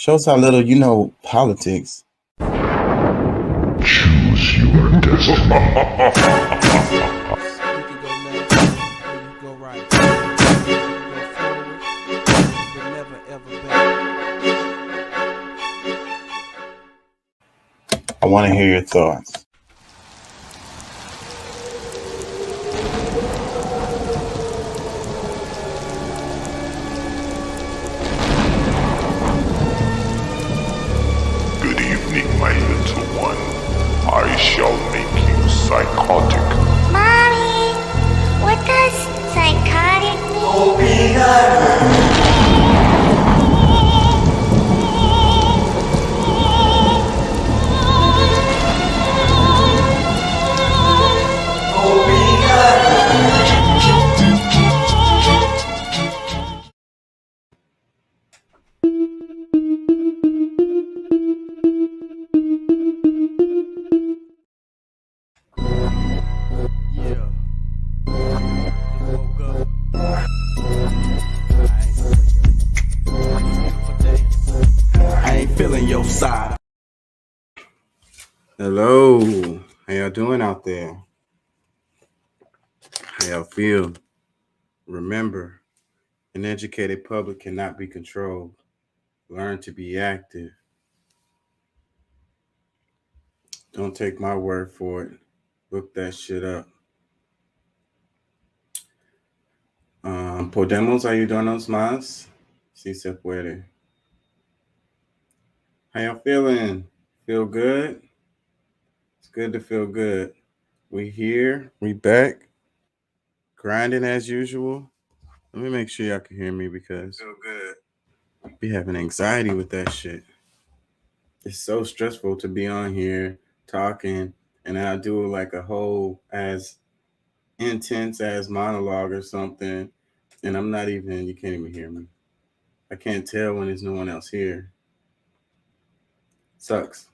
Show us how little you know politics. Choose your destiny. You can go left or you go right. You can go forward, but never ever back. I want to hear your thoughts. Good evening, my little one. I shall make you psychotic. Mommy, what does psychotic Yeah. Just woke up. I ain't wake up. Beautiful day. I ain't feeling your side. Hello. How y'all doing out there? How y'all feel? Remember, an educated public cannot be controlled. Learn to be active. Don't take my word for it. Look that shit up. Podemos ayudarnos más si se puede. How y'all feeling? Feel good? It's good to feel good. We here. We back. Grinding as usual. Let me make sure y'all can hear me because feel good. Be having anxiety with that shit. It's so stressful to be on here talking and I do like a whole as intense as monologue or something. And I'm not even, you can't even hear me. I can't tell when there's no one else here. Sucks.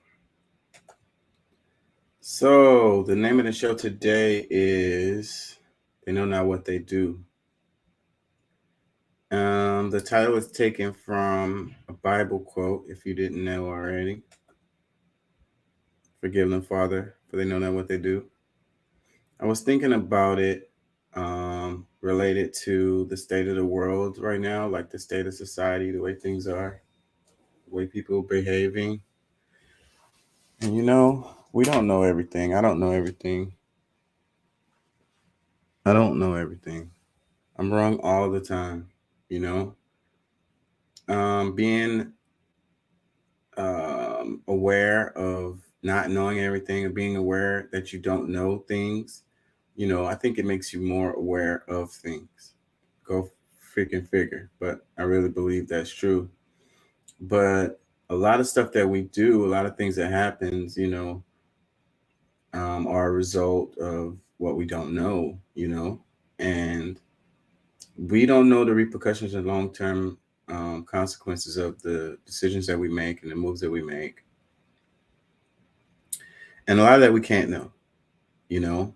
So, the name of the show today is They Know Not What They Do. The title is taken from a Bible quote, if you didn't know already. Forgive them, Father, for they know not what they do. I was thinking about it related to the state of the world right now, like the state of society, the way things are, the way people are behaving. And we don't know everything. I don't know everything. I don't know everything. I'm wrong all the time, being aware of not knowing everything and being aware that you don't know things, I think it makes you more aware of things. Go freaking figure. But I really believe that's true. But a lot of stuff that we do, a lot of things that happens, are a result of what we don't know, and we don't know the repercussions and long-term consequences of the decisions that we make and the moves that we make. And a lot of that we can't know, you know.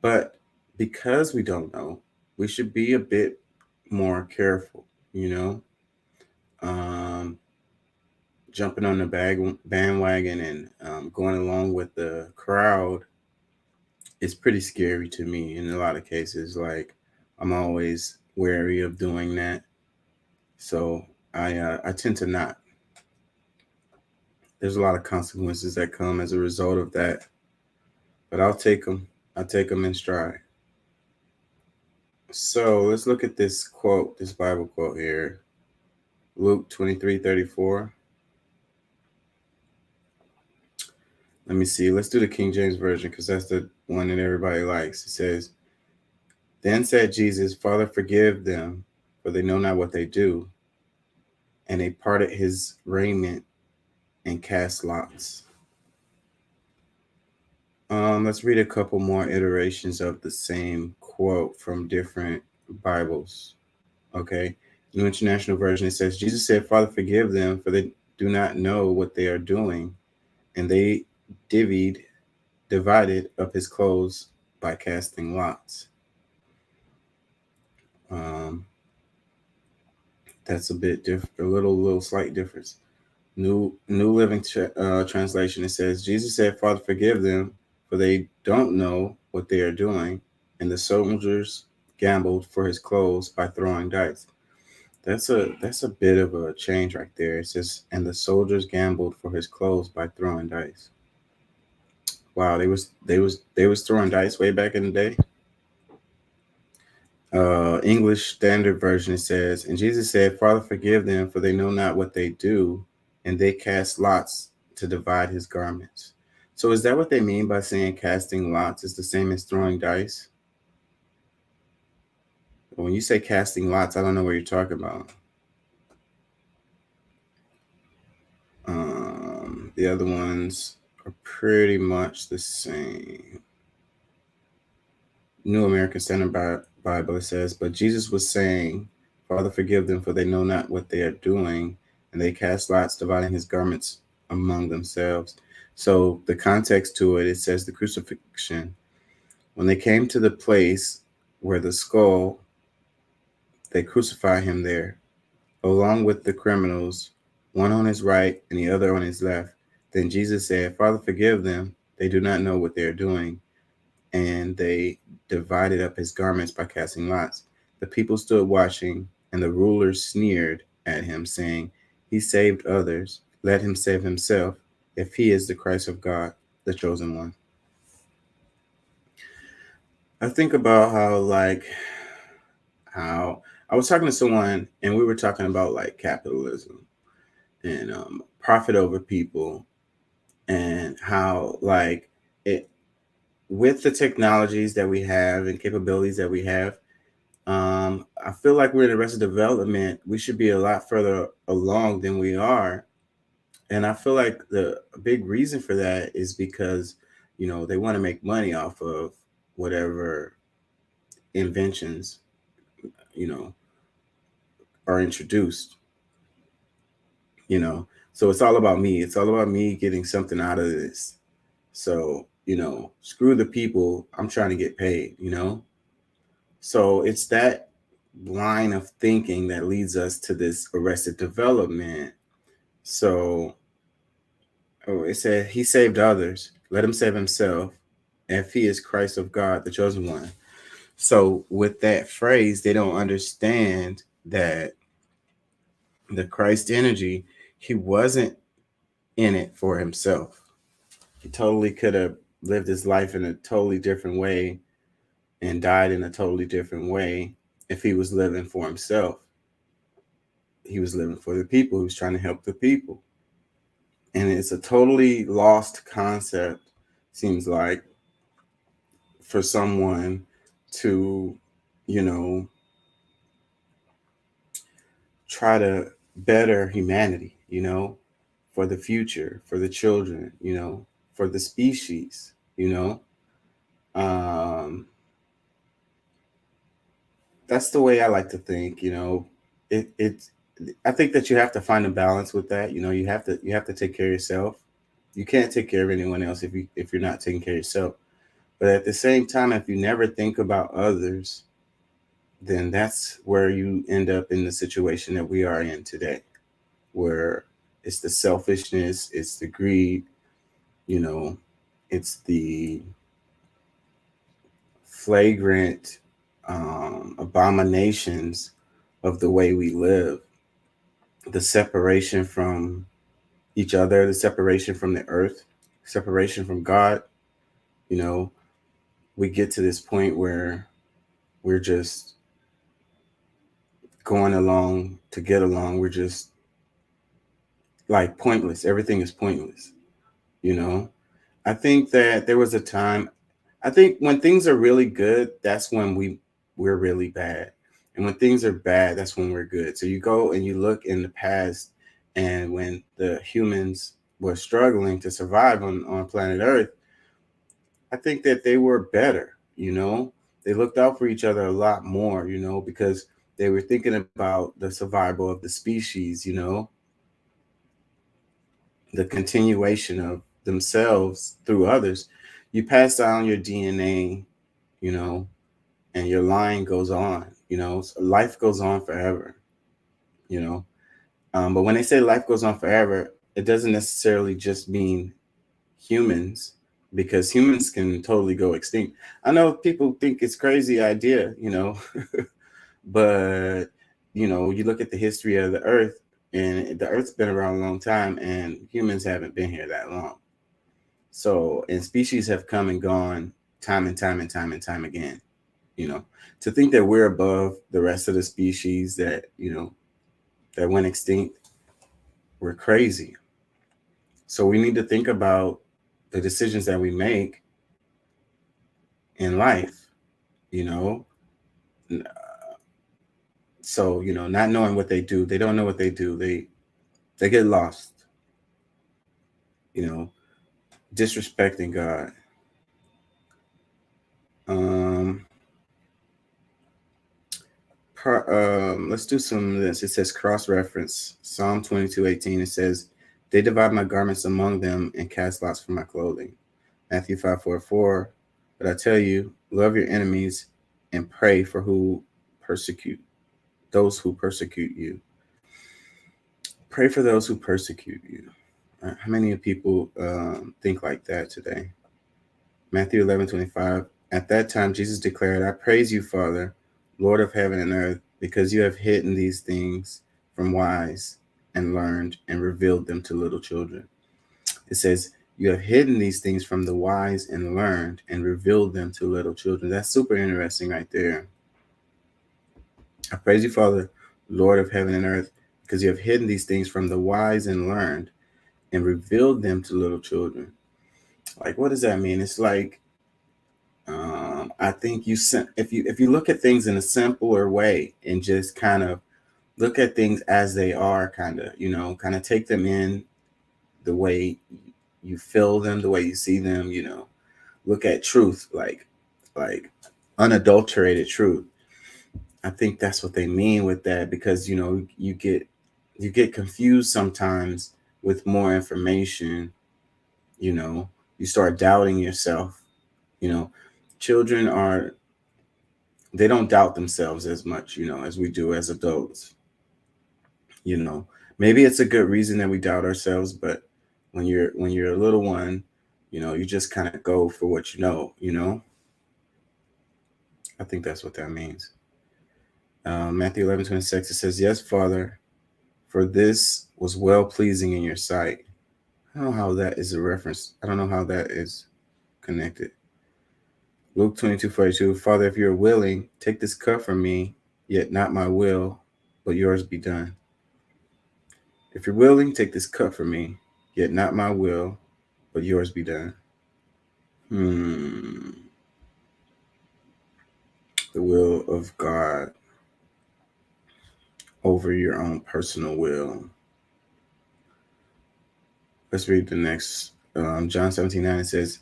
But because we don't know, we should be a bit more careful, jumping on the bandwagon and going along with the crowd is pretty scary to me in a lot of cases. Like, I'm always wary of doing that. So I tend to not. There's a lot of consequences that come as a result of that, but I'll take them. I'll take them in stride. So let's look at this quote, this Bible quote here. Luke 23:34. Let me see. Let's do the King James Version because that's the one that everybody likes. It says, "Then said Jesus, Father, forgive them, for they know not what they do. And they parted his raiment and cast lots." Let's read a couple more iterations of the same quote from different Bibles. Okay. New International Version, it says, Jesus said, Father, forgive them, for they do not know what they are doing. And they divided up his clothes by casting lots. That's a bit different, a little slight difference. New Living Translation. It says, Jesus said, "Father, forgive them, for they don't know what they are doing." And the soldiers gambled for his clothes by throwing dice. That's a bit of a change right there. It says, "And the soldiers gambled for his clothes by throwing dice." Wow, they was throwing dice way back in the day. English Standard Version says, "And Jesus said, Father, forgive them, for they know not what they do. And they cast lots to divide his garments." So is that what they mean by saying casting lots is the same as throwing dice? When you say casting lots, I don't know what you're talking about. The other ones are pretty much the same. New American Standard Bible, it says, "But Jesus was saying, Father, forgive them, for they know not what they are doing. And they cast lots, dividing his garments among themselves." So the context to it, it says the crucifixion. When they came to the place where the skull, they crucified him there, along with the criminals, one on his right and the other on his left. Then Jesus said, "Father, forgive them. They do not know what they are doing." And they divided up his garments by casting lots. The people stood watching, and the rulers sneered at him, saying, "He saved others. Let him save himself, if he is the Christ of God, the chosen one." I think about how I was talking to someone, and we were talking about like capitalism and profit over people, and how like it with the technologies that we have and capabilities that we have. I feel like we're in Arrested Development. We should be a lot further along than we are, and I feel like the big reason for that is because they want to make money off of whatever inventions you know are introduced. You know, so it's all about me. It's all about me getting something out of this. So screw the people. I'm trying to get paid. So it's that line of thinking that leads us to this Arrested Development. So it said, "He saved others. Let him save himself, if he is Christ of God, the chosen one." So with that phrase, they don't understand that the Christ energy, he wasn't in it for himself. He totally could have lived his life in a totally different way and died in a totally different way if he was living for himself. He was living for the people. He was trying to help the people. And it's a totally lost concept, seems like, for someone to, try to better humanity, for the future, for the children, for the species, That's the way I like to think. It I think that you have to find a balance with that. You have to take care of yourself. You can't take care of anyone else if you're not taking care of yourself. But at the same time, if you never think about others, then that's where you end up in the situation that we are in today, where it's the selfishness, it's the greed, it's the flagrant abominations of the way we live, the separation from each other, the separation from the earth, separation from God. We get to this point where we're just going along to get along. We're just like pointless. Everything is pointless. I think that there was a time, I think when things are really good, that's when we're really bad. And when things are bad, that's when we're good. So you go and you look in the past, and when the humans were struggling to survive on planet Earth, I think that they were better. They looked out for each other a lot more, because they were thinking about the survival of the species, the continuation of themselves through others. You pass down your DNA, you know, and your line goes on, so life goes on forever. you know. But when they say life goes on forever, it doesn't necessarily just mean humans, because humans can totally go extinct. I know people think it's crazy idea, but you look at the history of the earth, and the earth's been around a long time, and humans haven't been here that long. So, and species have come and gone time and time and time and time again. To think that we're above the rest of the species that went extinct, we're crazy. So we need to think about the decisions that we make in life, you know. So, not knowing what they do, they don't know what they do. They get lost, disrespecting God. Let's do some of this. It says cross-reference Psalm 22:18. It says, "They divide my garments among them and cast lots for my clothing." Matthew 5:44. But I tell you, love your enemies and pray for those who persecute you. Pray for those who persecute you. How many people think like that today? Matthew 11:25. At that time, Jesus declared, "I praise you, Father, Lord of heaven and earth, because you have hidden these things from wise and learned and revealed them to little children." It says, "You have hidden these things from the wise and learned and revealed them to little children." That's super interesting right there. I praise you, Father, Lord of heaven and earth, because you have hidden these things from the wise and learned and revealed them to little children. Like, what does that mean? It's like, I think if you look at things in a simpler way and just kind of look at things as they are, kind of take them in the way you feel them, the way you see them, look at truth, like unadulterated truth. I think that's what they mean with that, because you get confused sometimes with more information. You start doubting yourself. Children they don't doubt themselves as much, as we do as adults. Maybe it's a good reason that we doubt ourselves, but when you're a little one, you just kind of go for what you know. I think that's what that means. Matthew 11:26, it says, "Yes, Father, for this was well pleasing in your sight." I don't know how that is a reference. I don't know how that is connected. Luke 22:42, "Father, if you're willing, take this cup from me, yet not my will, but yours be done." If you're willing, take this cup from me, yet not my will, but yours be done. The will of God over your own personal will. Let's read the next. John 17:9, it says,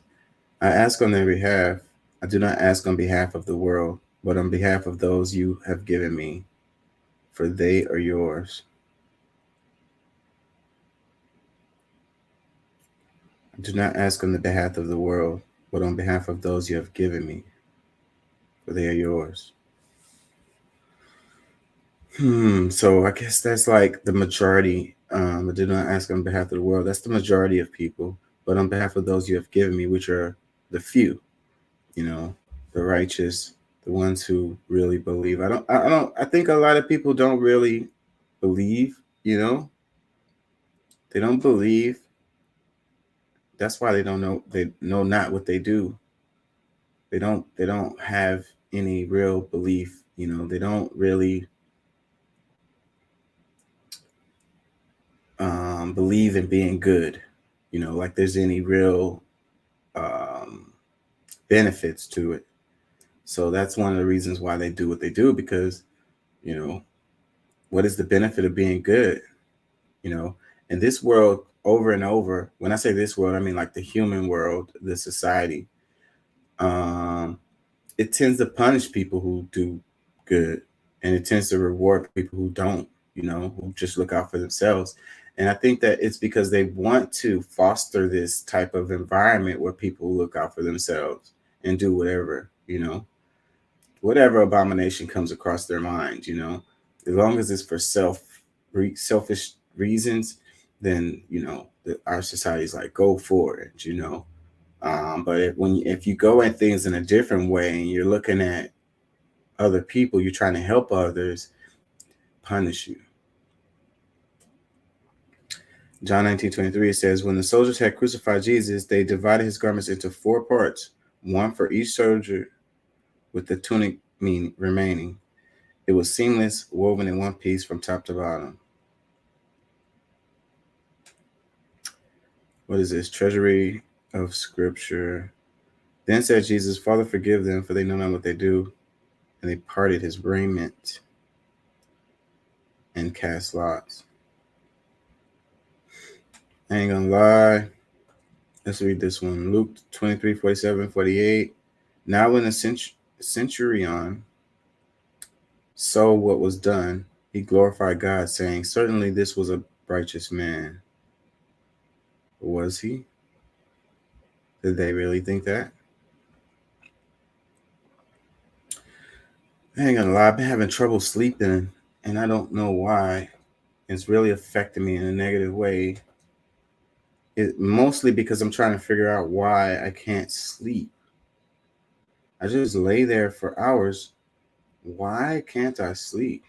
"I ask on their behalf. I do not ask on behalf of the world, but on behalf of those you have given me, for they are yours." I do not ask on the behalf of the world, but on behalf of those you have given me, for they are yours. So I guess that's like the majority. I do not ask on behalf of the world. That's the majority of people, but on behalf of those you have given me, which are the few, the righteous, the ones who really believe. I think a lot of people don't really believe, they don't believe. That's why they don't know. They know not what they do. They don't have any real belief. They don't really believe in being good. Like there's any real benefits to it. So that's one of the reasons why they do what they do, because, what is the benefit of being good? In this world, over and over, when I say this world, I mean like the human world, the society, it tends to punish people who do good, and it tends to reward people who don't, who just look out for themselves. And I think that it's because they want to foster this type of environment where people look out for themselves and do whatever abomination comes across their mind, as long as it's for selfish reasons, then our society is like, go for it. But if you go at things in a different way and you're looking at other people, you're trying to help others, punish you. John 19:23, it says, when the soldiers had crucified Jesus, they divided his garments into 4 parts, one for each soldier, with the tunic remaining. It was seamless, woven in one piece from top to bottom. What is this? Treasury of Scripture. Then said Jesus, Father, forgive them, for they know not what they do. And they parted his raiment and cast lots. I ain't gonna lie. Let's read this one. Luke 23:47-48. Now when the centurion saw what was done, he glorified God, saying, certainly this was a righteous man. Was he? Did they really think that? I ain't gonna lie, I've been having trouble sleeping, and I don't know why. It's really affecting me in a negative way. Mostly because I'm trying to figure out why I can't sleep. I just lay there for hours. Why can't I sleep?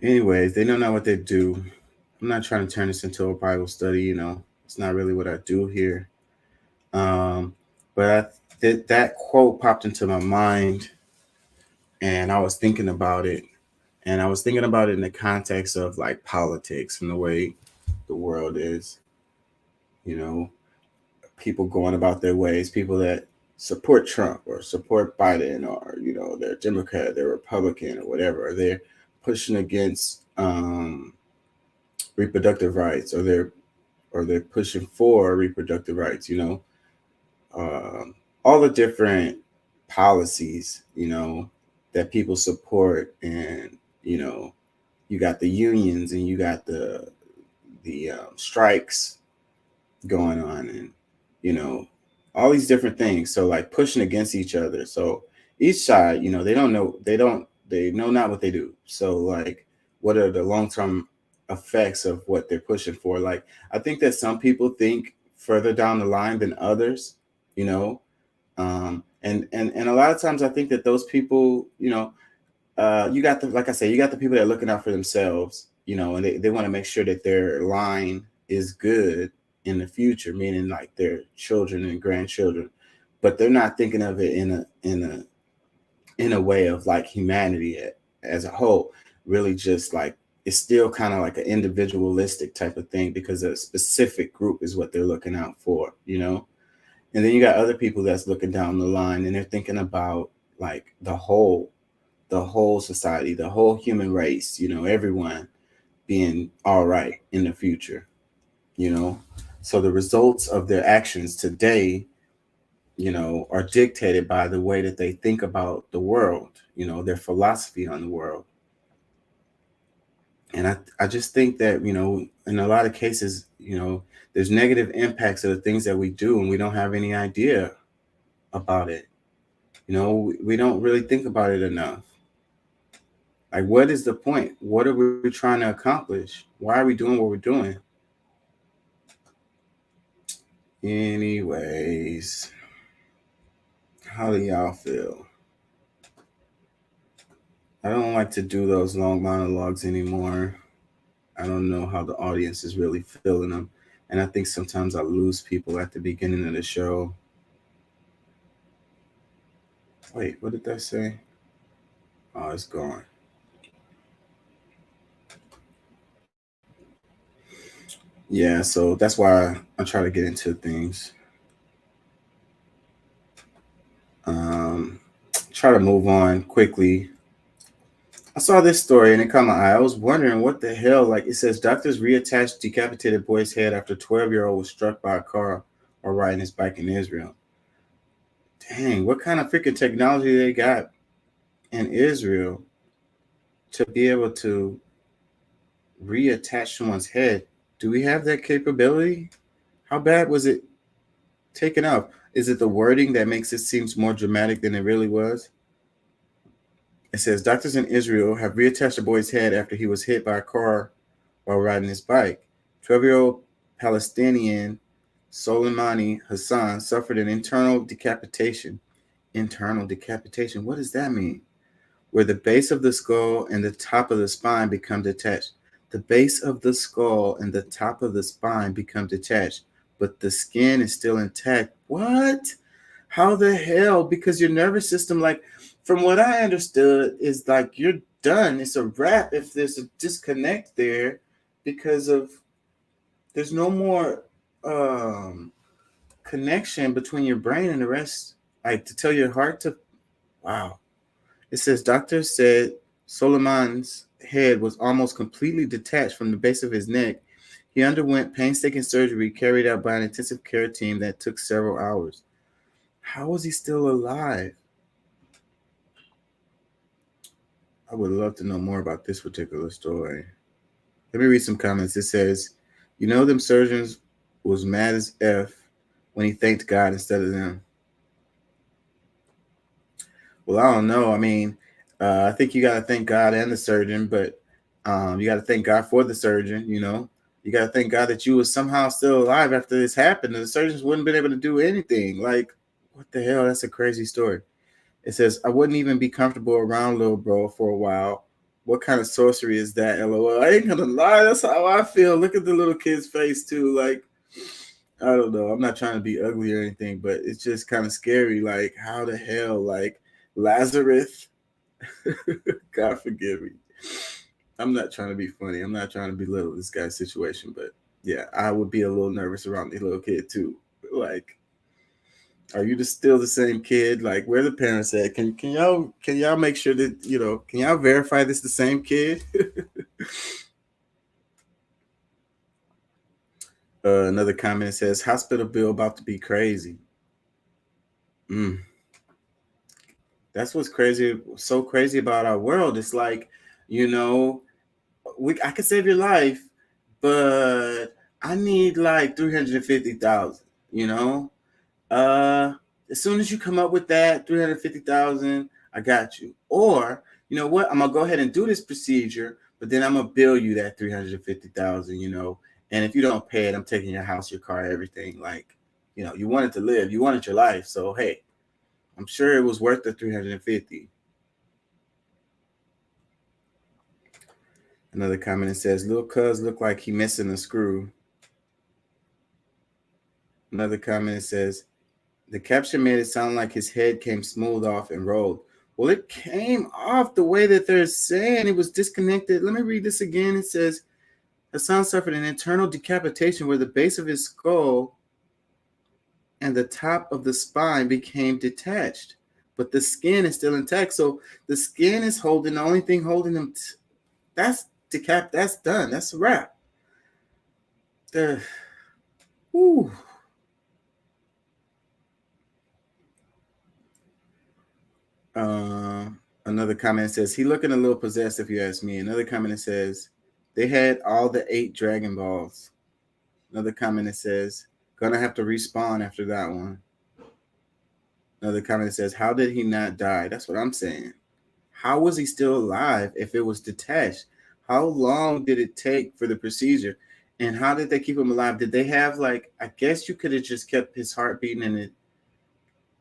Anyways, they know not what they do. I'm not trying to turn this into a Bible study, It's not really what I do here. But that quote popped into my mind, and I was thinking about it. And I was thinking about it in the context of like politics and the way the world is, people going about their ways, people that support Trump or support Biden, or, they're Democrat, they're Republican, or whatever, or they're pushing against reproductive rights, or they're pushing for reproductive rights, all the different policies, that people support. And, you got the unions, and you got the strikes going on, and, all these different things. So like pushing against each other. So each side, they know not what they do. So like, what are the long-term effects of what they're pushing for? Like, I think that some people think further down the line than others, and a lot of times I think that those people, you got like I say, you got the people that are looking out for themselves, and they want to make sure that their line is good in the future, meaning like their children and grandchildren, but they're not thinking of it in a way of like humanity as a whole. Really, just like, it's still kind of like an individualistic type of thing, because a specific group is what they're looking out for, and then you got other people that's looking down the line, and they're thinking about like the whole society, the whole human race, everyone being all right in the future, So the results of their actions today, are dictated by the way that they think about the world, their philosophy on the world. And I just think that, in a lot of cases, there's negative impacts of the things that we do, and we don't have any idea about it. We don't really think about it enough. Like, what is the point? What are we trying to accomplish? Why are we doing what we're doing? Anyways, how do y'all feel? I don't like to do those long monologues anymore. I don't know how the audience is really feeling them. And I think sometimes I lose people at the beginning of the show. Wait, what did that say? Oh, it's gone. Yeah, so that's why I try to get into things. Try to move on quickly. I saw this story and it caught my eye. I was wondering what the hell. Like, it says doctors reattached decapitated boy's head after 12-year-old was struck by a car while riding his bike in Israel. Dang, what kind of freaking technology they got in Israel to be able to reattach someone's head? Do we have that capability? How bad was it taken up? Is it the wording that makes it seem more dramatic than it really was? It says doctors in Israel have reattached the boy's head after he was hit by a car while riding his bike. 12-year-old Palestinian Soleimani Hassan suffered an internal decapitation. Internal decapitation, what does that mean? Where the base of the skull and the top of the spine become detached. The base of the skull and the top of the spine become detached, but the skin is still intact. What? How the hell? Because your nervous system, like, from what I understood, is like you're done. It's a wrap if there's a disconnect there because of there's no more connection between your brain and the rest. Like to tell your heart to, wow. It says doctors said Soleiman's head was almost completely detached from the base of his neck. He underwent painstaking surgery carried out by an intensive care team that took several hours. How was he still alive? I would love to know more about this particular story. Let me read some comments. It says, you know, them surgeons was mad as F when he thanked God instead of them. Well, I don't know. I mean, I think you got to thank God and the surgeon, but you got to thank God for the surgeon, you know. You got to thank God that you was somehow still alive after this happened. And the surgeons wouldn't have been able to do anything. Like, what the hell? That's a crazy story. It says, I wouldn't even be comfortable around little bro for a while. What kind of sorcery is that? LOL. I ain't gonna lie. That's how I feel. Look at the little kid's face, too. Like, I don't know. I'm not trying to be ugly or anything, but it's just kind of scary. Like, how the hell? Like, Lazarus. God forgive me. I'm not trying to be funny. I'm not trying to belittle this guy's situation, but yeah, I would be a little nervous around the little kid too. Like, are you still the same kid? Like, where the parents at? Can y'all make sure that, you know, can y'all verify this the same kid? Another comment says, hospital bill about to be crazy. That's what's crazy, so crazy about our world. It's like, you know, I could save your life, but I need like 350,000, you know? As soon as you come up with that 350,000, I got you. Or, you know what? I'm gonna go ahead and do this procedure, but then I'm gonna bill you that 350,000, you know. And if you don't pay it, I'm taking your house, your car, everything. Like, you know, you wanted to live, you wanted your life. So hey, I'm sure it was worth the 350. Another comment that says, little cuz look like he missing a screw. Another comment that says, the caption made it sound like his head came smooth off and rolled. Well, it came off the way that they're saying. It was disconnected. Let me read this again. It says, Hassan suffered an internal decapitation where the base of his skull and the top of the spine became detached, but the skin is still intact. So the skin is holding, the only thing holding him, that's done. That's a wrap. Whew. Another comment says, he looking a little possessed, if you ask me. Another comment says, they had all the 8 Dragon Balls. Another comment says, gonna have to respawn after that one. Another comment says, how did he not die? That's what I'm saying. How was he still alive if it was detached? How long did it take for the procedure? And how did they keep him alive? Did they have, like, I guess you could have just kept his heart beating in it.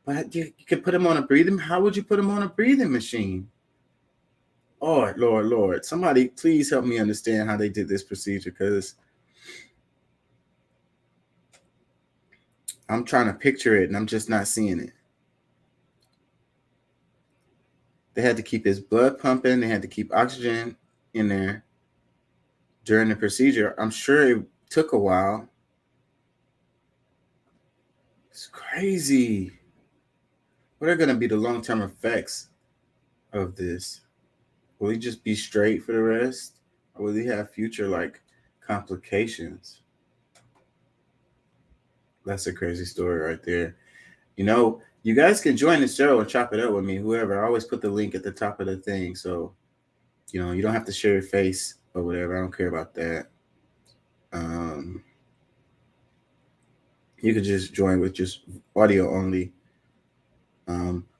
But you could put him on a breathing. How would you put him on a breathing machine? Oh, Lord. Somebody please help me understand how they did this procedure, because I'm trying to picture it and I'm just not seeing it. They had to keep his blood pumping. They had to keep oxygen in there during the procedure. I'm sure it took a while. It's crazy. What are going to be the long-term effects of this? Will he just be straight for the rest? Or will he have future, like, complications? That's a crazy story right there. You know, you guys can join the show and chop it up with me, whoever. I always put the link at the top of the thing. So, you know, you don't have to share your face or whatever. I don't care about that. You could just join with just audio only.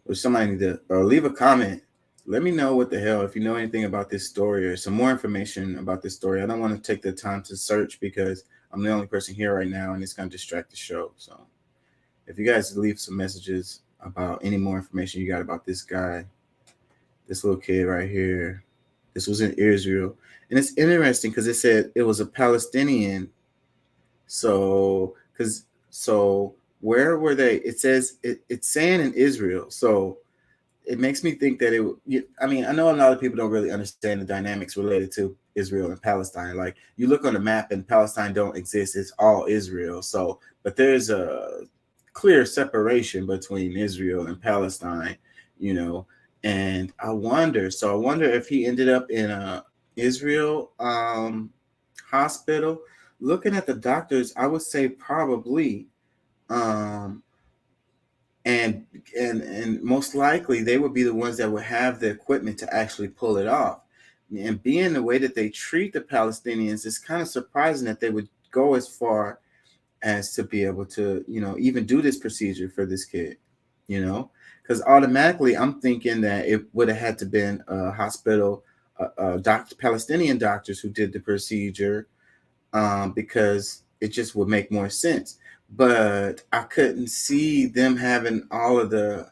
Or somebody need to, or leave a comment Let me know what the hell, if you know anything about this story or some more information about this story. I don't want to take the time to search because I'm the only person here right now and it's going to distract the show. So if you guys leave some messages about any more information you got about this guy, this little kid right here, this was in Israel. And it's interesting because it said it was a Palestinian. So, where were they? It says it's saying in Israel. So it makes me think that I mean, I know a lot of people don't really understand the dynamics related to Israel and Palestine. Like you look on the map and Palestine don't exist. It's all Israel. So, but there's a clear separation between Israel and Palestine, you know, and I wonder if he ended up in a Israel hospital. Looking at the doctors, I would say probably um and most likely they would be the ones that would have the equipment to actually pull it off. And being the way that they treat the Palestinians, it's kind of surprising that they would go as far as to be able to, you know, even do this procedure for this kid, you know, because automatically I'm thinking that it would have had to been a hospital, Palestinian doctors who did the procedure, because it just would make more sense. But I couldn't see them having all of the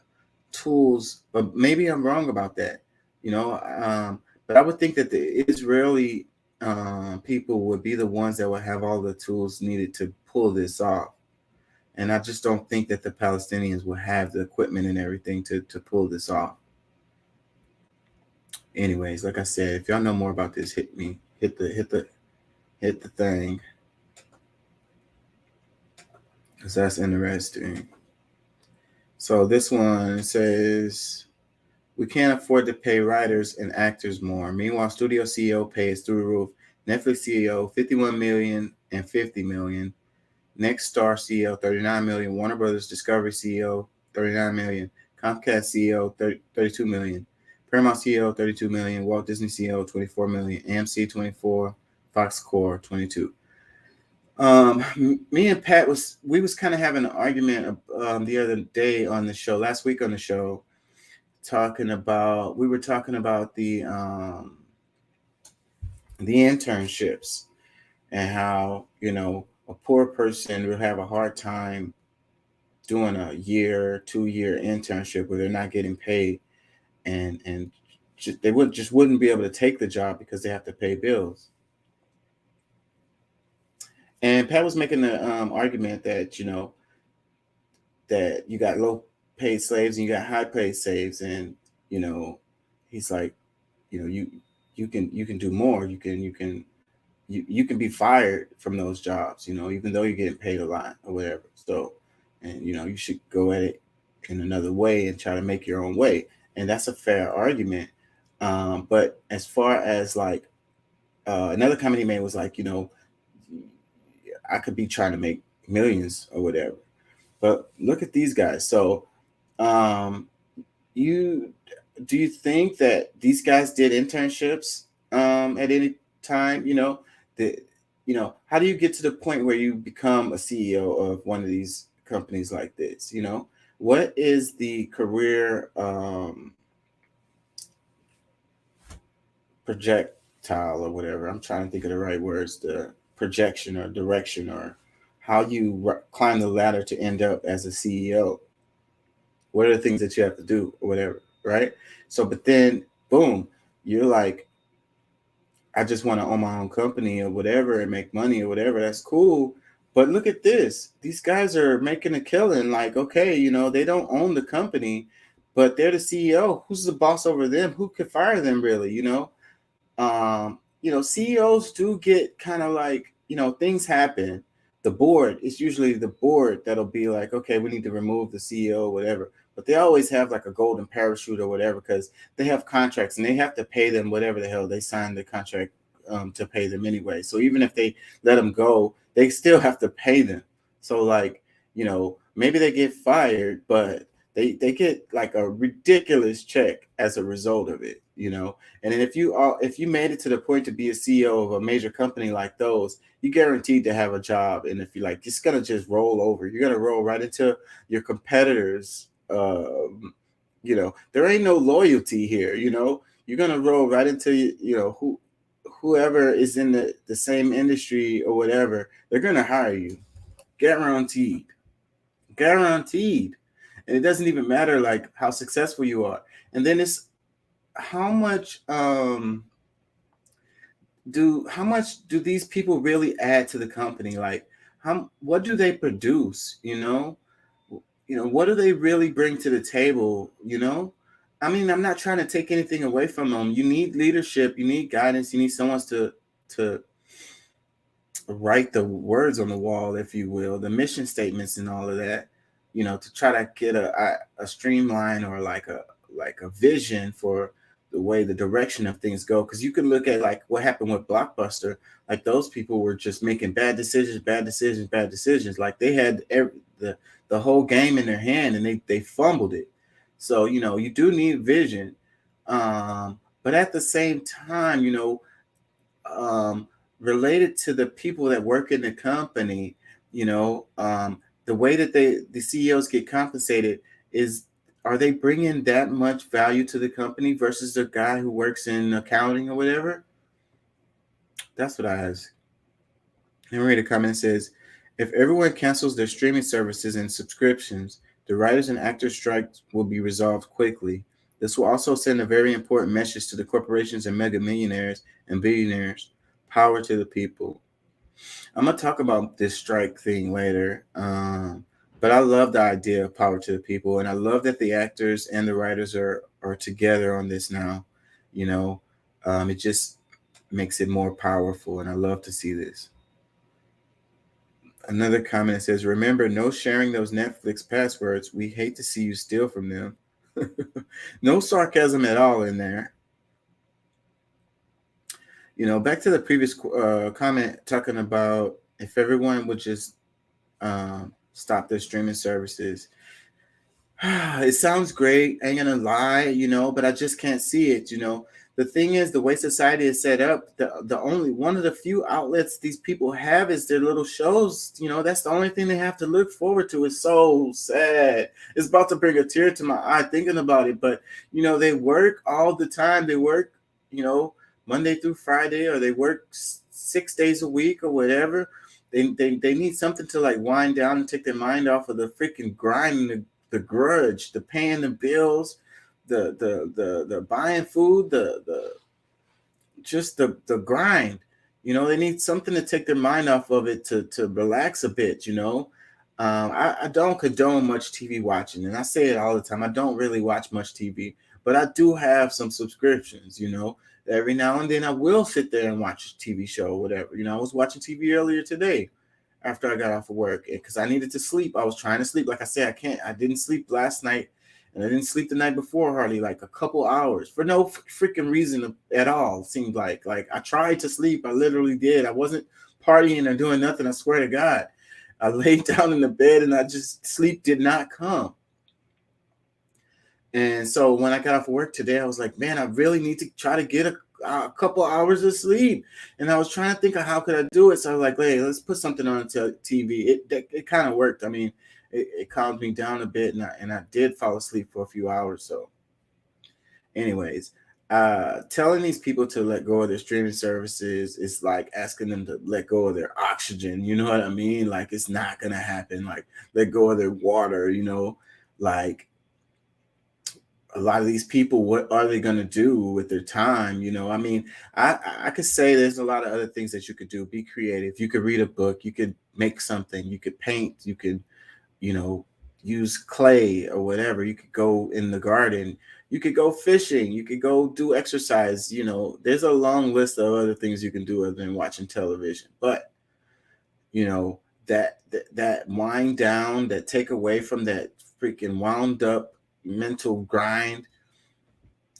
tools, but maybe I'm wrong about that, you know. But I would think that the Israeli people would be the ones that would have all the tools needed to pull this off. And I just don't think that the Palestinians will have the equipment and everything to pull this off. Anyways, like I said, if y'all know more about this, hit me, hit the thing, because that's interesting. So this one says, we can't afford to pay writers and actors more. Meanwhile, studio CEO pays through the roof. Netflix CEO, 51 million and 50 million. Next Star CEO, 39 million. Warner Brothers Discovery CEO, 39 million. Comcast CEO, 32 million. Paramount CEO, 32 million. Walt Disney CEO, 24 million. AMC, 24. Fox Corp, 22. Me and Pat was kind of having an argument the other day on the show, last week on the show, we were talking about the internships and how, you know, a poor person will have a hard time doing a 2-year internship where they're not getting paid, and they wouldn't be able to take the job because they have to pay bills. And Pat was making the argument that, you know, that you got low paid slaves and you got high paid slaves, and, you know, he's like, you know, you can do more. You can be fired from those jobs, you know, even though you're getting paid a lot or whatever. So, and, you know, you should go at it in another way and try to make your own way. And that's a fair argument. But as far as like another comment he made was like, you know, I could be trying to make millions or whatever. But look at these guys. So do you think that these guys did internships at any time? You know, how do you get to the point where you become a CEO of one of these companies like this? You know, what is the career projectile or whatever? I'm trying to think of the right words. The projection or direction, or how you climb the ladder to end up as a CEO. What are the things that you have to do or whatever, right? So, but then, boom, you're like, I just want to own my own company or whatever and make money or whatever. That's cool. But look at this. These guys are making a killing. Like, okay, you know, they don't own the company, but they're the CEO. Who's the boss over them? Who could fire them, really, you know? You know, CEOs do get kind of like, you know, things happen. The board, it's usually the board that'll be like, okay, we need to remove the CEO or whatever. But they always have like a golden parachute or whatever, because they have contracts and they have to pay them whatever the hell they signed the contract to pay them anyway. So even if they let them go, they still have to pay them. So like, you know, maybe they get fired, but they get like a ridiculous check as a result of it, you know. And then if you made it to the point to be a CEO of a major company like those, you're guaranteed to have a job. And if you're like, it's gonna just roll over, you're gonna roll right into your competitors' there ain't no loyalty here. You're gonna roll right into whoever is in the same industry or whatever. They're gonna hire you, guaranteed, guaranteed. And it doesn't even matter like how successful you are. And then it's how much do these people really add to the company? Like what do they produce? What do they really bring to the table? I mean, I'm not trying to take anything away from them. You need leadership, you need guidance, you need someone to write the words on the wall, if you will, the mission statements and all of that, to try to get a streamline or like a vision for the direction of things go. Because you could look at like what happened with Blockbuster. Like those people were just making bad decisions. Like they had the whole game in their hand and they fumbled it. So you do need vision, but at the same time, related to the people that work in the company, the way that the CEOs get compensated is, are they bringing that much value to the company versus the guy who works in accounting or whatever? That's what I ask. And read a comment says, if everyone cancels their streaming services and subscriptions, the writers and actors strikes will be resolved quickly. This will also send a very important message to the corporations and mega millionaires and billionaires. Power to the people. I'm going to talk about this strike thing later. But I love the idea of power to the people. And I love that the actors and the writers are together on this now. It just makes it more powerful. And I love to see this. Another comment that says, remember, no sharing those Netflix passwords. We hate to see you steal from them. No sarcasm at all in there. Back to the previous comment talking about if everyone would just stop their streaming services. It sounds great. I ain't gonna lie, but I just can't see it. The thing is, the way society is set up, the only one of the few outlets these people have is their little shows. That's the only thing they have to look forward to. It's so sad. It's about to bring a tear to my eye thinking about it. But they work all the time. They work, Monday through Friday, or they work 6 days a week or whatever. They need something to like wind down and take their mind off of the freaking grind, the grudge, the paying the bills, the buying food, the grind. They need something to take their mind off of it to relax a bit. I don't condone much TV watching, and I say it all the time. I don't really watch much TV, but I do have some subscriptions. Every now and then I will sit there and watch a TV show or whatever. I was watching TV earlier today after I got off of work because I needed to sleep. I was trying to sleep. Like I said, I didn't sleep last night, and I didn't sleep the night before hardly, like a couple hours for no freaking reason at all. It seemed like I tried to sleep. I literally did. I wasn't partying or doing nothing. I swear to God. I laid down in the bed and sleep did not come. And so when I got off work today, I was like, man, I really need to try to get a couple hours of sleep. And I was trying to think of how could I do it. So I was like, hey, let's put something on TV. It kind of worked. I mean, it calmed me down a bit, and I did fall asleep for a few hours. So anyways, telling these people to let go of their streaming services is like asking them to let go of their oxygen. You know what I mean? Like, it's not going to happen. Like, let go of their water, like, a lot of these people, what are they going to do with their time? I mean, I could say there's a lot of other things that you could do. Be creative. You could read a book. You could make something. You could paint. You could, use clay or whatever. You could go in the garden. You could go fishing. You could go do exercise. There's a long list of other things you can do other than watching television. But, that wind down, that take away from that freaking wound up mental grind,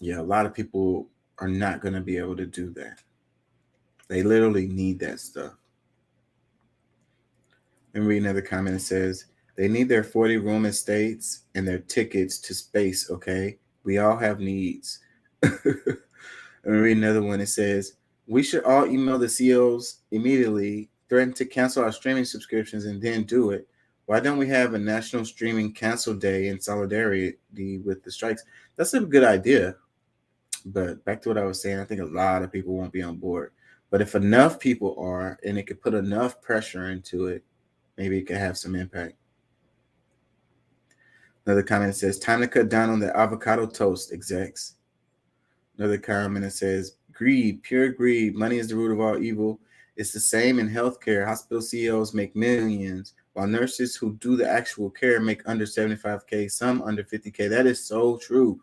a lot of people are not going to be able to do that. They literally need that stuff. And read another comment. It says they need their 40-room estates and their tickets to space. Okay, we all have needs. And read another one. It says we should all email the CEOs immediately, threaten to cancel our streaming subscriptions, and then do it. Why don't we have a national streaming cancel day in solidarity with the strikes? That's a good idea. But back to what I was saying, I think a lot of people won't be on board. But if enough people are, and it could put enough pressure into it, maybe it could have some impact. Another comment says, time to cut down on the avocado toast, execs. Another comment that says, greed, pure greed. Money is the root of all evil. It's the same in healthcare. Hospital CEOs make millions, while nurses who do the actual care make under 75K, some under 50K. That is so true.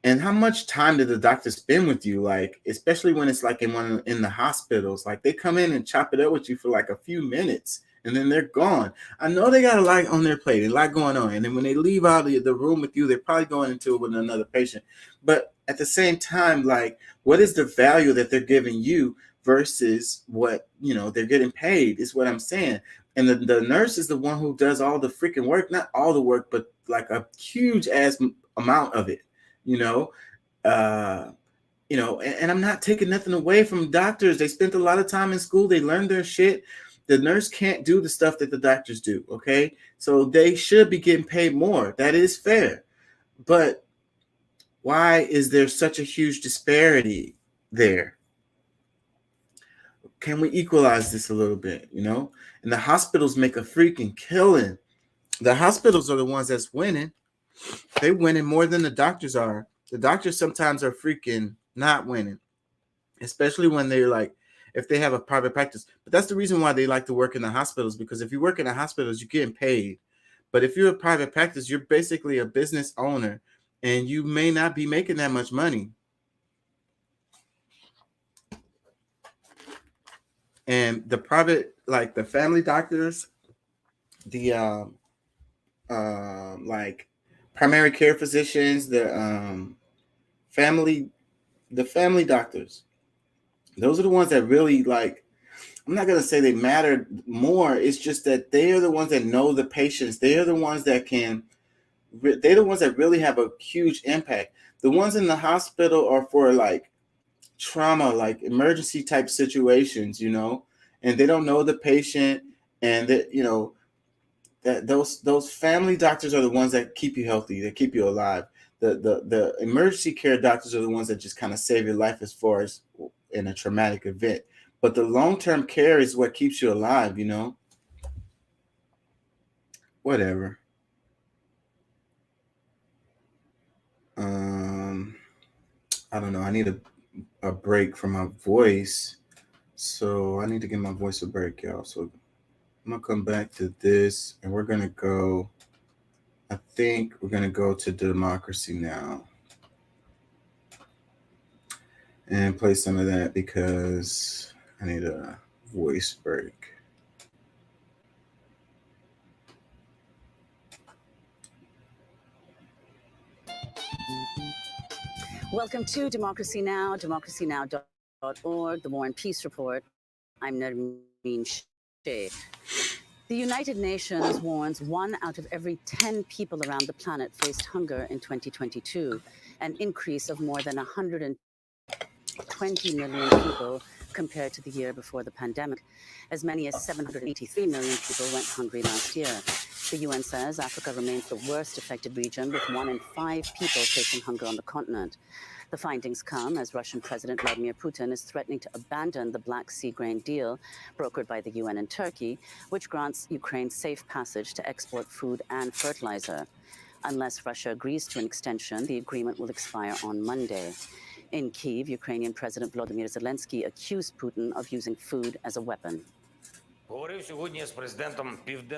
And how much time did the doctor spend with you? Like, especially when it's like in the hospitals, like they come in and chop it up with you for like a few minutes and then they're gone. I know they got a lot on their plate, a lot going on. And then when they leave out of the room with you, they're probably going into it with another patient. But at the same time, like, what is the value that they're giving you versus what, they're getting paid is what I'm saying. And the nurse is the one who does all the freaking work, not all the work, but like a huge ass amount of it, and I'm not taking nothing away from doctors. They spent a lot of time in school. They learned their shit. The nurse can't do the stuff that the doctors do. Okay. So they should be getting paid more. That is fair. But why is there such a huge disparity there? Can we equalize this a little bit, And the hospitals make a freaking killing. The hospitals are the ones that's winning. They're winning more than the doctors are. The doctors sometimes are freaking not winning, especially when they're like, if they have a private practice. But that's the reason why they like to work in the hospitals, because if you work in the hospitals, you're getting paid. But if you're a private practice, you're basically a business owner and you may not be making that much money. And the private, like the family doctors, the like primary care physicians, the family doctors, those are the ones that really, like, I'm not going to say they matter more. It's just that they are the ones that know the patients. They are the ones that they're the ones that really have a huge impact. The ones in the hospital are for like trauma, like emergency type situations, and they don't know the patient, and that, that those family doctors are the ones that keep you healthy, that keep you alive. The emergency care doctors are the ones that just kind of save your life as far as in a traumatic event. But the long-term care is what keeps you alive, Whatever. I don't know. I need a break from my voice. So I need to give my voice a break, y'all. So I'm going to come back to this, and we're going to go, I think we're going to go to Democracy Now! And play some of that because I need a voice break. Welcome to Democracy Now!, democracynow.org, the War and Peace Report. I'm Nermeen Sheikh. The United Nations warns 1 out of every 10 people around the planet faced hunger in 2022, an increase of more than 120 million people compared to the year before the pandemic. As many as 783 million people went hungry last year. The UN says Africa remains the worst affected region, with 1 in 5 people facing hunger on the continent. The findings come as Russian President Vladimir Putin is threatening to abandon the Black Sea grain deal brokered by the UN and Turkey, which grants Ukraine safe passage to export food and fertilizer. Unless Russia agrees to an extension, the agreement will expire on Monday. In Kyiv, Ukrainian President Volodymyr Zelensky accused Putin of using food as a weapon.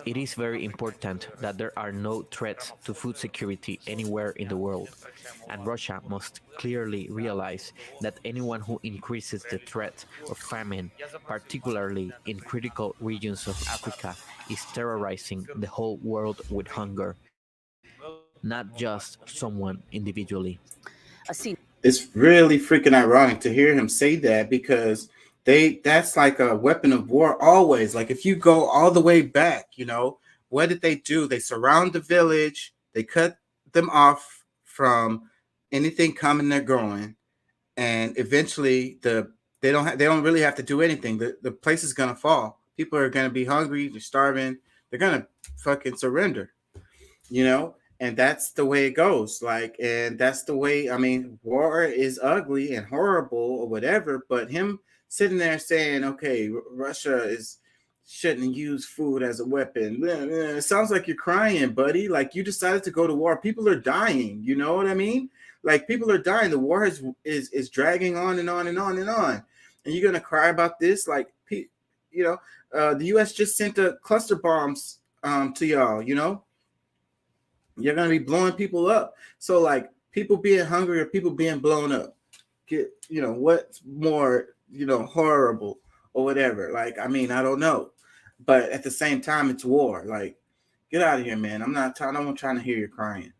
It is very important that there are no threats to food security anywhere in the world, and Russia must clearly realize that anyone who increases the threat of famine, particularly in critical regions of Africa, is terrorizing the whole world with hunger, not just someone individually. It's really freaking ironic to hear him say that, because that's like a weapon of war always. Like, if you go all the way back, what did they do? They surround the village, they cut them off from anything coming they're going, and eventually they don't really have to do anything. The place is gonna fall. People are gonna be hungry, they're starving, they're gonna fucking surrender, you know. And that's the way it goes. Like, and that's the way. I mean, war is ugly and horrible or whatever, but him sitting there saying, "Okay, Russia shouldn't use food as a weapon." It sounds like you're crying, buddy. Like, you decided to go to war. People are dying. You know what I mean? Like, people are dying. The war is dragging on and on and on and on. And you're gonna cry about this? Like, you know, the U.S. just sent the cluster bombs to y'all. You know, you're gonna be blowing people up. So, like, people being hungry or people being blown up. You know, what's more, you know, horrible or whatever? Like, I mean, I don't know, but at the same time, it's war. Like, get out of here, man. I'm not trying to hear you crying.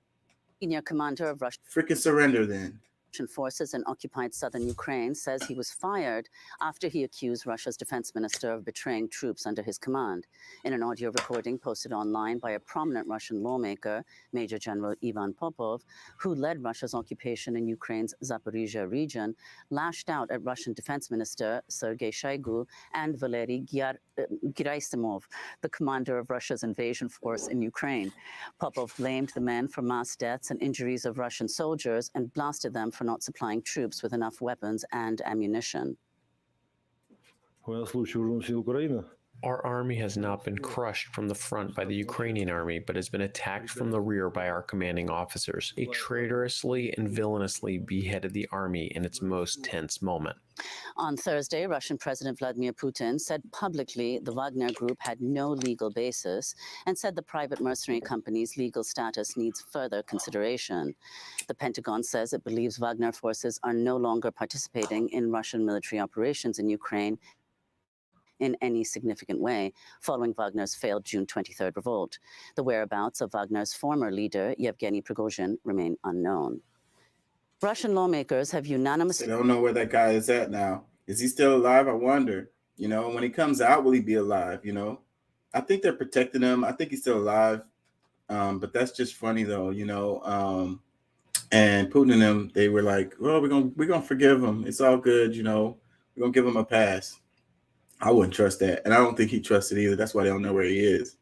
Senior commander of Russian Freaking surrender then. forces in occupied southern Ukraine says he was fired after he accused Russia's defense minister of betraying troops under his command. In an audio recording posted online by a prominent Russian lawmaker, Major General Ivan Popov, who led Russia's occupation in Ukraine's Zaporizhia region, lashed out at Russian Defense Minister Sergei Shoigu and Valery Gerasimov, the commander of Russia's invasion force in Ukraine. Popov blamed the men for mass deaths and injuries of Russian soldiers and blasted them for not supplying troops with enough weapons and ammunition. Our army has not been crushed from the front by the Ukrainian army, but has been attacked from the rear by our commanding officers. They traitorously and villainously beheaded the army in its most tense moment. On Thursday, Russian President Vladimir Putin said publicly the Wagner Group had no legal basis and said the private mercenary company's legal status needs further consideration. The Pentagon says it believes Wagner forces are no longer participating in Russian military operations in Ukraine in any significant way, following Wagner's failed June 23rd revolt. The whereabouts of Wagner's former leader, Yevgeny Prigozhin, remain unknown. Russian lawmakers have unanimously... They don't know where that guy is at now. Is he still alive? I wonder. You know, when he comes out, will he be alive? You know, I think they're protecting him. I think he's still alive. But that's just funny, though, you know. And Putin and them, they were like, well, we're gonna forgive him. It's all good, you know. We're going to give him a pass. I wouldn't trust that. And I don't think he trusts it either. That's why they don't know where he is.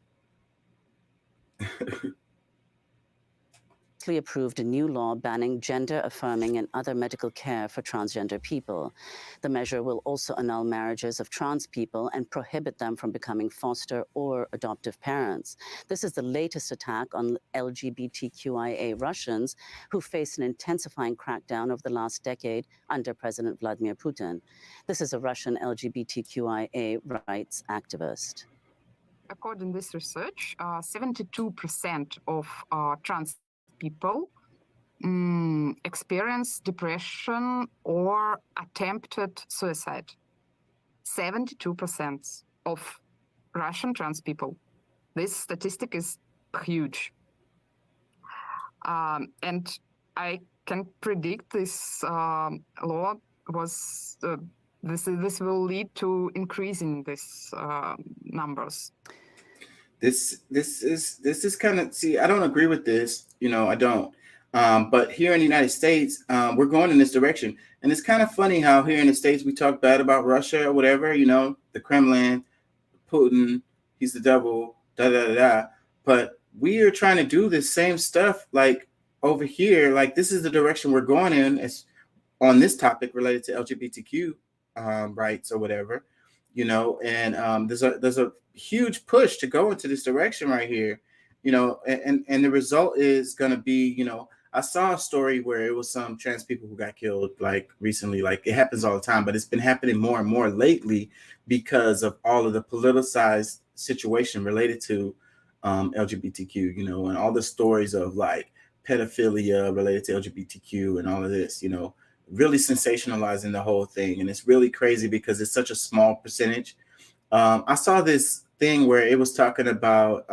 approved a new law banning gender-affirming and other medical care for transgender people. The measure will also annul marriages of trans people and prohibit them from becoming foster or adoptive parents. This is the latest attack on LGBTQIA Russians who face an intensifying crackdown over the last decade under President Vladimir Putin. This is a Russian LGBTQIA rights activist. According to this research, 72% of trans people experience depression or attempted suicide. 72% of Russian trans people. This statistic is huge. And I can predict this law was this will lead to increasing these numbers. This is kind of, see, I don't agree with this, I don't. But here in the United States, we're going in this direction. And it's kind of funny how here in the States, we talk bad about Russia or whatever, the Kremlin, Putin, he's the devil, But we are trying to do this same stuff like over here. Like, this is the direction we're going in as on this topic related to LGBTQ rights or whatever, and there's a huge push to go into this direction right here, and the result is going to be, I saw a story where it was some trans people who got killed like recently. Like, it happens all the time, but it's been happening more and more lately because of all of the politicized situation related to LGBTQ, and all the stories of like pedophilia related to LGBTQ and all of this, really sensationalizing the whole thing. And it's really crazy because it's such a small percentage. I saw this thing where it was talking about,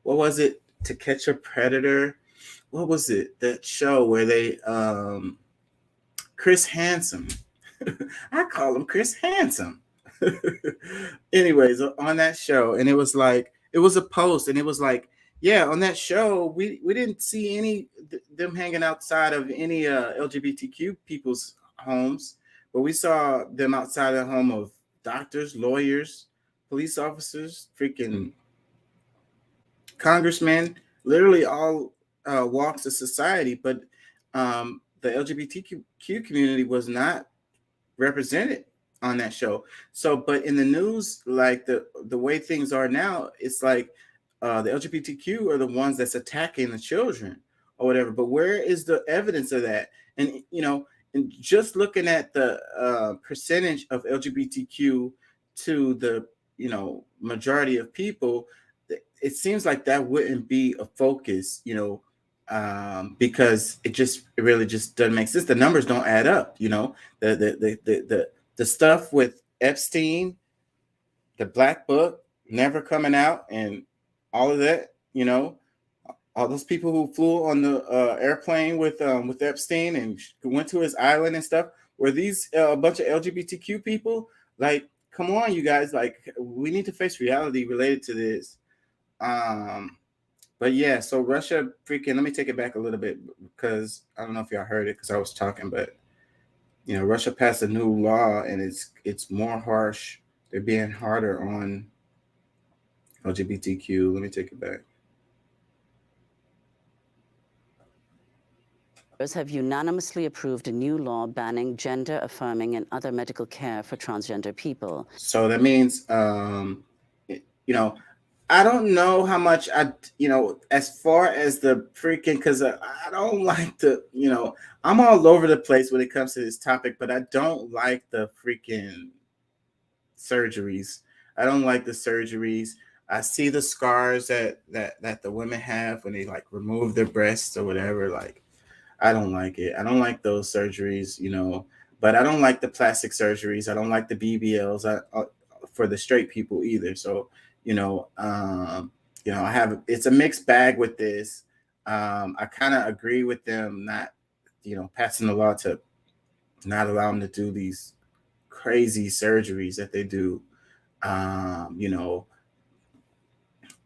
what was it? To Catch a Predator. What was it? That show where they, Chris Handsome. I call him Chris Handsome. Anyways, on that show, and it was like, it was a post, and it was like, yeah, on that show, we didn't see them hanging outside of any LGBTQ people's homes, but we saw them outside the home of doctors, lawyers, police officers, freaking congressmen, literally all walks of society, but the LGBTQ community was not represented on that show. So, but in the news, like the way things are now, it's like the LGBTQ are the ones that's attacking the children or whatever. But where is the evidence of that? And and just looking at the percentage of LGBTQ to the majority of people, it seems like that wouldn't be a focus, because it really just doesn't make sense. The numbers don't add up. The stuff with Epstein, the Black Book never coming out, and all of that. All those people who flew on the airplane with Epstein and went to his island and stuff, were these a bunch of LGBTQ people? Like, come on, you guys! Like, we need to face reality related to this. But yeah, so Russia freaking. Let me take it back a little bit, because I don't know if y'all heard it because I was talking, but Russia passed a new law, and it's more harsh. They're being harder on LGBTQ. Let me take it back. Have unanimously approved a new law banning gender affirming and other medical care for transgender people. So that means, I don't know how much as far as the freaking, because I don't like I'm all over the place when it comes to this topic, but I don't like the freaking surgeries. I don't like the surgeries. I see the scars that the women have when they like remove their breasts or whatever. Like, I don't like it. I don't like those surgeries, but I don't like the plastic surgeries. I don't like the BBLs for the straight people either. So, it's a mixed bag with this. I kind of agree with them not, passing the law to not allow them to do these crazy surgeries that they do.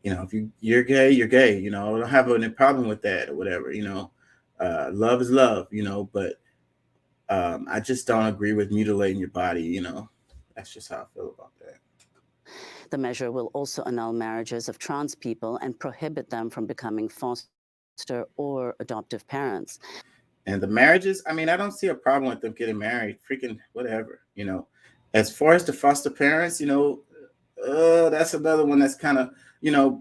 If you're gay, you're gay. I don't have any problem with that or whatever. Love is love, but I just don't agree with mutilating your body. That's just how I feel about that. The measure will also annul marriages of trans people and prohibit them from becoming foster or adoptive parents. And the marriages, I mean, I don't see a problem with them getting married, freaking whatever, As far as the foster parents, that's another one that's kind of,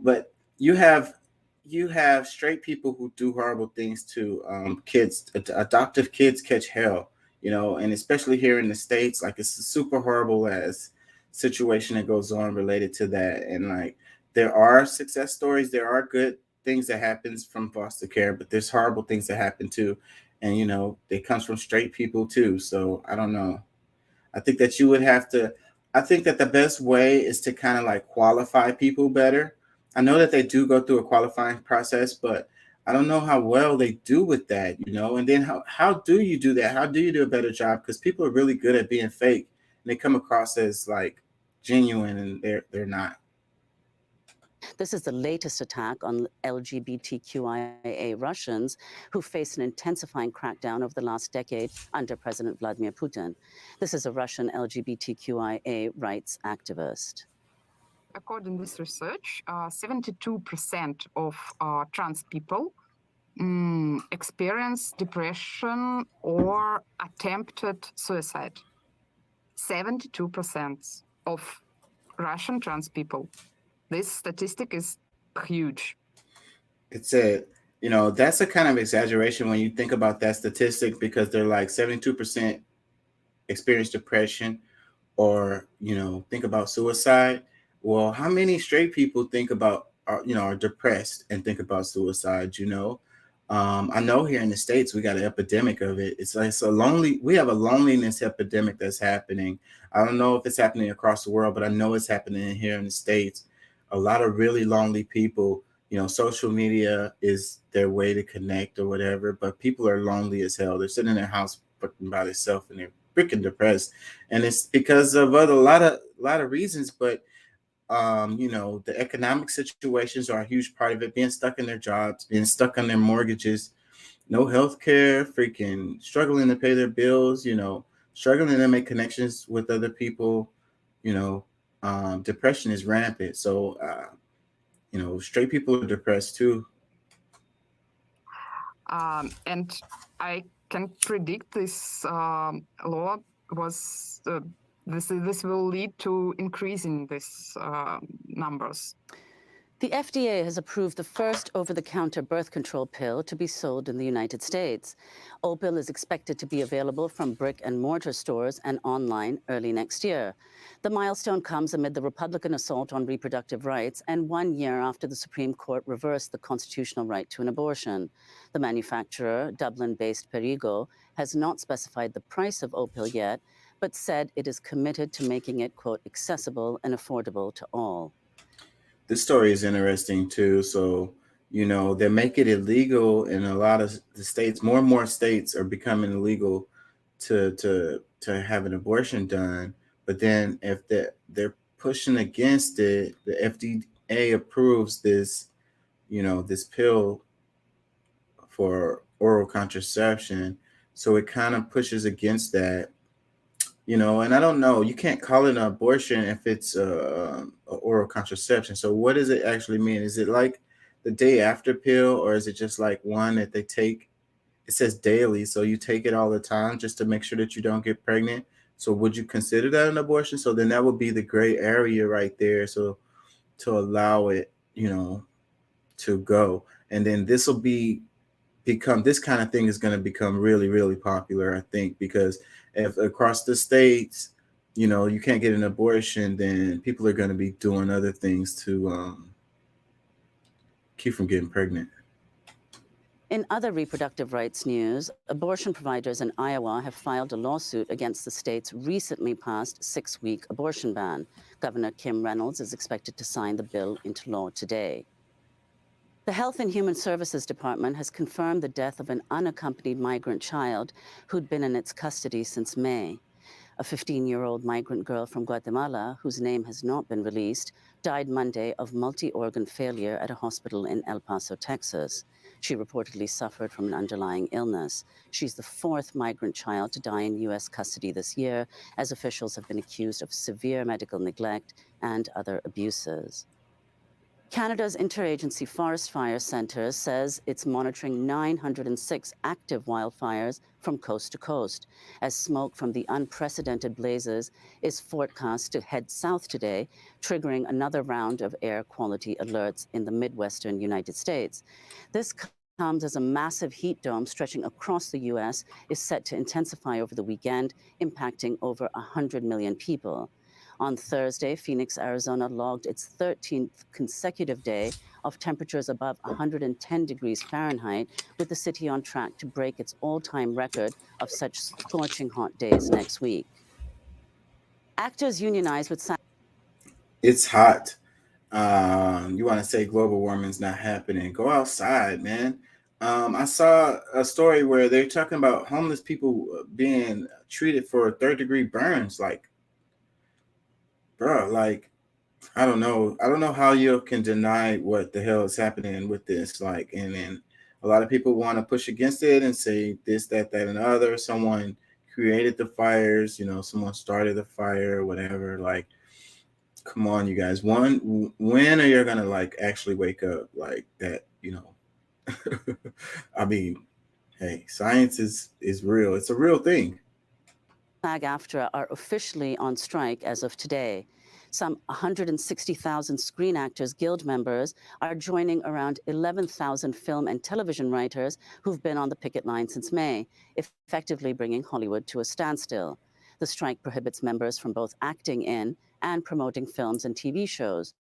but you have straight people who do horrible things to kids. Adoptive kids catch hell, and especially here in the States, like, it's a super horrible as situation that goes on related to that. And like, there are success stories, there are good things that happens from foster care, but there's horrible things that happen too. And it comes from straight people too. So I don't know. I think that I think that the best way is to kind of like qualify people better. I know that they do go through a qualifying process, but I don't know how well they do with that, and then how do you do that? How do you do a better job? Because people are really good at being fake, and they come across as like genuine, and they're not. This is the latest attack on LGBTQIA Russians who face an intensifying crackdown over the last decade under President Vladimir Putin. This is a Russian LGBTQIA rights activist. According to this research, 72% of trans people experience depression or attempted suicide. 72% of Russian trans people. This statistic is huge. It's that's a kind of exaggeration when you think about that statistic, because they're like 72% experience depression or, think about suicide. Well, how many straight people think about, are depressed and think about suicide? I know here in the States, we got an epidemic of it. We have a loneliness epidemic that's happening. I don't know if it's happening across the world, but I know it's happening here in the States. A lot of really lonely people, social media is their way to connect or whatever, but people are lonely as hell. They're sitting in their house by themselves, and they're freaking depressed. And it's because of a lot of reasons, but the economic situations are a huge part of it. Being stuck in their jobs, being stuck on their mortgages, no health care, freaking struggling to pay their bills, struggling to make connections with other people, depression is rampant. So, straight people are depressed too. And I can predict this law was this will lead to increasing these numbers. The FDA has approved the first over-the-counter birth control pill to be sold in the United States. Opill is expected to be available from brick-and-mortar stores and online early next year. The milestone comes amid the Republican assault on reproductive rights and 1 year after the Supreme Court reversed the constitutional right to an abortion. The manufacturer, Dublin-based Perigo, has not specified the price of Opill yet, but said it is committed to making it, quote, accessible and affordable to all. This story is interesting too. So, they make it illegal in a lot of the states. More and more states are becoming illegal to have an abortion done. But then if they're pushing against it, the FDA approves this, this pill for oral contraception. So it kind of pushes against that. And I don't know, you can't call it an abortion if it's a oral contraception. So what does it actually mean? Is it like the day after pill, or is it just like one that they take? It says daily, so you take it all the time just to make sure that you don't get pregnant. So would you consider that an abortion? So then that would be the gray area right there. So to allow it, to go. And then this will become this kind of thing is going to become really, really popular, I think, because if across the states, you can't get an abortion, then people are going to be doing other things to keep from getting pregnant. In other reproductive rights news, abortion providers in Iowa have filed a lawsuit against the state's recently passed 6-week abortion ban. Governor Kim Reynolds is expected to sign the bill into law today. The Health and Human Services Department has confirmed the death of an unaccompanied migrant child who'd been in its custody since May. A 15-year-old migrant girl from Guatemala, whose name has not been released, died Monday of multi-organ failure at a hospital in El Paso, Texas. She reportedly suffered from an underlying illness. She's the 4th migrant child to die in U.S. custody this year, as officials have been accused of severe medical neglect and other abuses. Canada's Interagency Forest Fire Centre says it's monitoring 906 active wildfires from coast to coast, as smoke from the unprecedented blazes is forecast to head south today, triggering another round of air quality alerts in the Midwestern United States. This comes as a massive heat dome stretching across the U.S. is set to intensify over the weekend, impacting over 100 million people. On Thursday, Phoenix, Arizona logged its 13th consecutive day of temperatures above 110 degrees Fahrenheit, with the city on track to break its all-time record of such scorching hot days next week. Actors unionized with... It's hot. You want to say global warming's not happening? Go outside, man. I saw a story where they're talking about homeless people being treated for 3rd-degree burns. Like, bro, like, I don't know how you can deny what the hell is happening with this. Like, and then a lot of people want to push against it and say this, that, and the other. Someone created the fires, someone started the fire, whatever. Like, come on, you guys. When are you gonna like actually wake up like that? I mean, hey, science is real. It's a real thing. SAG-AFTRA are officially on strike as of today. Some 160,000 Screen Actors Guild members are joining around 11,000 film and television writers who've been on the picket line since May, effectively bringing Hollywood to a standstill. The strike prohibits members from both acting in and promoting films and TV shows.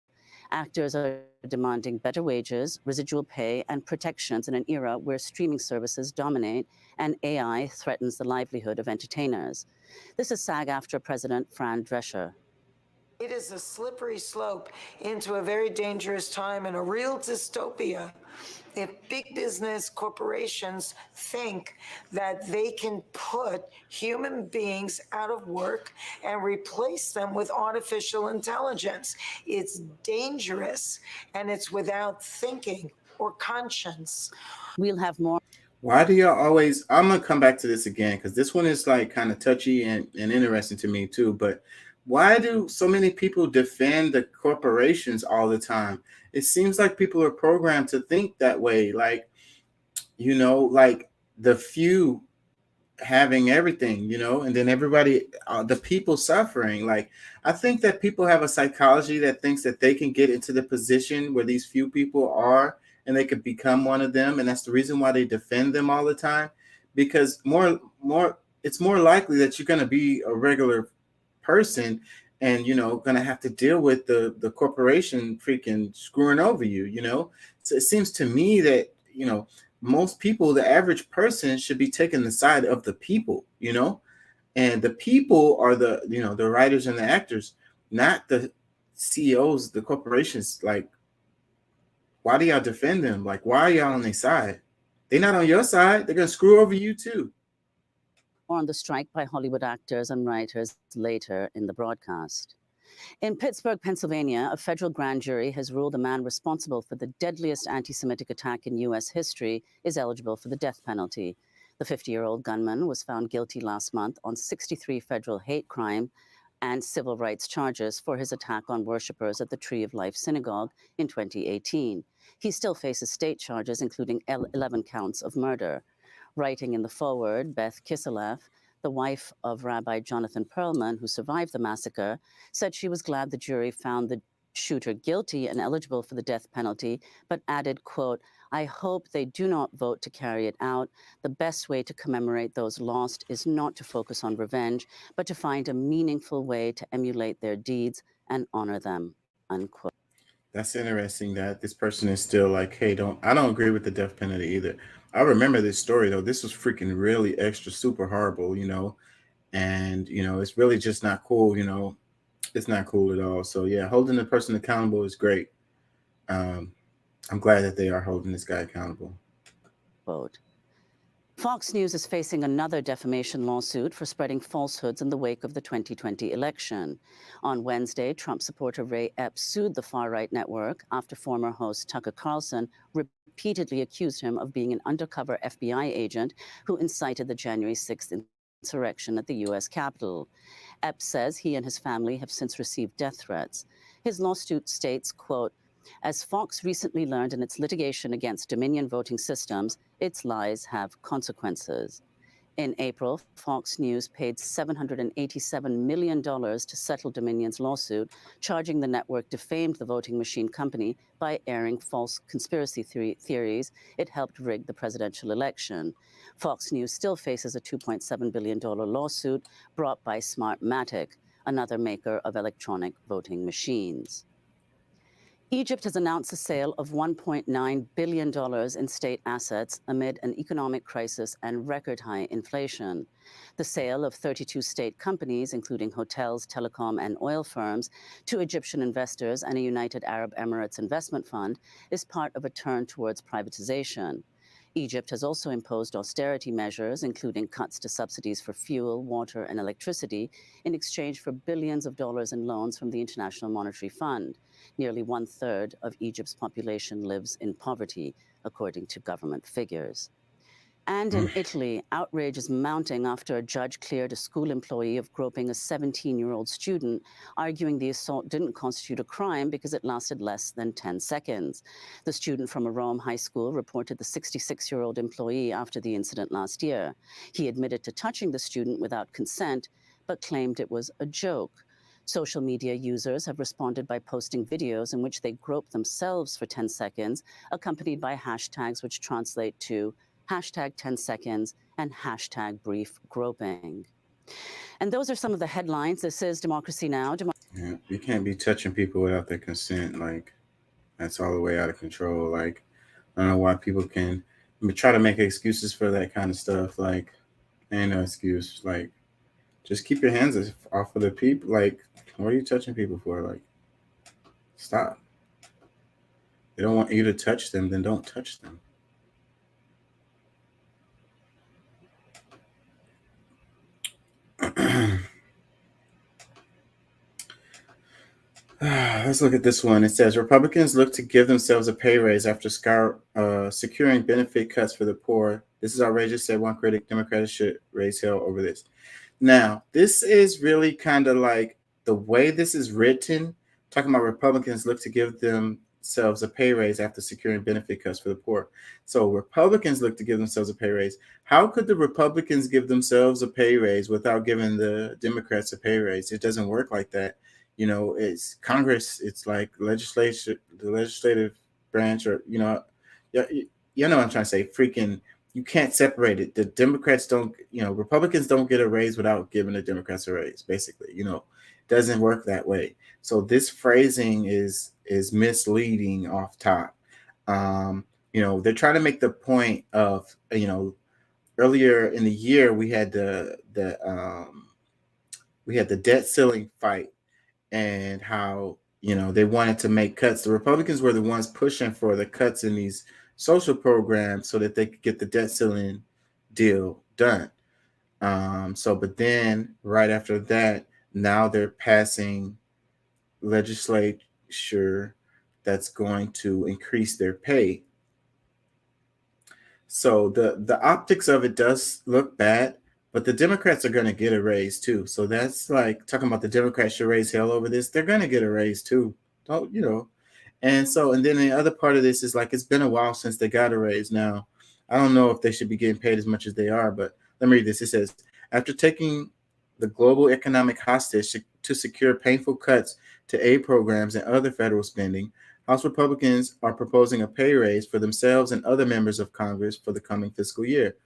Actors are demanding better wages, residual pay, and protections in an era where streaming services dominate and AI threatens the livelihood of entertainers. This is SAG-AFTRA President Fran Drescher. It is a slippery slope into a very dangerous time and a real dystopia if big business corporations think that they can put human beings out of work and replace them with artificial intelligence. It's dangerous, and it's without thinking or conscience. We'll have more. Why do y'all always, I'm going to come back to this again, because this one is like kind of touchy and interesting to me too, but why do so many people defend the corporations all the time? it seems like people are programmed to think that way. Like, like the few having everything, and then everybody, the people suffering. Like, I think that people have a psychology that thinks that they can get into the position where these few people are and they could become one of them. And that's the reason why they defend them all the time, because it's more likely that you're going to be a regular person and, going to have to deal with the corporation freaking screwing over you. So it seems to me that, most people, the average person, should be taking the side of the people, and the people are the writers and the actors, not the CEOs, the corporations. Like, why do y'all defend them? Like, why are y'all on their side? They're not on your side. They're going to screw over you too. On the strike by Hollywood actors and writers later in the broadcast. In Pittsburgh, Pennsylvania, a federal grand jury has ruled the man responsible for the deadliest anti-Semitic attack in U.S. history is eligible for the death penalty. The 50-year-old gunman was found guilty last month on 63 federal hate crime and civil rights charges for his attack on worshippers at the Tree of Life Synagogue in 2018. He still faces state charges, including 11 counts of murder. Writing in the foreword, Beth Kiseleff, the wife of Rabbi Jonathan Perlman, who survived the massacre, said she was glad the jury found the shooter guilty and eligible for the death penalty, but added, quote, "I hope they do not vote to carry it out. The best way to commemorate those lost is not to focus on revenge, but to find a meaningful way to emulate their deeds and honor them," unquote. That's interesting that this person is still like, hey, I don't agree with the death penalty either. I remember this story though. This was freaking really extra super horrible, and it's really just not cool, it's not cool at all. So yeah, holding the person accountable is great. I'm glad that they are holding this guy accountable. Quote. Fox News is facing another defamation lawsuit for spreading falsehoods in the wake of the 2020 election. On Wednesday, Trump supporter Ray Epps sued the far-right network after former host Tucker Carlson repeatedly accused him of being an undercover FBI agent who incited the January 6th insurrection at the U.S. Capitol. Epps says he and his family have since received death threats. His lawsuit states, quote, "As Fox recently learned in its litigation against Dominion Voting Systems, its lies have consequences." In April, Fox News paid $787 million to settle Dominion's lawsuit, charging the network defamed the voting machine company by airing false conspiracy theories it helped rig the presidential election. Fox News still faces a $2.7 billion lawsuit brought by Smartmatic, another maker of electronic voting machines. Egypt has announced the sale of $1.9 billion in state assets amid an economic crisis and record-high inflation. The sale of 32 state companies, including hotels, telecom, and oil firms, to Egyptian investors and a United Arab Emirates investment fund is part of a turn towards privatization. Egypt has also imposed austerity measures, including cuts to subsidies for fuel, water, and electricity, in exchange for billions of dollars in loans from the International Monetary Fund. Nearly 1/3 of Egypt's population lives in poverty, according to government figures. And in Italy, outrage is mounting after a judge cleared a school employee of groping a 17-year-old student, arguing the assault didn't constitute a crime because it lasted less than 10 seconds. The student from a Rome high school reported the 66-year-old employee after the incident last year. He admitted to touching the student without consent, but claimed it was a joke. Social media users have responded by posting videos in which they grope themselves for 10 seconds, accompanied by hashtags which translate to #10 seconds and #brief groping. And those are some of the headlines. This is Democracy Now! Yeah, you can't be touching people without their consent. Like, that's all the way out of control. Like, I don't know why people can try to make excuses for that kind of stuff. Like, ain't no excuse. Like, just keep your hands off of the people. Like, what are you touching people for? Like, stop. They don't want you to touch them, then don't touch them. Let's look at this one. It says Republicans look to give themselves a pay raise after securing benefit cuts for the poor. This is outrageous, said one critic. Democrats should raise hell over this. Now, this is really kind of like the way this is written, talking about Republicans look to give themselves a pay raise after securing benefit cuts for the poor. So Republicans look to give themselves a pay raise. How could the Republicans give themselves a pay raise without giving the Democrats a pay raise? It doesn't work like that. You know, it's Congress. It's like legislation, the legislative branch, or you know what I'm trying to say. Freaking, you can't separate it. The Democrats don't, Republicans don't get a raise without giving the Democrats a raise. Basically, it doesn't work that way. So this phrasing is misleading off top. They're trying to make the point of, earlier in the year we had the debt ceiling fight, and how they wanted to make cuts. The Republicans were the ones pushing for the cuts in these social programs so that they could get the debt ceiling deal done. But then right after that, now they're passing legislature that's going to increase their pay. So the optics of it does look bad, but the Democrats are going to get a raise too. So that's like talking about the Democrats should raise hell over this. They're going to get a raise too. And then the other part of this is like, it's been a while since they got a raise. Now, I don't know if they should be getting paid as much as they are, but let me read this. It says, after taking the global economic hostage to secure painful cuts to aid programs and other federal spending, House Republicans are proposing a pay raise for themselves and other members of Congress for the coming fiscal year.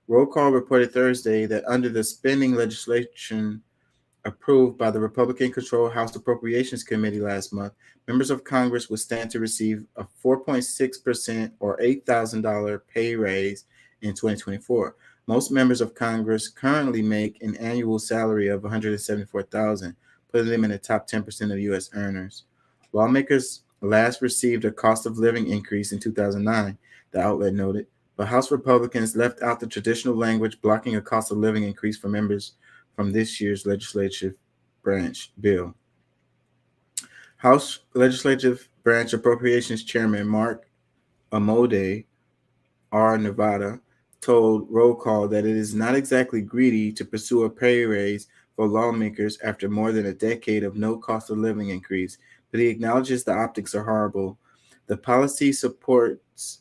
Roll Call reported Thursday that under the spending legislation approved by the Republican-controlled House Appropriations Committee last month, members of Congress would stand to receive a 4.6% or $8,000 pay raise in 2024. Most members of Congress currently make an annual salary of $174,000, putting them in the top 10% of U.S. earners. Lawmakers last received a cost of living increase in 2009, the outlet noted, but House Republicans left out the traditional language blocking a cost of living increase for members from this year's legislative branch bill. House Legislative Branch Appropriations Chairman Mark Amodei, R. Nevada, told Roll Call that it is not exactly greedy to pursue a pay raise for lawmakers after more than a decade of no cost of living increase, but he acknowledges the optics are horrible. The policy supports,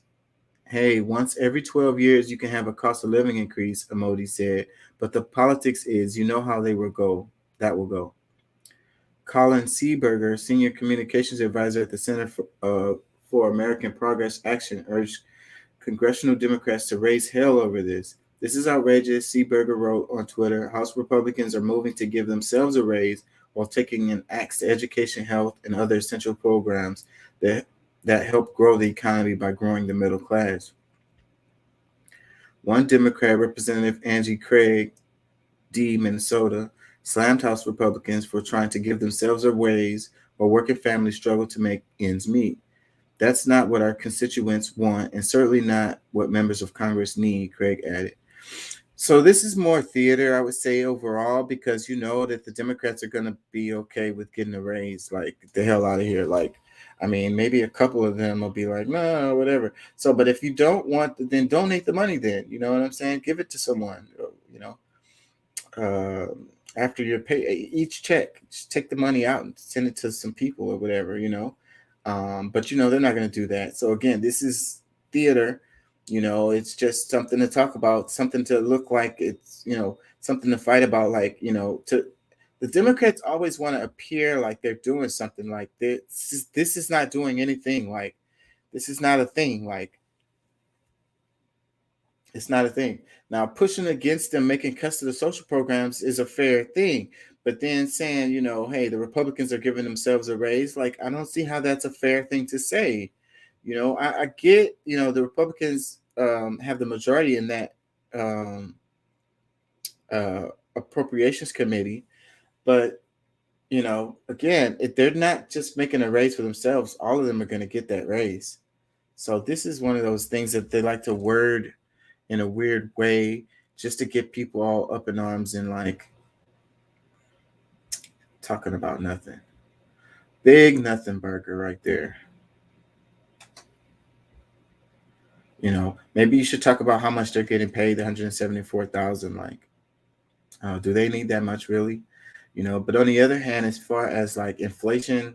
hey, once every 12 years you can have a cost of living increase, Amodei said, but the politics is, how that will go. Colin Seeberger, Senior Communications Advisor at the Center for American Progress Action, urged congressional Democrats to raise hell over this. This is outrageous, Seeberger wrote on Twitter. House Republicans are moving to give themselves a raise while taking an axe to education, health, and other essential programs that help grow the economy by growing the middle class. One Democrat, Representative Angie Craig, D. Minnesota, slammed House Republicans for trying to give themselves a raise while working families struggle to make ends meet. That's not what our constituents want, and certainly not what members of Congress need, Craig added. So this is more theater, I would say, overall, because that the Democrats are going to be okay with getting a raise, like, the hell out of here. Like, I mean, maybe a couple of them will be like, no, whatever. So, but if you don't want, then donate the money then, you know what I'm saying? Give it to someone, after your pay, each check, just take the money out and send it to some people or whatever, but they're not going to do that. So again, this is theater. It's just something to talk about, something to look like it's, something to fight about. Like, the Democrats always want to appear like they're doing something. Like this is not doing anything. Like, this is not a thing. Like, it's not a thing. Now, pushing against them making cuts to the social programs is a fair thing. But then saying, hey, the Republicans are giving themselves a raise. Like, I don't see how that's a fair thing to say. I get, the Republicans have the majority in that appropriations committee. But, again, if they're not just making a raise for themselves, all of them are going to get that raise. So this is one of those things that they like to word in a weird way just to get people all up in arms and like talking about nothing. Big nothing burger right there. Maybe you should talk about how much they're getting paid, the $174,000. Like, do they need that much really? But on the other hand, as far as like inflation,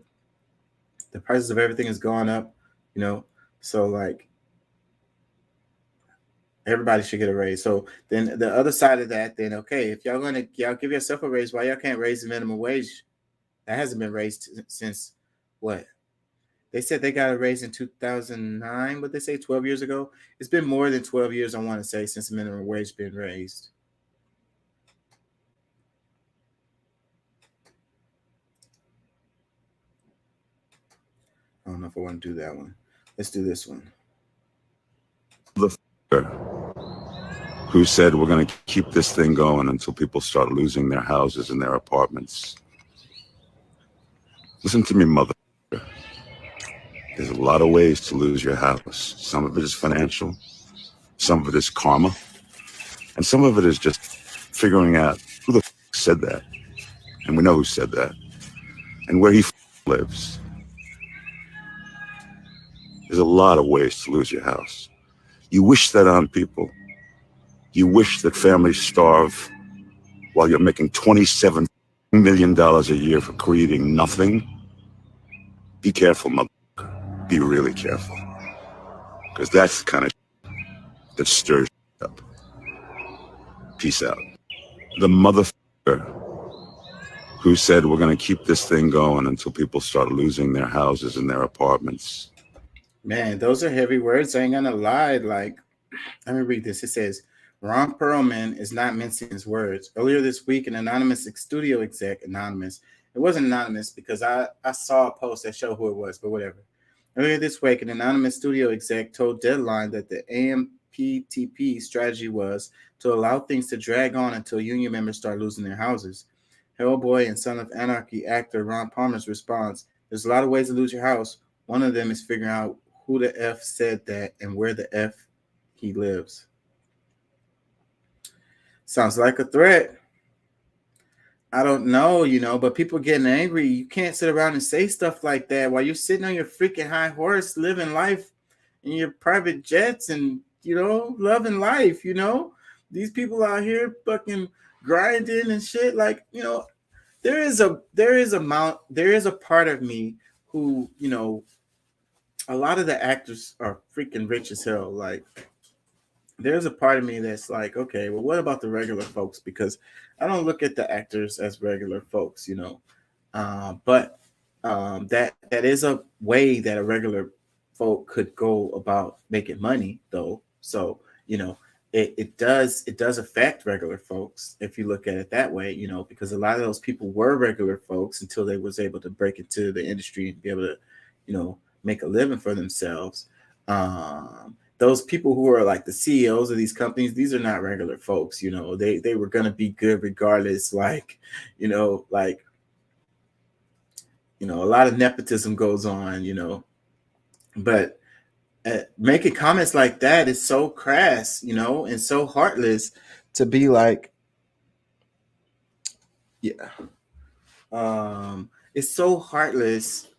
The prices of everything is going up, you know. So like everybody should get a raise. So then the other side of that, then okay, if y'all give yourself a raise, why y'all can't raise the minimum wage? That hasn't been raised since what? They said they got a raise in 2009. What they say 12 years ago? It's been more than 12 years, I want to say, since the minimum wage been raised. I don't know if I want to do that one. Let's do this one. The who said we're going to keep this thing going until people start losing their houses and their apartments. Listen to me, mother. There's a lot of ways to lose your house. Some of it is financial, some of it is karma, and some of it is just figuring out who the said that. And we know who said that, and where he lives. There's a lot of ways to lose your house. You wish that on people. You wish that families starve while you're making $27 million a year for creating nothing. Be careful, mother. Be really careful. Because that's the kind of that stirs up. Peace out. The motherfucker who said we're going to keep this thing going until people start losing their houses and their apartments. Man, those are heavy words. I ain't gonna lie. Like, let me read this. It says, Ron Perlman is not mincing his words. Earlier this week, an anonymous studio exec, anonymous. It wasn't anonymous because I saw a post that showed who it was, but whatever. Earlier this week, an anonymous studio exec told Deadline that the AMPTP strategy was to allow things to drag on until union members start losing their houses. Hellboy and Son of Anarchy actor Ron Palmer's response, there's a lot of ways to lose your house. One of them is figuring out who the F said that and where the F he lives. Sounds like a threat. I don't know, you know, but people getting angry. You can't sit around and say stuff like that while you're sitting on your freaking high horse, living life in your private jets and, you know, loving life, you know. These people out here fucking grinding and shit. Like, you know, there is a part of me who, you know, a lot of the actors are freaking rich as hell. Like, there's a part of me that's like, okay, well, what about the regular folks? Because I don't look at the actors as regular folks, you know. But that is a way that a regular folk could go about making money, though. So, you know, it does affect regular folks if you look at it that way, you know, because a lot of those people were regular folks until they was able to break into the industry and be able to, you know, make a living for themselves. Those people who are like the CEOs of these companies, these are not regular folks, you know. They were going to be good regardless. Like, you know, a lot of nepotism goes on, you know. But making comments like that is so crass, you know, and so heartless to be like, yeah. It's so heartless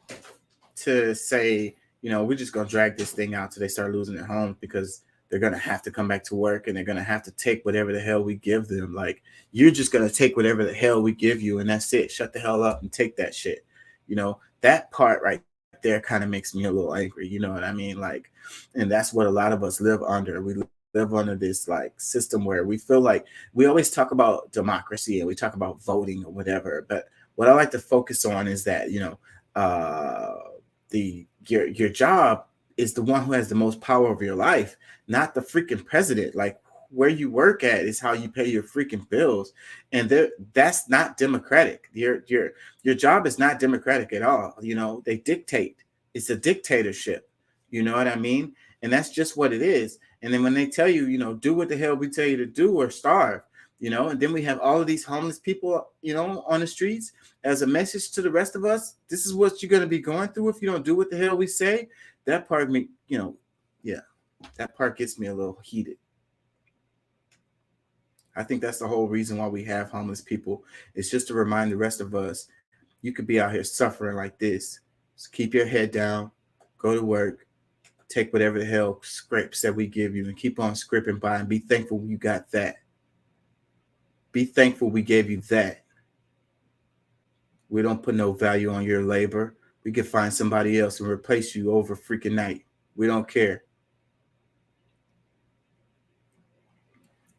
to say, you know, we're just going to drag this thing out till they start losing their homes because they're going to have to come back to work and they're going to have to take whatever the hell we give them. Like, you're just going to take whatever the hell we give you and that's it. Shut the hell up and take that shit. You know, that part right there kind of makes me a little angry. You know what I mean? Like, and that's what a lot of us live under. We live under this like system where we feel like we always talk about democracy and we talk about voting or whatever. But what I like to focus on is that, you know, your job is the one who has the most power over your life, not the freaking president. Like, where you work at is how you pay your freaking bills, and that's not democratic. Your job is not democratic at all. You know, they dictate. It's a dictatorship. You know what I mean? And that's just what it is. And then when they tell you, you know, do what the hell we tell you to do or starve, you know, and then we have all of these homeless people, you know, on the streets as a message to the rest of us. This is what you're going to be going through if you don't do what the hell we say. That part, me, you know, yeah, that part gets me a little heated. I think that's the whole reason why we have homeless people. It's just to remind the rest of us, you could be out here suffering like this. So keep your head down, go to work, take whatever the hell scrapes that we give you and keep on scraping by and be thankful you got that. Be thankful we gave you that. We don't put no value on your labor. we could find somebody else and replace you over freaking night. We don't care.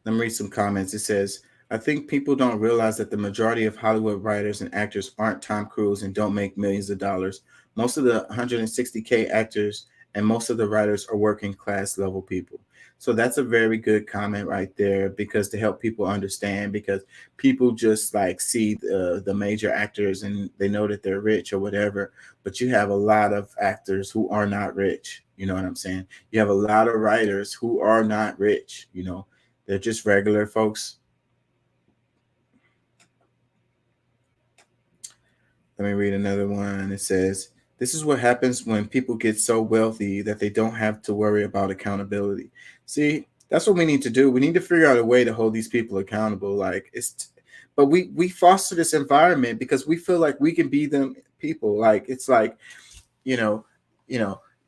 Let me read some comments. It says, I think people don't realize that the majority of Hollywood writers and actors aren't Tom Cruise and don't make millions of dollars. Most of the 160K actors and most of the writers are working class level people. So that's a very good comment right there, because to help people understand, because people just like see the major actors and they know that they're rich or whatever, but you have a lot of actors who are not rich. You know what I'm saying? You have a lot of writers who are not rich. You know, they're just regular folks. Let me read another one. It says, this is what happens when people get so wealthy that they don't have to worry about accountability. See, that's what we need to do. We need to figure out a way to hold these people accountable. Like but we foster this environment because we feel like we can be them people. Like it's like, you know,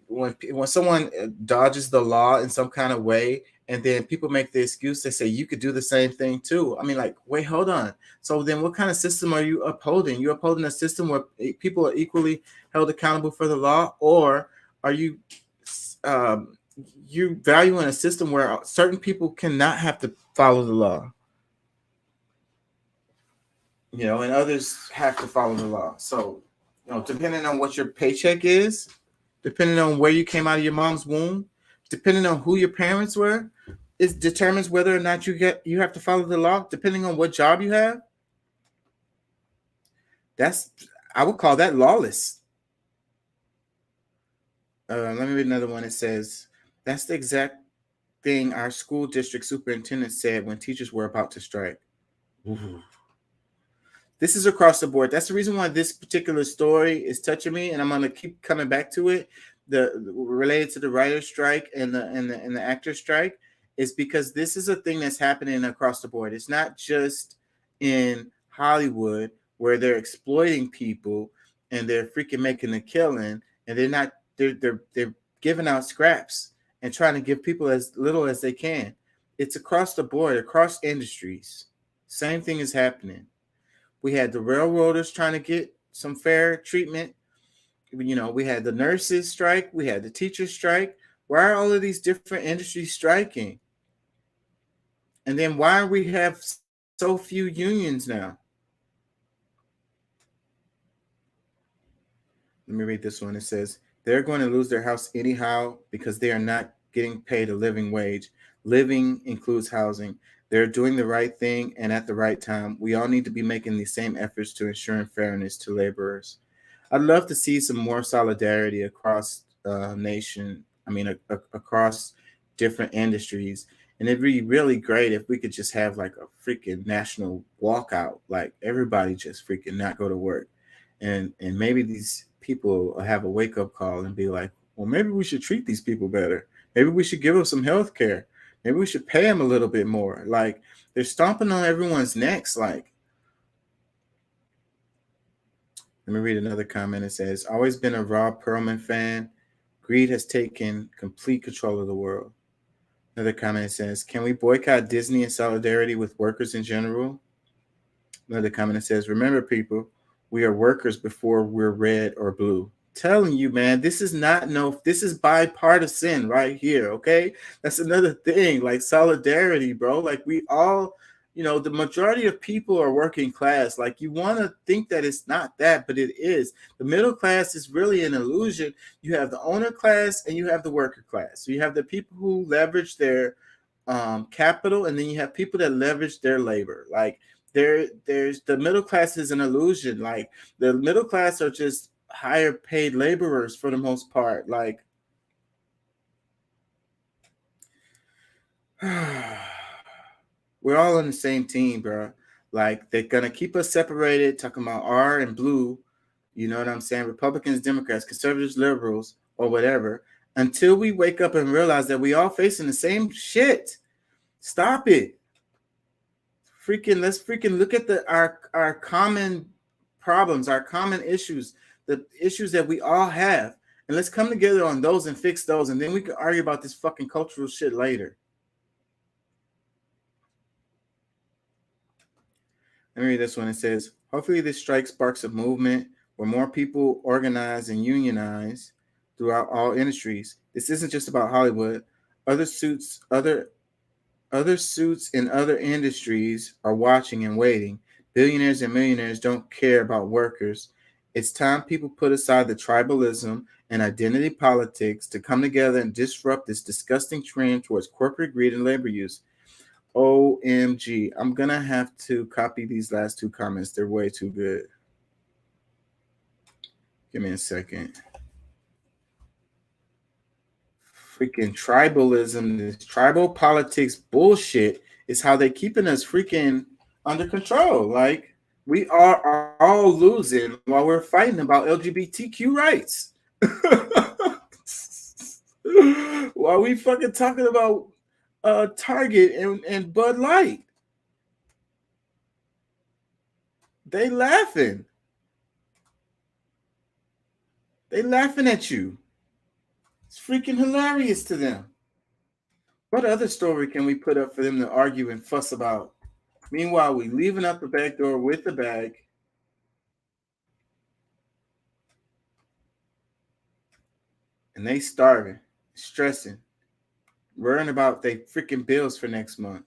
when someone dodges the law in some kind of way, and then people make the excuse, they say you could do the same thing too. I mean, like, wait, hold on. So then what kind of system are you upholding? You're upholding a system where people are equally held accountable for the law, or are you you valuing a system where certain people cannot have to follow the law, you know, and others have to follow the law? So, you know, depending on what your paycheck is, depending on where you came out of your mom's womb, depending on who your parents were, it determines whether or not you have to follow the law, depending on what job you have. I would call that lawless. Let me read another one. It says, that's the exact thing our school district superintendent said when teachers were about to strike. Ooh. This is across the board. That's the reason why this particular story is touching me, and I'm going to keep coming back to it. Related to the writer's strike and the actor strike, is because this is a thing that's happening across the board. It's not just in Hollywood where they're exploiting people and they're freaking making a killing, and they're giving out scraps and trying to give people as little as they can. It's across the board, across industries. Same thing is happening. We had the railroaders trying to get some fair treatment. You know, we had the nurses strike. We had the teachers strike. Why are all of these different industries striking? And then why we have so few unions now? Let me read this one. It says, they're going to lose their house anyhow because they are not getting paid a living wage. Living includes housing. They're doing the right thing and at the right time. We all need to be making the same efforts to ensure fairness to laborers. I'd love to see some more solidarity across nation. I mean, across different industries. And it'd be really great if we could just have like a freaking national walkout, like everybody just freaking not go to work. And maybe these people will have a wake-up call and be like, well, maybe we should treat these people better. Maybe we should give them some health care. Maybe we should pay them a little bit more. Like, they're stomping on everyone's necks. Like, let me read another comment. It says, always been a Rob Perlman fan. Greed has taken complete control of the world. Another comment says, can we boycott Disney in solidarity with workers in general? Another comment says, remember people, we are workers before we're red or blue. Telling you, man, this is bipartisan right here, okay? That's another thing, like solidarity, bro. Like we all, you know, the majority of people are working class. Like you want to think that it's not that, but it is. The middle class is really an illusion. You have the owner class and you have the worker class. So you have the people who leverage their capital, and then you have people that leverage their labor. Like there's the middle class is an illusion. Like the middle class are just higher paid laborers for the most part. Like we're all on the same team, bro. Like they're gonna keep us separated, talking about R and blue, you know what I'm saying? Republicans, Democrats, conservatives, liberals, or whatever, until we wake up and realize that we all facing the same shit. Stop it. Let's look at our common problems, our common issues, the issues that we all have, and let's come together on those and fix those, and then we can argue about this fucking cultural shit later. Let me read this one. It says, hopefully this strike sparks a movement where more people organize and unionize throughout all industries. This isn't just about Hollywood. Other suits in other industries are watching and waiting. Billionaires and millionaires don't care about workers. It's time people put aside the tribalism and identity politics to come together and disrupt this disgusting trend towards corporate greed and labor use. OMG. I'm going to have to copy these last two comments. They're way too good. Give me a second. Freaking tribalism, this tribal politics bullshit is how they're keeping us freaking under control. Like, we are all losing while we're fighting about LGBTQ rights. While we fucking talking about Target and Bud Light. They laughing. They laughing at you. It's freaking hilarious to them. What other story can we put up for them to argue and fuss about? Meanwhile, we leaving out the back door with the bag. And they starving, stressing, worrying about their freaking bills for next month.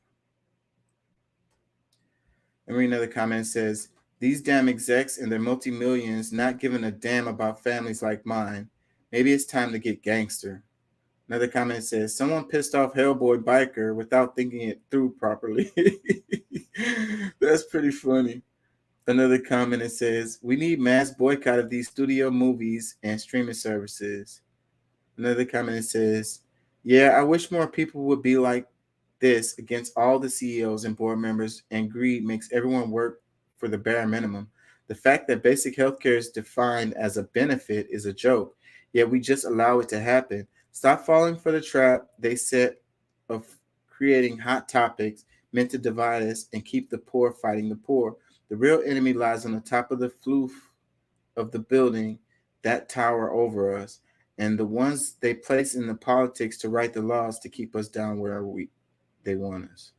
And read another comment says, these damn execs and their multi-millions not giving a damn about families like mine. Maybe it's time to get gangster. Another comment says, someone pissed off Hellboy Biker without thinking it through properly. That's pretty funny. Another comment says, we need mass boycott of these studio movies and streaming services. Another comment says, yeah, I wish more people would be like this against all the CEOs and board members, and greed makes everyone work for the bare minimum. The fact that basic healthcare is defined as a benefit is a joke, yet we just allow it to happen. Stop falling for the trap they set of creating hot topics meant to divide us and keep the poor fighting the poor. The real enemy lies on the top of the floof of the building, that tower over us, and the ones they place in the politics to write the laws to keep us down where they want us.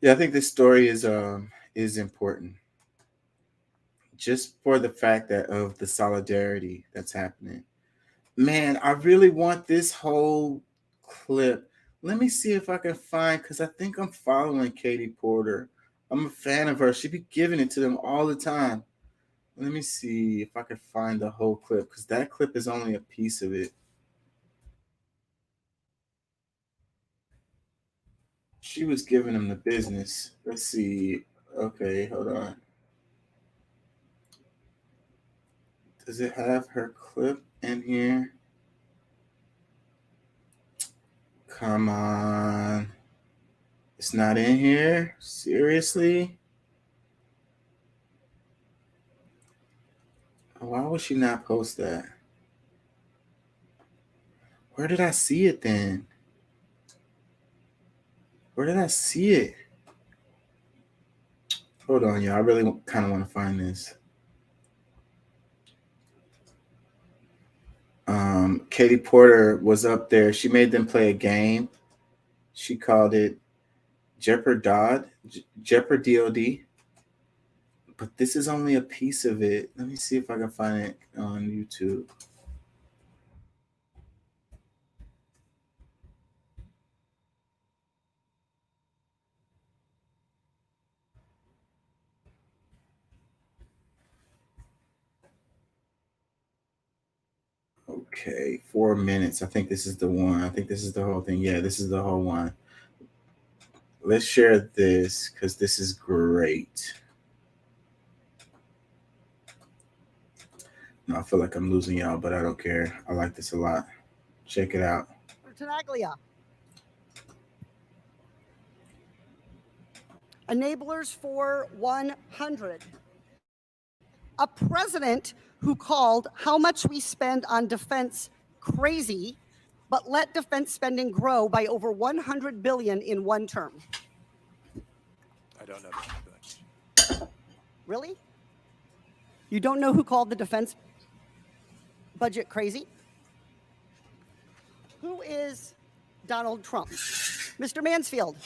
Yeah, I think this story is important, just for the fact that of the solidarity that's happening. Man, I really want this whole clip. Let me see if I can find, because I think I'm following Katie Porter. I'm a fan of her. She be giving it to them all the time. Let me see if I can find the whole clip, because that clip is only a piece of it. She was giving them the business. Let's see. Okay, hold on. Does it have her clip in here? Come on. It's not in here? Seriously? Why would she not post that? Where did I see it then? Where did I see it? Hold on, y'all. I really kind of want to find this. Katie Porter was up there. She made them play a game. She called it Jeopardod. But this is only a piece of it. Let me see if I can find it on YouTube. Okay, 4 minutes. I think this is the one. I think this is the whole thing. Yeah, this is the whole one. Let's share this because this is great. No, I feel like I'm losing y'all, but I don't care. I like this a lot. Check it out. Tenaglia. Enablers for 100. A president who called how much we spend on defense crazy, but let defense spending grow by over 100 billion in one term. I don't know that. Really? You don't know who called the defense budget crazy? Who is Donald Trump? Mr. Mansfield.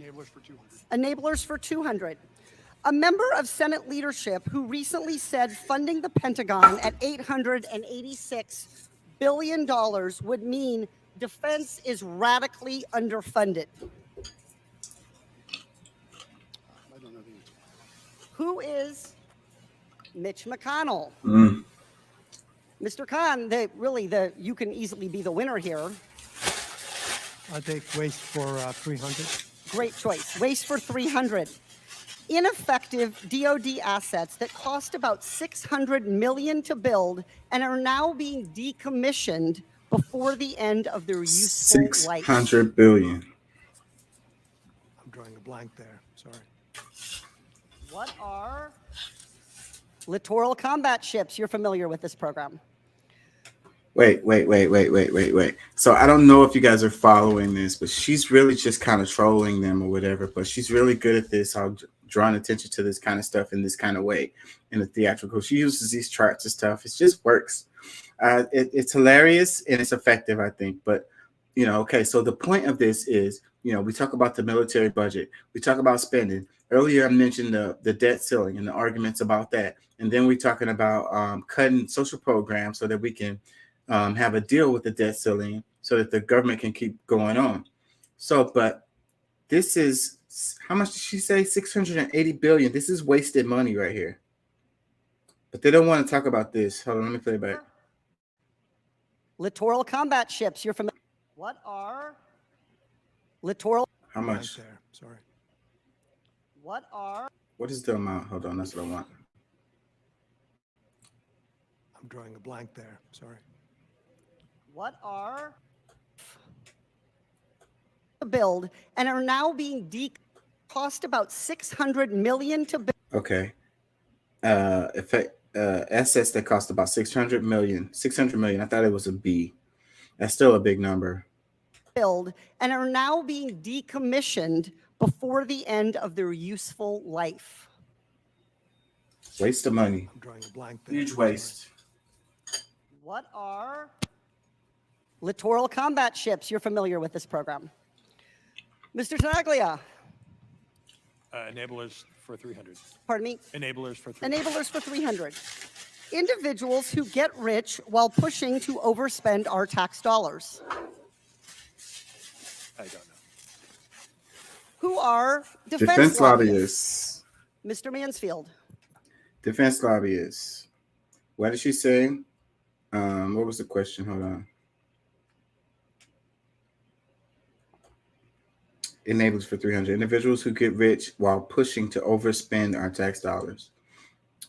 Enablers for 200. Enablers for 200. A member of Senate leadership who recently said funding the Pentagon at $886 billion would mean defense is radically underfunded. I don't know the answer. Who is Mitch McConnell? Mr. Khan, you can easily be the winner here. I'll take waste for 300. Great choice. Waste for 300. Ineffective DoD assets that cost about $600 million to build and are now being decommissioned before the end of their useful life. $600 billion. I'm drawing a blank there. Sorry. What are littoral combat ships? You're familiar with this program. Wait. So I don't know if you guys are following this, but she's really just kind of trolling them or whatever. But she's really good at this. Drawing attention to this kind of stuff in this kind of way, in a theatrical. She uses these charts and stuff. It just works. It's hilarious and it's effective, I think. But okay. So the point of this is, we talk about the military budget. We talk about spending. Earlier, I mentioned the debt ceiling and the arguments about that, and then we're talking about cutting social programs so that we can have a deal with the debt ceiling so that the government can keep going on. So, but this is, how much did she say? 680 billion. This is wasted money right here. But they don't want to talk about this. Hold on, let me play it back. Littoral combat ships. You're familiar. What are littoral? How much? There. Sorry. What is the amount? Hold on, that's what I want. I'm drawing a blank there. Sorry. What are build and are now being cost about $600 million to build. Okay. Assets that cost about 600 million. I thought it was a B. That's still a big number. Build and are now being decommissioned before the end of their useful life. Waste of money. I'm drawing a blank there. Huge waste. What are littoral combat ships? You're familiar with this program. Mr. Tenaglia. Enablers for 300. Pardon me? Enablers for 300. Enablers for 300. Individuals who get rich while pushing to overspend our tax dollars. I don't know. Who are defense lobbyists? Mr. Mansfield. Defense lobbyists. What did she say? What was the question? Hold on. Enablers for 300. Individuals who get rich while pushing to overspend our tax dollars.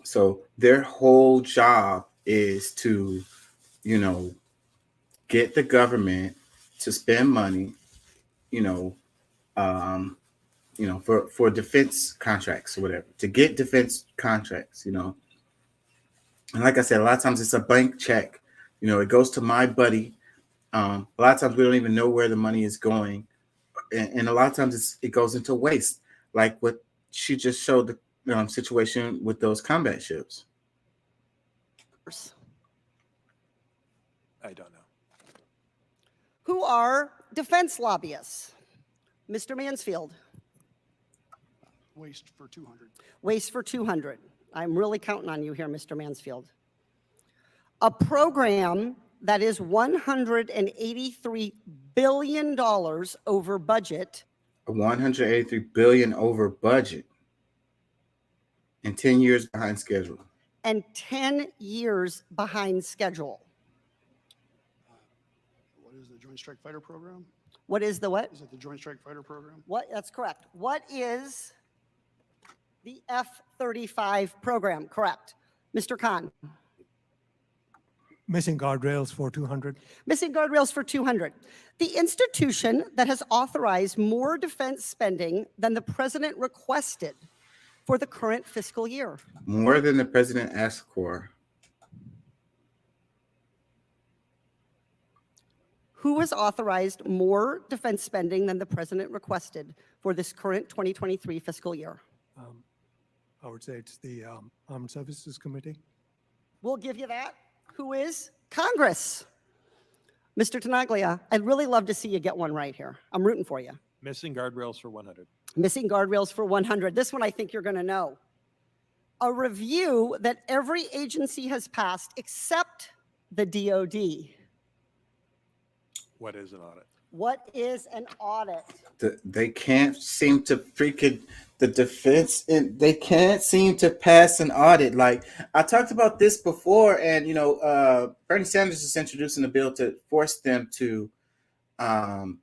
So their whole job is to, get the government to spend money, for defense contracts or whatever, to get defense contracts, And like I said, a lot of times it's a blank check. It goes to my buddy. A lot of times we don't even know where the money is going. And a lot of times it goes into waste, like what she just showed the situation with those combat ships. I don't know. Who are defense lobbyists? Mr. Mansfield. Waste for 200. Waste for 200. I'm really counting on you here, Mr. Mansfield. A program that is $183 billion over budget. 183 billion over budget. And 10 years behind schedule. And 10 years behind schedule. What is the Joint Strike Fighter program? What is the what? Is it the Joint Strike Fighter program? What? That's correct. What is the F-35 program? Correct. Mr. Khan. Missing guardrails for 200. Missing guardrails for 200. The institution that has authorized more defense spending than the president requested for the current fiscal year. More than the president asked for. Who has authorized more defense spending than the president requested for this current 2023 fiscal year? I would say it's the Armed Services Committee. We'll give you that. Who is Congress? Mr. Tenaglia, I'd really love to see you get one right here. I'm rooting for you. Missing guardrails for 100. Missing guardrails for 100. This one I think you're going to know. A review that every agency has passed except the DOD. What is an audit? What is an audit? They can't seem to freaking the defense, and they can't seem to pass an audit. Like I talked about this before, and Bernie Sanders is introducing a bill to force them to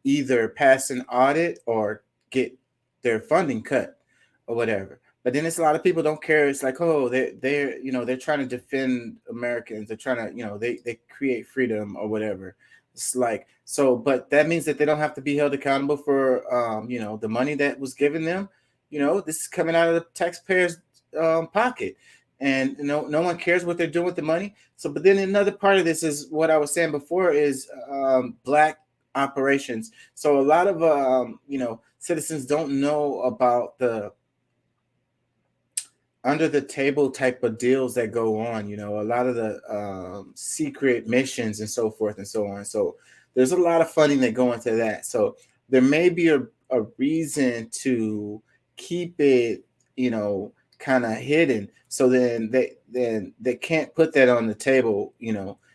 either pass an audit or get their funding cut or whatever. But then it's a lot of people don't care. It's like, oh, they're trying to defend Americans. They're trying to, they create freedom or whatever. It's like, so, but that means that they don't have to be held accountable for, the money that was given them. This is coming out of the taxpayers' pocket, and no one cares what they're doing with the money. So, but then another part of this is what I was saying before is black operations. So a lot of, citizens don't know about the under the table type of deals that go on, a lot of the secret missions and so forth and so on. So there's a lot of funding that go into that. So there may be a reason to keep it, kind of hidden. So then they can't put that on the table,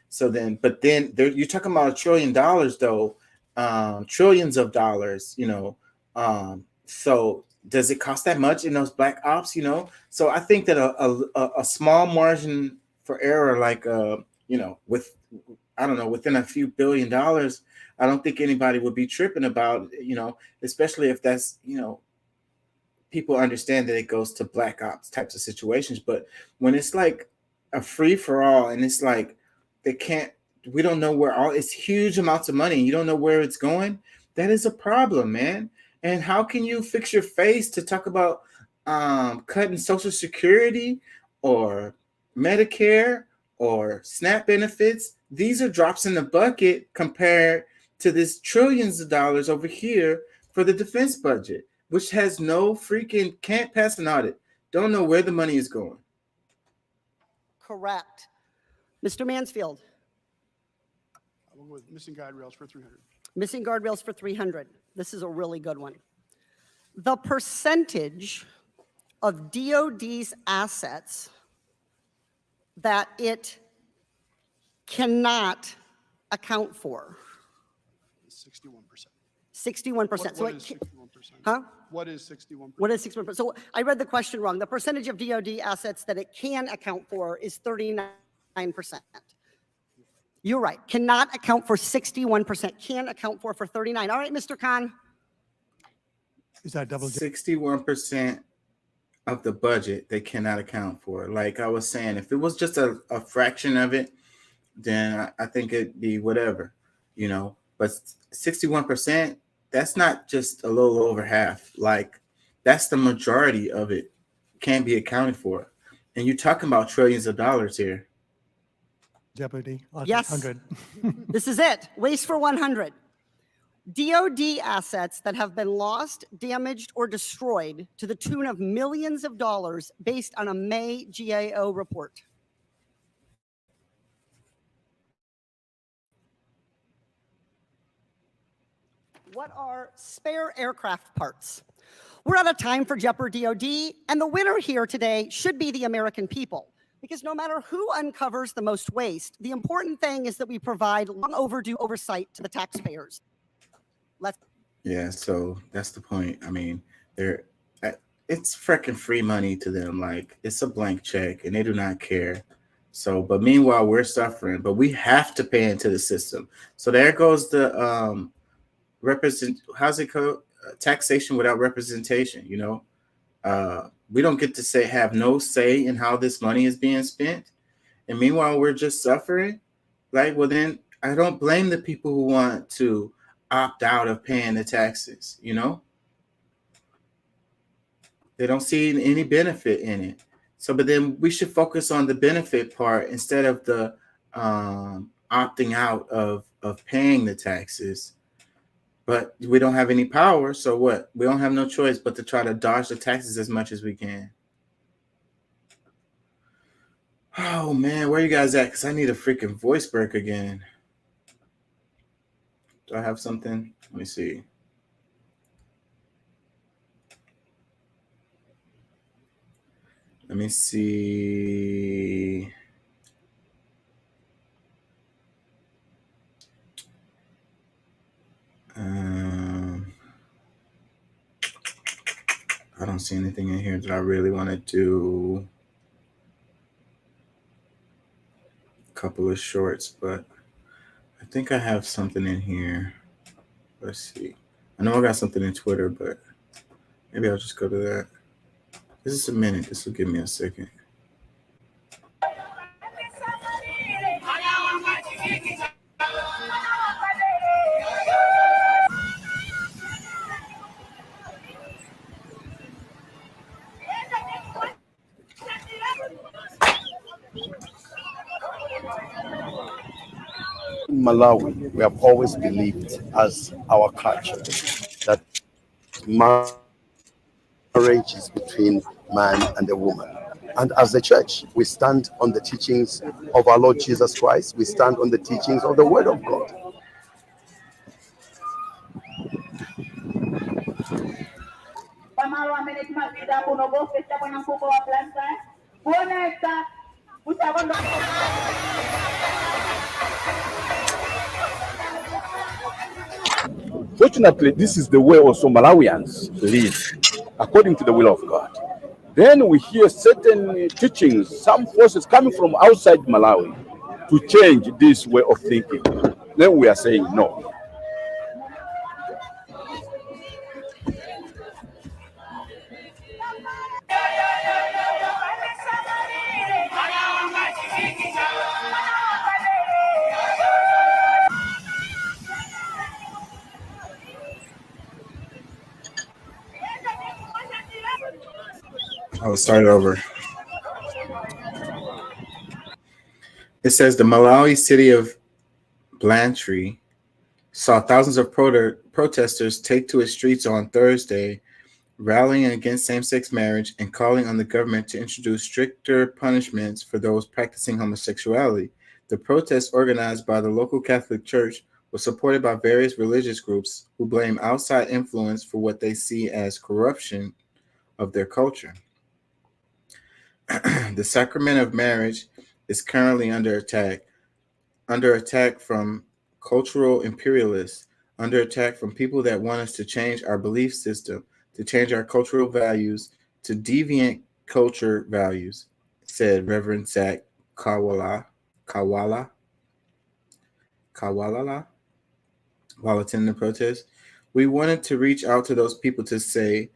So then, but then you're talking about $1 trillion though, trillions of dollars, so does it cost that much in those black ops, So I think that a small margin for error, like, within a few $1 billion, I don't think anybody would be tripping about, especially if that's, people understand that it goes to black ops types of situations. But when it's like a free for all, and it's like, we don't know where it's huge amounts of money, and you don't know where it's going, that is a problem, man. And how can you fix your face to talk about cutting Social Security or Medicare or SNAP benefits? These are drops in the bucket compared to this trillions of dollars over here for the defense budget, which has can't pass an audit. Don't know where the money is going. Correct. Mr. Mansfield. I'll go with missing guardrails for 300. Missing guardrails for 300. This is a really good one. The percentage of DOD's assets that it cannot account for. 61%. 61%. What is 61%? Huh? What is 61%? What is 61%? So I read the question wrong. The percentage of DOD assets that it can account for is 39%. You're right. Cannot account for 61%. Can account for 39. All right, Mr. Khan. Is that double? 61% of the budget they cannot account for. Like I was saying, if it was just a fraction of it, then I think it'd be whatever, But 61%, that's not just a little over half. Like that's the majority of it can't be accounted for. And you're talking about trillions of dollars here. Jeopardy. Yes. 100. This is it. Waste for 100. DOD assets that have been lost, damaged, or destroyed to the tune of millions of dollars based on a May GAO report. What are spare aircraft parts? We're out of time for Jeopardy DOD, and the winner here today should be the American people. Because no matter who uncovers the most waste, the important thing is that we provide long overdue oversight to the taxpayers. Yeah, so that's the point. I mean, it's freaking free money to them. Like it's a blank check, and they do not care. So, but meanwhile, we're suffering. But we have to pay into the system. So there goes the how's it called? Taxation without representation. We don't get to have no say in how this money is being spent. And meanwhile, we're just suffering. Like, well, then I don't blame the people who want to opt out of paying the taxes, They don't see any benefit in it. So, but then we should focus on the benefit part instead of the opting out of paying the taxes. But we don't have any power, so what? We don't have no choice but to try to dodge the taxes as much as we can. Oh, man, where you guys at? Because I need a freaking voice break again. Do I have something? Let me see. Let me see. I don't see anything in here that I really want to do. A couple of shorts, but I think I have something in here. Let's see. I know I got something in Twitter, but maybe I'll just go to that. This is a minute. This will give me a second. In Malawi, we have always believed as our culture that marriage is between man and a woman. And as the church, we stand on the teachings of our Lord Jesus Christ. We stand on the teachings of the Word of God. Fortunately, this is the way also Malawians live, according to the will of God. Then we hear certain teachings, some forces coming from outside Malawi to change this way of thinking. Then we are saying no. I will start over. It says the Malawi city of Blantyre saw thousands of protesters take to its streets on Thursday, rallying against same-sex marriage and calling on the government to introduce stricter punishments for those practicing homosexuality. The protest, organized by the local Catholic Church, was supported by various religious groups who blame outside influence for what they see as corruption of their culture. The sacrament of marriage is currently under attack from cultural imperialists, under attack from people that want us to change our belief system, to change our cultural values to deviant culture values, said Reverend Zach Kawala while attending the protest. We wanted to reach out to those people to say,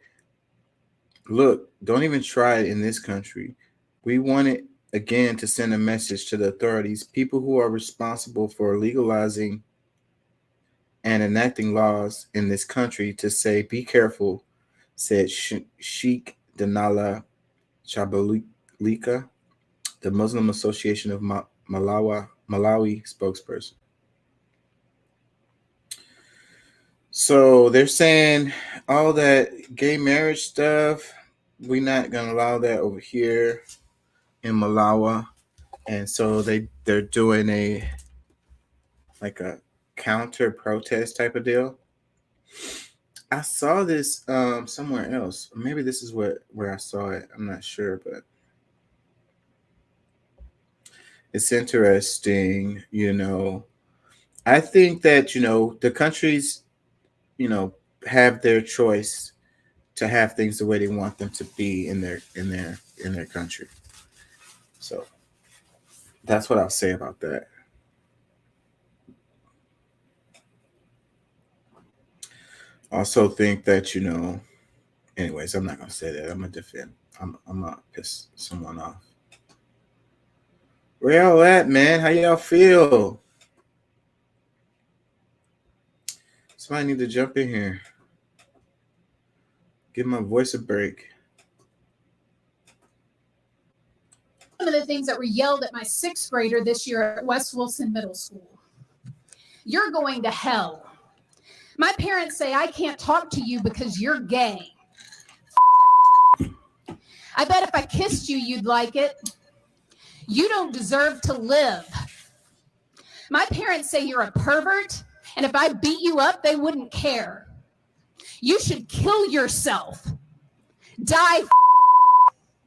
look, don't even try it in this country. We wanted, again, to send a message to the authorities, people who are responsible for legalizing and enacting laws in this country, to say, be careful, said Sheikh Danala Chabalika, the Muslim Association of Malawi spokesperson. So they're saying all that gay marriage stuff, we're not going to allow that over here in Malawi. And so they're doing a counter protest type of deal. I saw this somewhere else. Maybe this is where I saw it. I'm not sure, but it's interesting. I think that the countries have their choice to have things the way they want them to be in their country. So that's what I'll say about that. Also think that, anyways, I'm not going to say that. I'm going to defend. I'm going to piss someone off. Where y'all at, man? How y'all feel? Somebody need to jump in here. Give my voice a break. Some of the things that were yelled at my 6th grader this year at West Wilson Middle School. You're going to hell. My parents say I can't talk to you because you're gay. I bet if I kissed you, you'd like it. You don't deserve to live. My parents say you're a pervert, and if I beat you up, they wouldn't care. You should kill yourself. Die.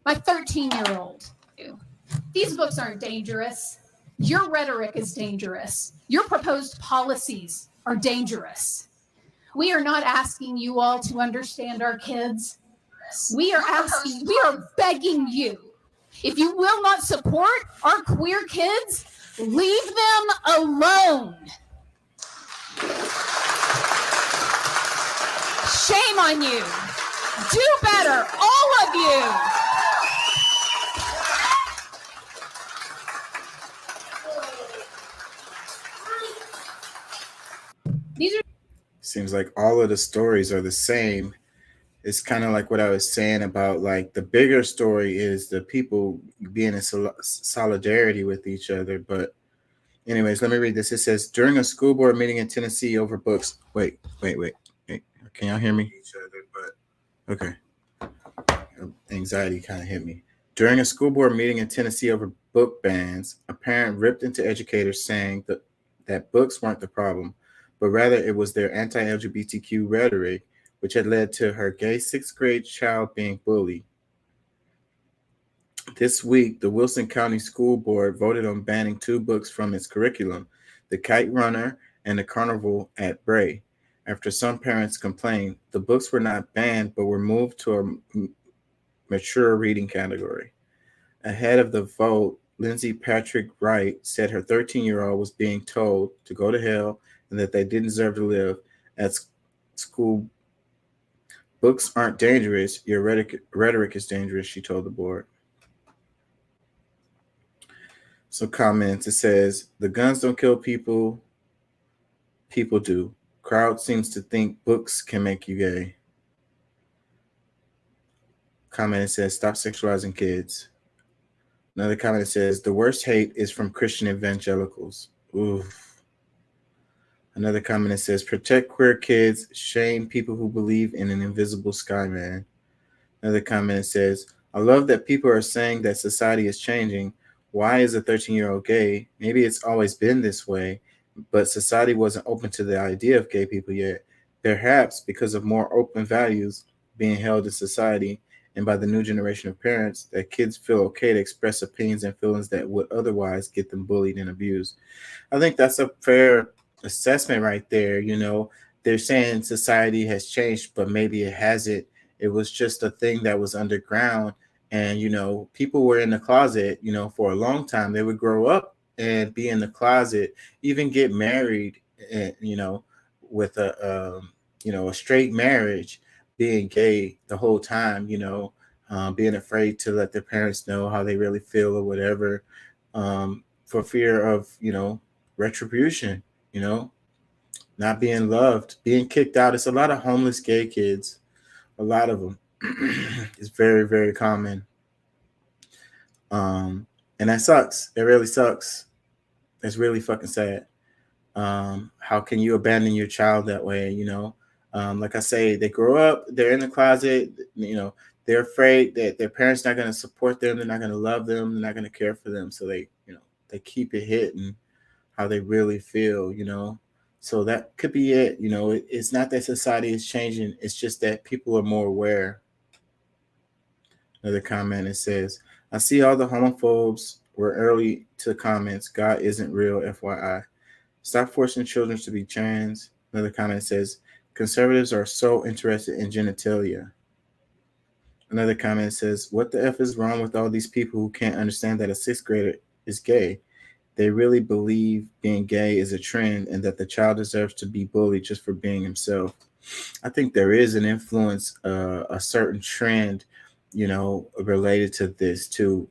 My 13-year-old. These books aren't dangerous. Your rhetoric is dangerous. Your proposed policies are dangerous. We are not asking you all to understand our kids. We are begging you. If you will not support our queer kids, leave them alone. Shame on you. Do better, all of you. These are Seems like all of the stories are the same. It's kind of like what I was saying about like the bigger story is the people being in solidarity with each other. But anyways, let me read this. It says, during a school board meeting in Tennessee over books. Wait. Can y'all hear me? Okay. Anxiety kind of hit me. During a school board meeting in Tennessee over book bans, a parent ripped into educators saying that books weren't the problem, but rather it was their anti-LGBTQ rhetoric, which had led to her gay 6th grade child being bullied. This week, the Wilson County School Board voted on banning 2 books from its curriculum, The Kite Runner and The Carnival at Bray. After some parents complained, the books were not banned, but were moved to a mature reading category. Ahead of the vote, Lindsay Patrick Wright said her 13-year-old was being told to go to hell and that they didn't deserve to live at school. Books aren't dangerous. Your rhetoric is dangerous, she told the board. So comments, it says, the guns don't kill people. People do. Crowd seems to think books can make you gay. Comment, it says, stop sexualizing kids. Another comment says, the worst hate is from Christian evangelicals. Oof. Another comment that says, protect queer kids, shame people who believe in an invisible sky man. Another comment that says, I love that people are saying that society is changing. Why is a 13-year-old gay? Maybe it's always been this way, but society wasn't open to the idea of gay people yet. Perhaps because of more open values being held in society and by the new generation of parents, that kids feel okay to express opinions and feelings that would otherwise get them bullied and abused. I think that's a fair assessment right there. You know, they're saying society has changed, but maybe it hasn't. It was just a thing that was underground. And, you know, people were in the closet, you know, for a long time. They would grow up and be in the closet, even get married, and, you know, with a straight marriage, being gay the whole time, you know, being afraid to let their parents know how they really feel or whatever, for fear of, you know, retribution, you know, not being loved, being kicked out. It's a lot of homeless gay kids, a lot of them. It's very, very common. And that sucks. It really sucks. It's really fucking sad. How can you abandon your child that way? You know, like I say, they grow up, they're in the closet, you know, they're afraid that their parents not going to support them. They're not going to love them. They're not going to care for them. So they, you know, they keep it hidden how they really feel, you know. So that could be it. You know, it's not that society is changing. It's just that people are more aware. Another comment, it says, I see all the homophobes were early to the comments. God isn't real, FYI. Stop forcing children to be trans. Another comment says, conservatives are so interested in genitalia. Another comment says, what the F is wrong with all these people who can't understand that a 6th grader is gay? They really believe being gay is a trend and that the child deserves to be bullied just for being himself. I think there is an influence, a certain trend, you know, related to this too.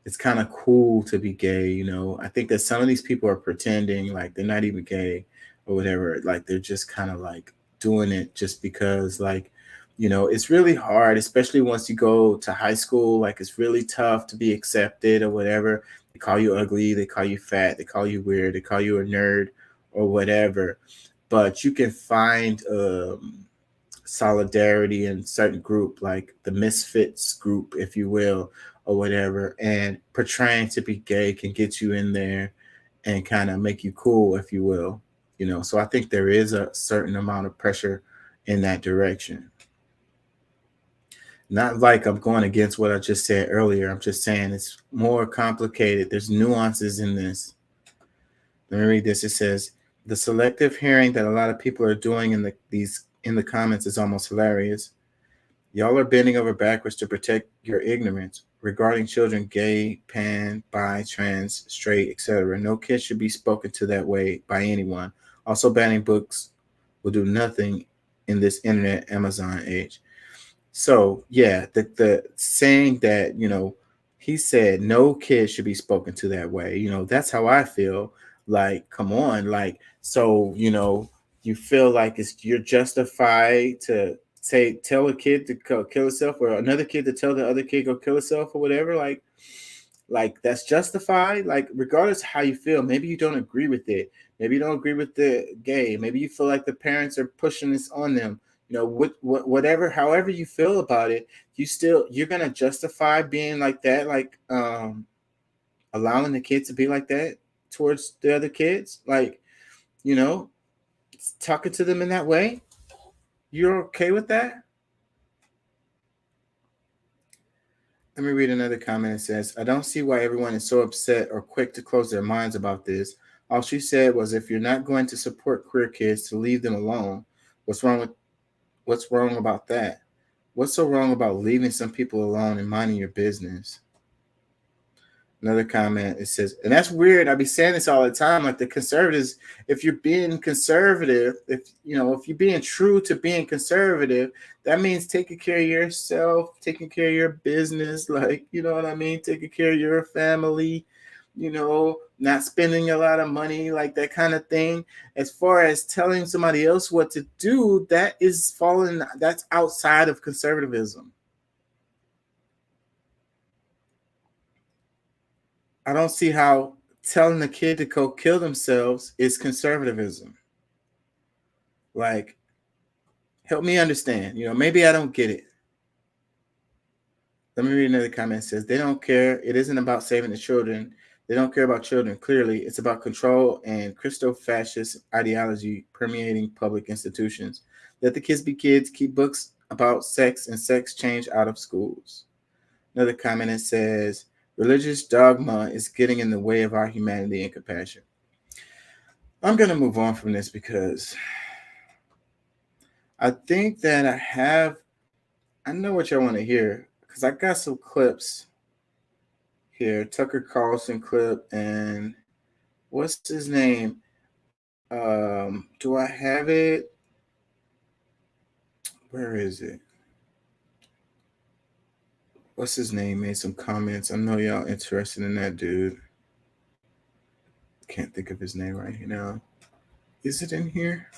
It's kind of cool to be gay, you know. I think that some of these people are pretending like they're not even gay or whatever. Like they're just kind of like doing it just because, like, you know, it's really hard, especially once you go to high school. Like it's really tough to be accepted or whatever. They call you ugly, they call you fat, they call you weird, they call you a nerd or whatever. But you can find solidarity in certain group, like the misfits group, if you will, or whatever. And portraying to be gay can get you in there and kind of make you cool, if you will. You know, so I think there is a certain amount of pressure in that direction. Not like I'm going against what I just said earlier. I'm just saying it's more complicated. There's nuances in this. Let me read this. It says, the selective hearing that a lot of people are doing in the comments is almost hilarious. Y'all are bending over backwards to protect your ignorance regarding children, gay, pan, bi, trans, straight, etc. No kid should be spoken to that way by anyone. Also, banning books will do nothing in this internet Amazon age. So yeah, the saying that, he said no kid should be spoken to that way. That's how I feel. Like, come on, like, so you feel like you're justified to tell a kid to kill himself, or another kid to tell the other kid go kill himself or whatever. Like that's justified. Like, regardless of how you feel, maybe you don't agree with it. Maybe you don't agree with the gay. Maybe you feel like the parents are pushing this on them. Whatever, however you feel about it, you're gonna justify being like that, like allowing the kid to be like that towards the other kids, like, talking to them in that way. You're okay with that? Let me read another comment. It says, I don't see why everyone is so upset or quick to close their minds about this. All she said was, if you're not going to support queer kids, to leave them alone. What's wrong about that? What's so wrong about leaving some people alone and minding your business? Another comment, it says, and that's weird. I be saying this all the time. Like, the conservatives, if you're being conservative, if you're being true to being conservative, that means taking care of yourself, taking care of your business, like, you know what I mean? Taking care of your family, not spending a lot of money, like that kind of thing. As far as telling somebody else what to do, that's outside of conservatism. I don't see how telling the kid to go kill themselves is conservatism. Like, help me understand. Maybe I don't get it. Let me read another comment. It says, they don't care. It isn't about saving the children. They don't care about children. Clearly, it's about control and Christo-fascist ideology permeating public institutions. Let the kids be kids. Keep books about sex and sex change out of schools. Another comment, it says, religious dogma is getting in the way of our humanity and compassion. I'm going to move on from this because I think that I know what y'all want to hear, because I got some clips here. Tucker Carlson clip, and what's his name? Do I have it? Where is it? What's his name? Made some comments. I know y'all interested in that dude. Can't think of his name right now. Is it in here?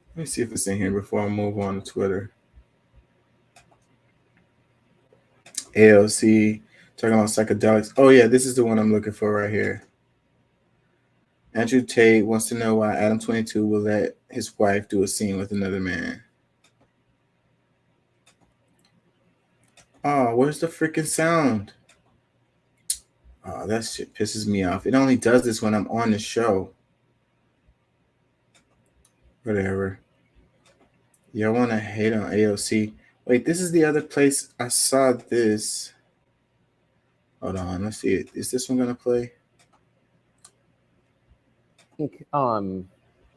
Let me see if it's in here before I move on to Twitter. AOC talking about psychedelics. Oh yeah, this is the one I'm looking for right here. Andrew Tate wants to know why Adam 22 will let his wife do a scene with another man. Oh, where's the freaking sound? Oh, that shit pisses me off. It only does this when I'm on the show. Whatever. Y'all want to hate on AOC? Wait, this is the other place I saw this. Hold on, let's see it. Is this one gonna play? I think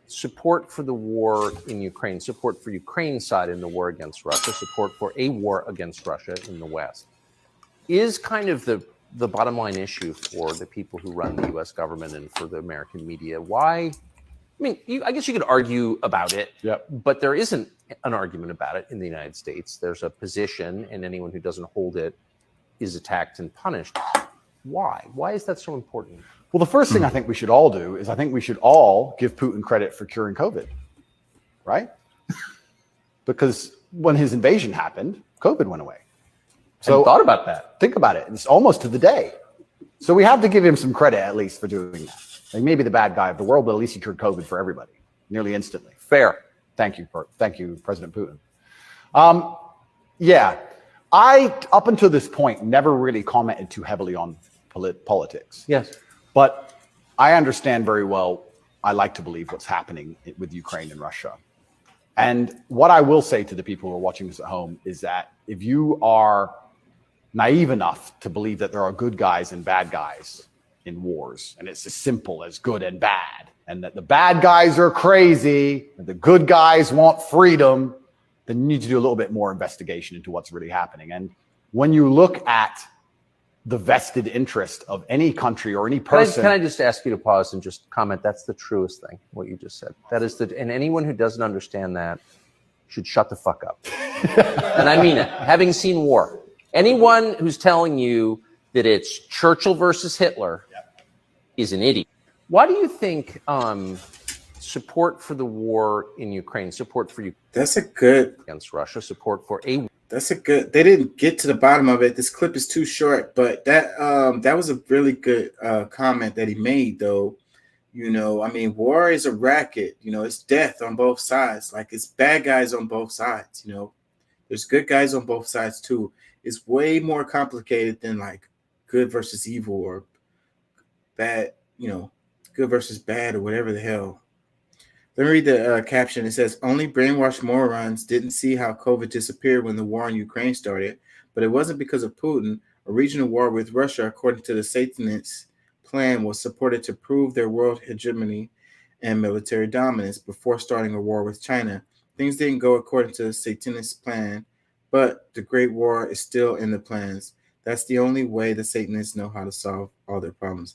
support for the war in Ukraine, support for Ukraine's side in the war against Russia, support for a war against Russia in the West is kind of the bottom line issue for the people who run the U.S. government and for the American media. Why? I mean, I guess you could argue about it, but there isn't an argument about it in the United States. There's a position, and anyone who doesn't hold it is attacked and punished. Why? Why is that so important? Well, the first thing I think we should all do is I think we should all give Putin credit for curing COVID, right? Because when his invasion happened, COVID went away. So I thought about that. Think about it. It's almost to the day. So we have to give him some credit at least for doing that. Like, maybe the bad guy of the world, but at least he cured COVID for everybody nearly instantly. Fair. Thank you, President Putin. Yeah, I, up until this point, never really commented too heavily on politics. Yes. But I understand very well, I like to believe what's happening with Ukraine and Russia. And what I will say to the people who are watching this at home is that if you are naive enough to believe that there are good guys and bad guys in wars, and it's as simple as good and bad, and that the bad guys are crazy and the good guys want freedom, then you need to do a little bit more investigation into what's really happening. And when you look at the vested interest of any country or any person. Can I just ask you to pause and just comment? That's the truest thing, what you just said. That is and anyone who doesn't understand that should shut the fuck up. And I mean it. Having seen war, anyone who's telling you that it's Churchill versus Hitler is an idiot. Why do you think support for the war in Ukraine, support for Ukraine That's a good against Russia, support for a That's a good. They didn't get to the bottom of it. This clip is too short, but that was a really good comment that he made, though. You know, I mean, war is a racket. You know, it's death on both sides. Like, it's bad guys on both sides. You know, there's good guys on both sides too. It's way more complicated than like good versus evil or bad. You know, good versus bad or whatever the hell. Let me read the caption. It says, only brainwashed morons didn't see how COVID disappeared when the war in Ukraine started, but it wasn't because of Putin. A regional war with Russia, according to the Satanists' plan, was supported to prove their world hegemony and military dominance before starting a war with China. Things didn't go according to the Satanists' plan, but the Great War is still in the plans. That's the only way the Satanists know how to solve all their problems.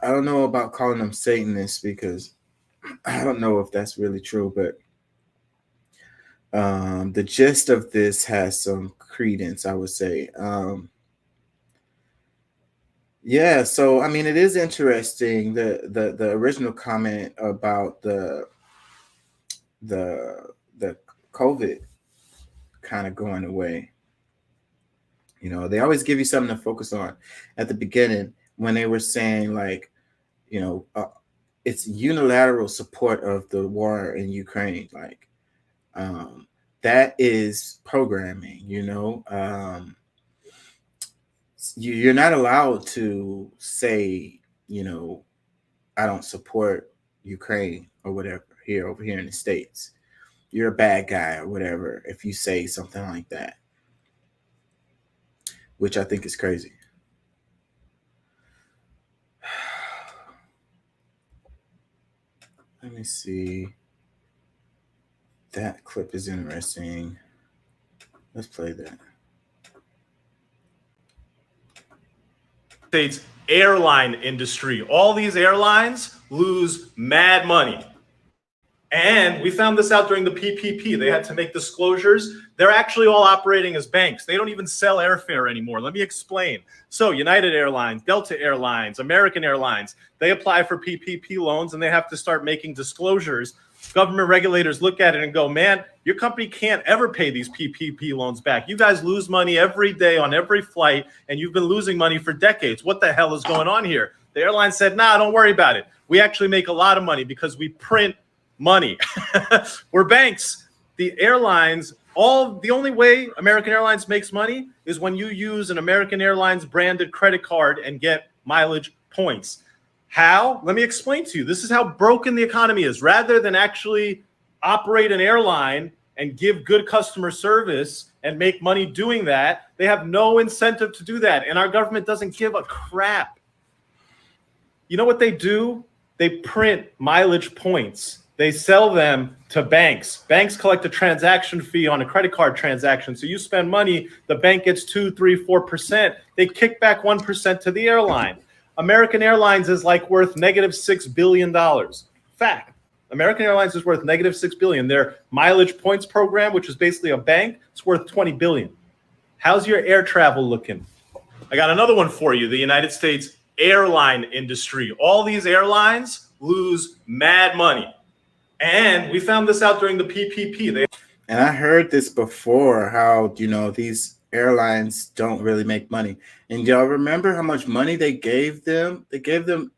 I don't know about calling them Satanists because I don't know if that's really true, but the gist of this has some credence, I would say. Yeah, so I mean, it is interesting the original comment about the COVID kind of going away. You know, they always give you something to focus on at the beginning when they were saying, like, you know, it's unilateral support of the war in Ukraine. Like, that is programming, you know. You're not allowed to say, you know, I don't support Ukraine or whatever over here in the States. You're a bad guy or whatever if you say something like that, which I think is crazy. Let me see. That clip is interesting. Let's play that. States airline industry. All these airlines lose mad money. And we found this out during the PPP. They had to make disclosures. They're actually all operating as banks. They don't even sell airfare anymore. Let me explain. So United Airlines, Delta Airlines, American Airlines, they apply for PPP loans and they have to start making disclosures. Government regulators look at it and go, man, your company can't ever pay these PPP loans back. You guys lose money every day on every flight, and you've been losing money for decades. What the hell is going on here? The airline said, nah, don't worry about it. We actually make a lot of money because we print money. We're banks. The airlines, the only way American Airlines makes money is when you use an American Airlines branded credit card and get mileage points. How? Let me explain to you. This is how broken the economy is. Rather than actually operate an airline and give good customer service and make money doing that, they have no incentive to do that. And our government doesn't give a crap. You know what they do? They print mileage points. They sell them to banks. Banks collect a transaction fee on a credit card transaction. So you spend money, the bank gets 2, 3, 4%. They kick back 1% to the airline. American Airlines is like worth -$6 billion. Fact. American Airlines is worth -$6 billion. Their mileage points program, which is basically a bank, it's worth $20 billion. How's your air travel looking? I got another one for you. The United States airline industry. All these airlines lose mad money. And we found this out during the PPP. And I heard this before, how, you know, these airlines don't really make money. And y'all remember how much money they gave them? They gave them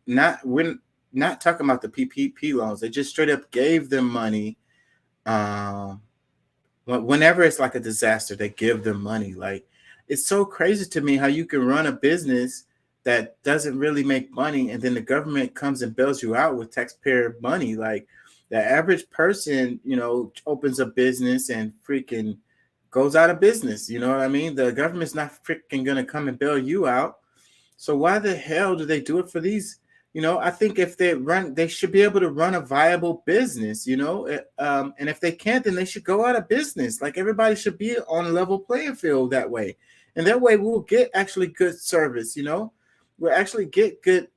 we're not talking about the PPP loans. They just straight up gave them money. Whenever it's like a disaster, they give them money. Like, it's so crazy to me how you can run a business that doesn't really make money, and then the government comes and bails you out with taxpayer money. Like, The average person, opens a business and freaking goes out of business. You know what I mean? The government's not freaking going to come and bail you out. So why the hell do they do it for these? I think if they should be able to run a viable business, and if they can't, then they should go out of business. Like everybody should be on a level playing field that way. And that way we'll get actually good service, we'll actually get good,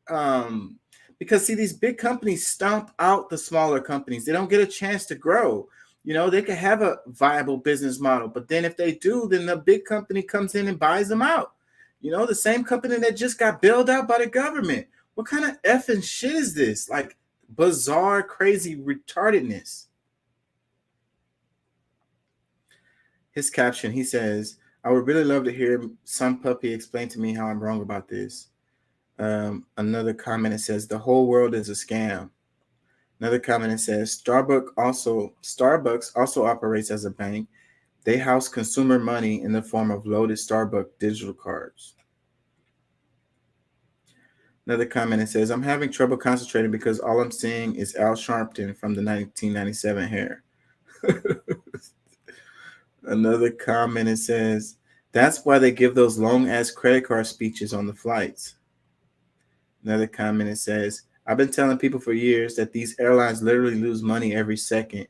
because see, these big companies stomp out the smaller companies. They don't get a chance to grow. They could have a viable business model, but then if they do, then the big company comes in and buys them out. The same company that just got bailed out by the government. What kind of effing shit is this? Like bizarre, crazy retardedness. His caption, he says, I would really love to hear some puppy explain to me how I'm wrong about this. Another comment, it says, the whole world is a scam. Another comment, it says, Starbucks also operates as a bank. They house consumer money in the form of loaded Starbucks digital cards. Another comment, it says, I'm having trouble concentrating because all I'm seeing is Al Sharpton from the 1997 hair. Another comment, it says, that's why they give those long-ass credit card speeches on the flights. Another comment, it says, I've been telling people for years that these airlines literally lose money every second.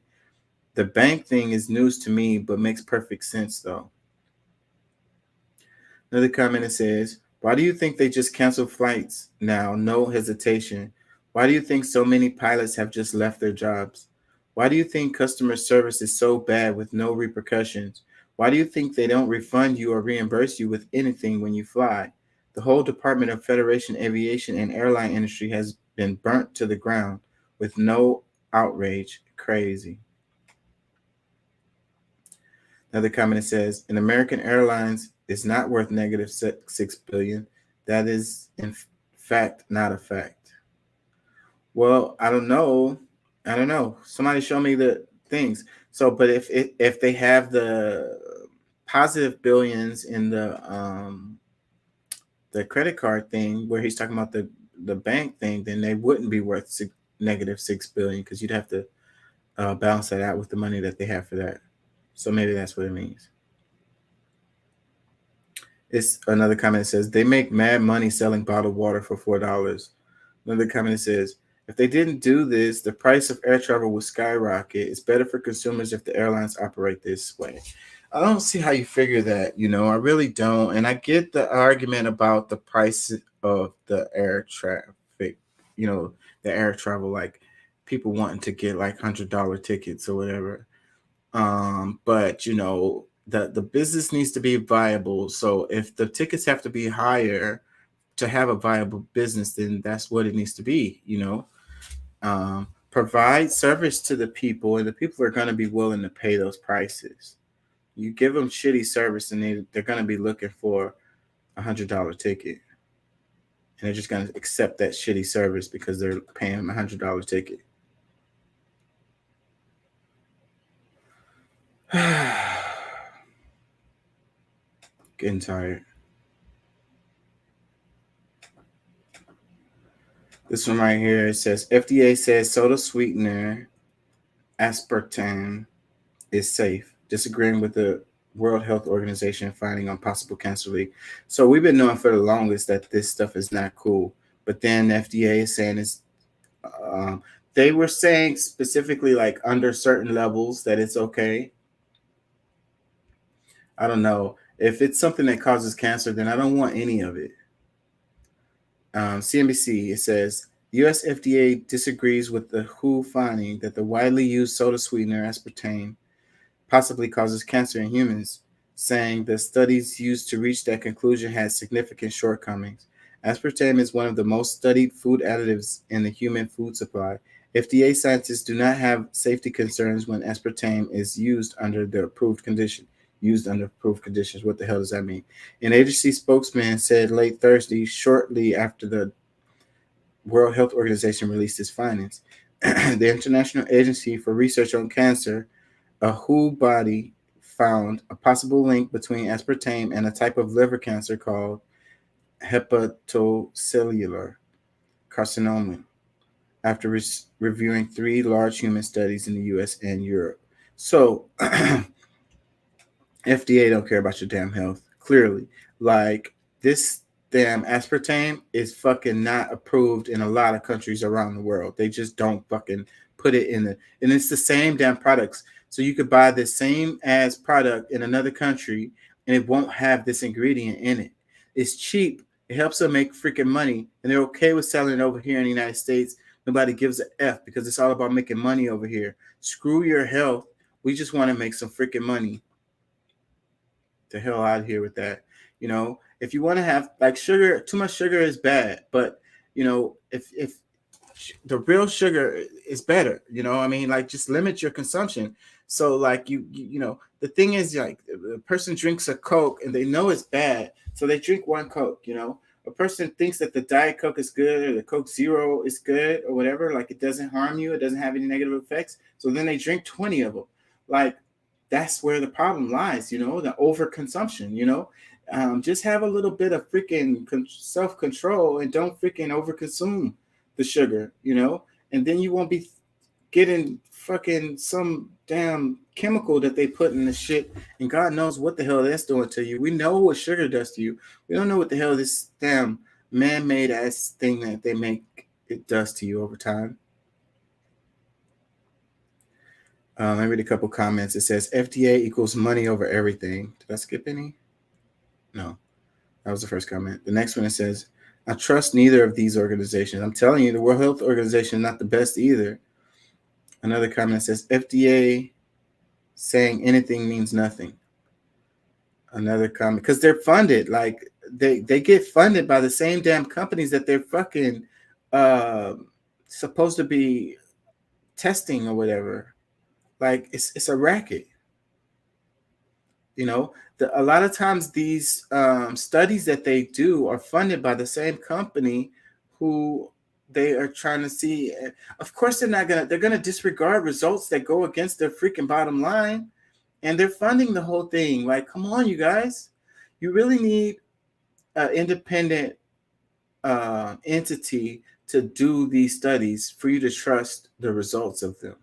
The bank thing is news to me, but makes perfect sense, though. Another comment, it says, why do you think they just cancel flights now? No hesitation. Why do you think so many pilots have just left their jobs? Why do you think customer service is so bad with no repercussions? Why do you think they don't refund you or reimburse you with anything when you fly? The whole Department of Federation Aviation and airline industry has been burnt to the ground with no outrage. Crazy. Another comment, it says, an American Airlines is not worth negative $6 billion. That is, in fact, not a fact. Well, I don't know. Somebody show me the things. So, but if they have the positive billions in the credit card thing where he's talking about the bank thing, then they wouldn't be worth negative $6 billion because you'd have to balance that out with the money that they have for that. So maybe that's what it means. It's another comment that says they make mad money selling bottled water for $4. Another comment says, if they didn't do this, the price of air travel would skyrocket. It's better for consumers if the airlines operate this way. I don't see how you figure that, I really don't. And I get the argument about the price of the air traffic, the air travel, like people wanting to get like $100 tickets or whatever. But the business needs to be viable. So if the tickets have to be higher to have a viable business, then that's what it needs to be, provide service to the people, and the people are going to be willing to pay those prices. You give them shitty service and they're going to be looking for $100 ticket. And they're just going to accept that shitty service because they're paying them $100 ticket. Getting tired. This one right here, it says, FDA says soda sweetener aspartame is safe, disagreeing with the World Health Organization finding on possible cancer leak. So we've been knowing for the longest that this stuff is not cool. But then the FDA is saying it's, they were saying specifically like under certain levels that it's okay. I don't know. If it's something that causes cancer, then I don't want any of it. CNBC, it says, U.S. FDA disagrees with the WHO finding that the widely used soda sweetener aspartame possibly causes cancer in humans, saying the studies used to reach that conclusion had significant shortcomings. Aspartame is one of the most studied food additives in the human food supply. FDA scientists do not have safety concerns when aspartame is used under the approved condition. Used under approved conditions. What the hell does that mean? An agency spokesman said late Thursday, shortly after the World Health Organization released its findings. The International Agency for Research on Cancer, a WHO body, found a possible link between aspartame and a type of liver cancer called hepatocellular carcinoma. after reviewing 3 large human studies in the US and Europe. So FDA don't care about your damn health, clearly. Like, this damn aspartame is fucking not approved in a lot of countries around the world. They just don't fucking put it in the, and it's the same damn products. So you could buy the same as product in another country and it won't have this ingredient in it. It's cheap. It helps them make freaking money, and they're okay with selling it over here in the United States. Nobody gives a F because it's all about making money over here. Screw your health. We just want to make some freaking money. The hell out of here with that. You know, if you want to have like sugar, too much sugar is bad, but you know, if the real sugar is better, you know, I mean, like, just limit your consumption. So like you know, the thing is, like, a person drinks a Coke and they know it's bad, so they drink one Coke. You know, a person thinks that the Diet Coke is good or the Coke Zero is good or whatever, like it doesn't harm you, it doesn't have any negative effects, so then they drink 20 of them. Like, that's where the problem lies, you know, the overconsumption. You know, just have a little bit of freaking self-control and don't freaking overconsume the sugar, you know, and then you won't be getting fucking some damn chemical that they put in the shit, and God knows what the hell that's doing to you. We know what sugar does to you. We don't know what the hell this damn man-made ass thing that they make it does to you over time. I read a couple comments. It says FDA equals money over everything. Did I skip any? No, that was the first comment. The next one, it says, I trust neither of these organizations. I'm telling you, the World Health Organization is not the best either. Another comment says, FDA saying anything means nothing. Another comment, because they're funded. Like, they get funded by the same damn companies that they're fucking supposed to be testing or whatever. Like, it's a racket. You know, a lot of times these studies that they do are funded by the same company who they are trying to see. Of course, they're gonna disregard results that go against their freaking bottom line, and they're funding the whole thing. Like, come on, you guys, you really need an independent entity to do these studies for you to trust the results of them.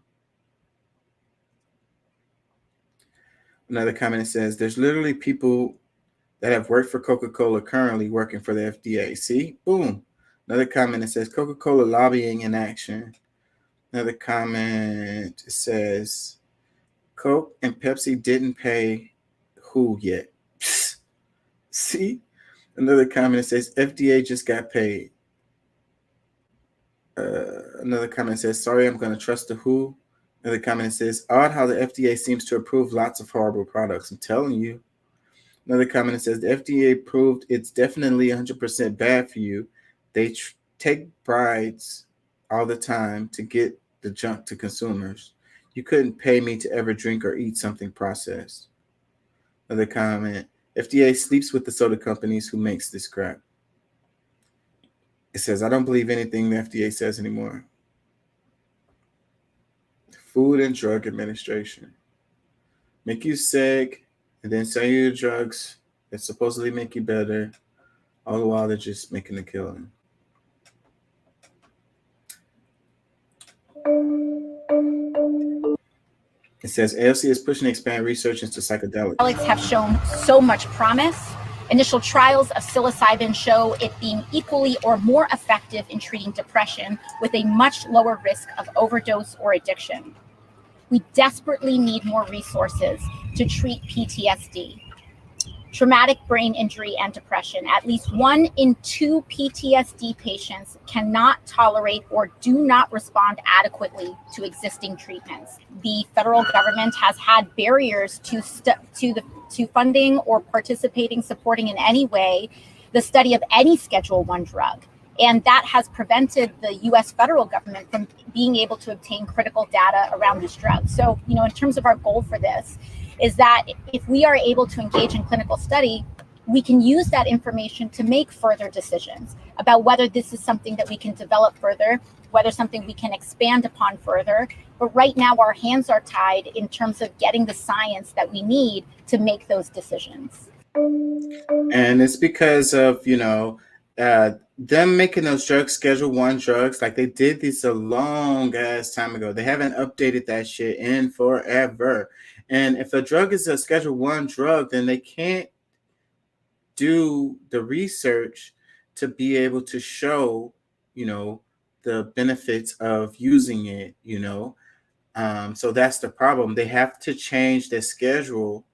Another comment says, there's literally people that have worked for Coca-Cola currently working for the FDA. See, boom. Another comment that says, Coca-Cola lobbying in action. Another comment says, Coke and Pepsi didn't pay who yet? See? Another comment says, FDA just got paid. Another comment says, sorry, I'm going to trust the WHO. Another comment says, odd how the FDA seems to approve lots of horrible products. I'm telling you. Another comment says, the FDA proved it's definitely 100% bad for you. They take bribes all the time to get the junk to consumers. You couldn't pay me to ever drink or eat something processed. Another comment, FDA sleeps with the soda companies who makes this crap. It says, I don't believe anything the FDA says anymore. Food and Drug Administration. Make you sick and then sell you the drugs that supposedly make you better. All the while they're just making a killing. It says AFC is pushing to expand research into psychedelics. Psychedelics have shown so much promise. Initial trials of psilocybin show it being equally or more effective in treating depression with a much lower risk of overdose or addiction. We desperately need more resources to treat PTSD, traumatic brain injury, and depression. At least 1 in 2 PTSD patients cannot tolerate or do not respond adequately to existing treatments. The federal government has had barriers to funding or participating, supporting in any way the study of any Schedule I drug. And that has prevented the US federal government from being able to obtain critical data around this drug. So, you know, in terms of our goal for this, is that if we are able to engage in clinical study, we can use that information to make further decisions about whether this is something that we can develop further, whether something we can expand upon further. But right now, our hands are tied in terms of getting the science that we need to make those decisions. And it's because of, you know, them making those drugs Schedule 1 drugs, like they did this a long ass time ago. They haven't updated that shit in forever. And if a drug is a Schedule 1 drug, then they can't do the research to be able to show, the benefits of using it, So that's the problem. They have to change their schedule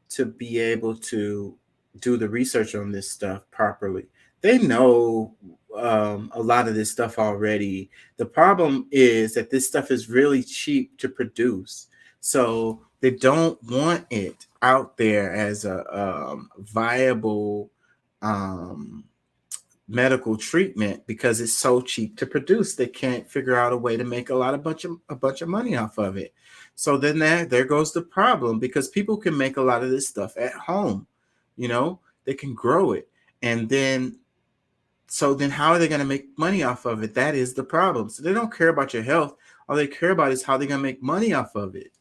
to be able to do the research on this stuff properly. They know a lot of this stuff already. The problem is that this stuff is really cheap to produce. So they don't want it out there as a viable medical treatment because it's so cheap to produce. They can't figure out a way to make a bunch of money off of it. So then there goes the problem, because people can make a lot of this stuff at home. They can grow it, and then how are they going to make money off of it? That is the problem. So they don't care about your health. All they care about is how they're going to make money off of it.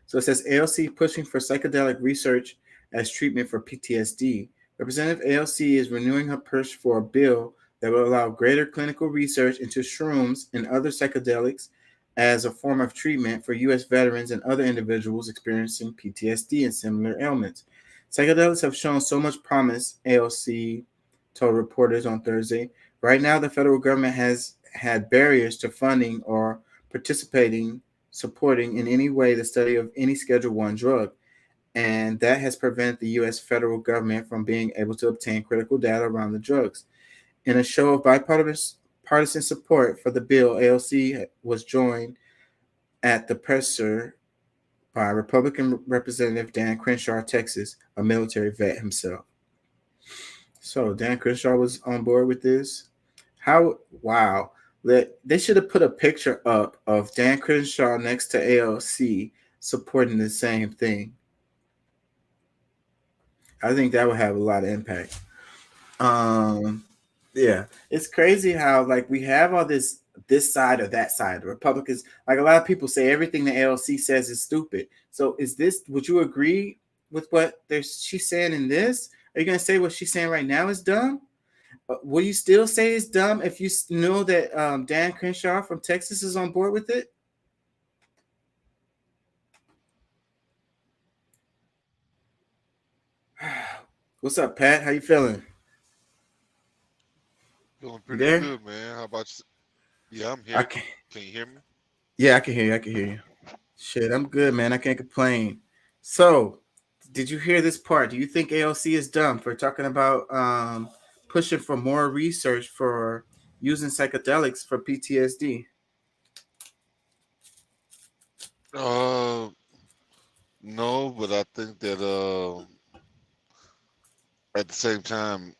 So it says AOC pushing for psychedelic research as treatment for PTSD. Representative AOC is renewing her push for a bill that will allow greater clinical research into shrooms and other psychedelics as a form of treatment for U.S. veterans and other individuals experiencing PTSD and similar ailments. Psychedelics have shown so much promise, AOC told reporters on Thursday. Right now, the federal government has had barriers to funding or supporting in any way the study of any Schedule 1 drug. And that has prevented the U.S. federal government from being able to obtain critical data around the drugs. In a show of bipartisan support for the bill, AOC was joined at the presser by Republican Representative Dan Crenshaw of Texas, a military vet himself. So Dan Crenshaw was on board with this. Wow. They should have put a picture up of Dan Crenshaw next to AOC supporting the same thing. I think that would have a lot of impact. Yeah, it's crazy how we have all this side or that side. The Republicans, a lot of people say everything the AOC says is stupid. So would you agree with what she's saying in this? Are you going to say what she's saying right now is dumb? Will you still say it's dumb if you know that Dan Crenshaw from Texas is on board with it? What's up, Pat? How you feeling? Feeling pretty good, man. How about you? Yeah, I'm here. Can you hear me? Yeah, I can hear you. Shit, I'm good, man. I can't complain. So, did you hear this part? Do you think AOC is dumb for talking about pushing for more research for using psychedelics for PTSD? No, but I think that at the same time,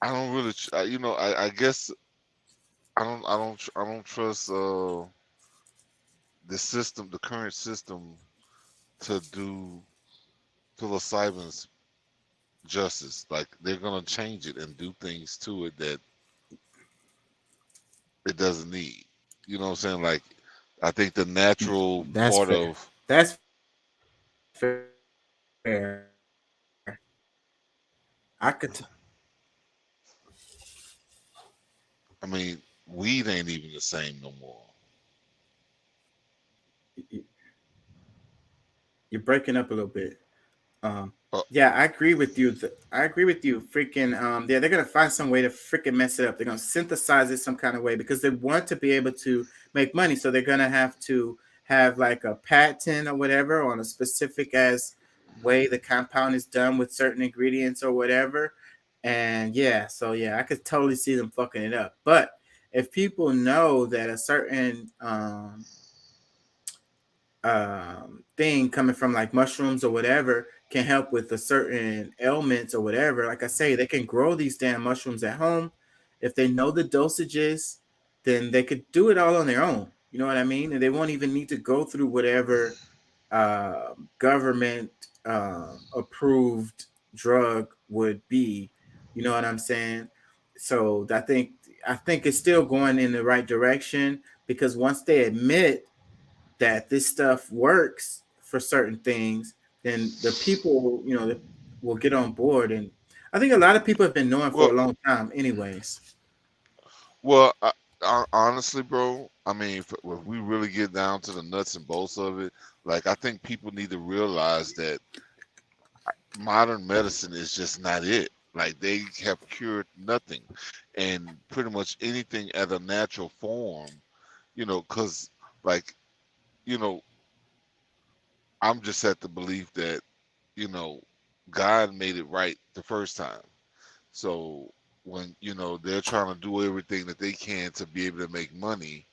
I don't really, I guess I don't trust the system, the current system, to do psilocybin's justice. They're gonna change it and do things to it that it doesn't need. You know what I'm saying? I think the natural That's part fair. of That's fair. I mean, weed ain't even the same no more. You're breaking up a little bit. Yeah, I agree with you. Freaking, they're gonna find some way to freaking mess it up. They're gonna synthesize it some kind of way because they want to be able to make money. So they're gonna have to have a patent or whatever on a specific way the compound is done with certain ingredients or whatever. And I could totally see them fucking it up. But if people know that a certain thing coming from mushrooms or whatever can help with a certain ailments or whatever, like I say, they can grow these damn mushrooms at home. If they know the dosages, then they could do it all on their own. You know what I mean? And they won't even need to go through whatever government approved drug would be. You know what I'm saying? So I think it's still going in the right direction, because once they admit that this stuff works for certain things, then the people, will get on board. And I think a lot of people have been knowing for Well, a long time, anyways. well, honestly, bro, I mean, if we really get down to the nuts and bolts of it, like I think people need to realize that modern medicine is just not it. Like they have cured nothing, and pretty much anything at a natural form, because like, you know, I'm just at the belief that, God made it right the first time. So when, they're trying to do everything that they can to be able to make money,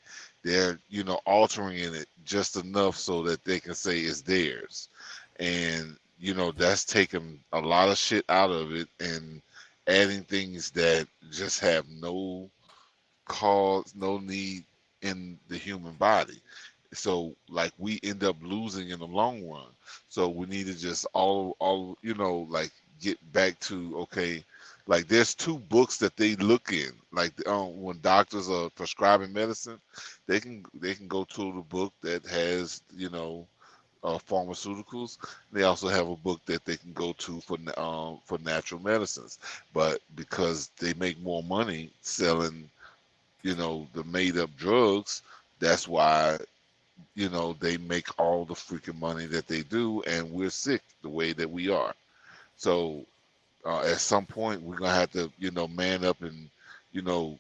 they're, altering it just enough so that they can say it's theirs. And, that's taking a lot of shit out of it and adding things that just have no cause, no need in the human body. So like we end up losing in the long run. So we need to just all like get back to, okay, like there's two books that they look in, like when doctors are prescribing medicine, they can go to the book that has pharmaceuticals. They also have a book that they can go to for natural medicines, but because they make more money selling the made up drugs, that's why they make all the freaking money that they do, and we're sick the way that we are. So at some point we're gonna have to man up and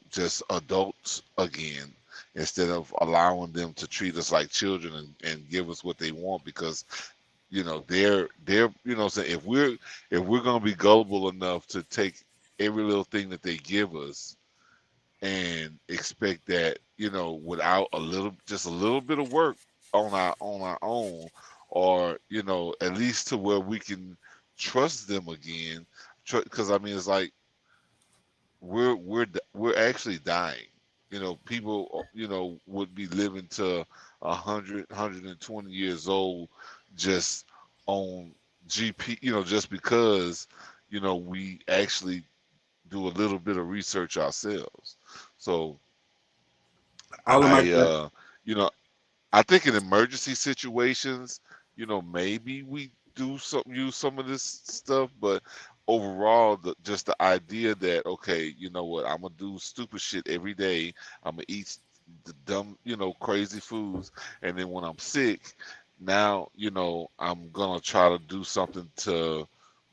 just adults again, instead of allowing them to treat us like children and give us what they want, because they're saying if we're gonna be gullible enough to take every little thing that they give us and expect that without just a little bit of work on our own, or at least to where we can trust them again, because I mean it's like we're actually dying. People would be living to 120 years old just on GP, just because we actually do a little bit of research ourselves. So All of my I think in emergency situations, maybe we use some of this stuff, but overall, just the idea that, okay, you know what, I'm gonna do stupid shit every day. I'm gonna eat the dumb, crazy foods, and then when I'm sick, now, I'm gonna try to do something to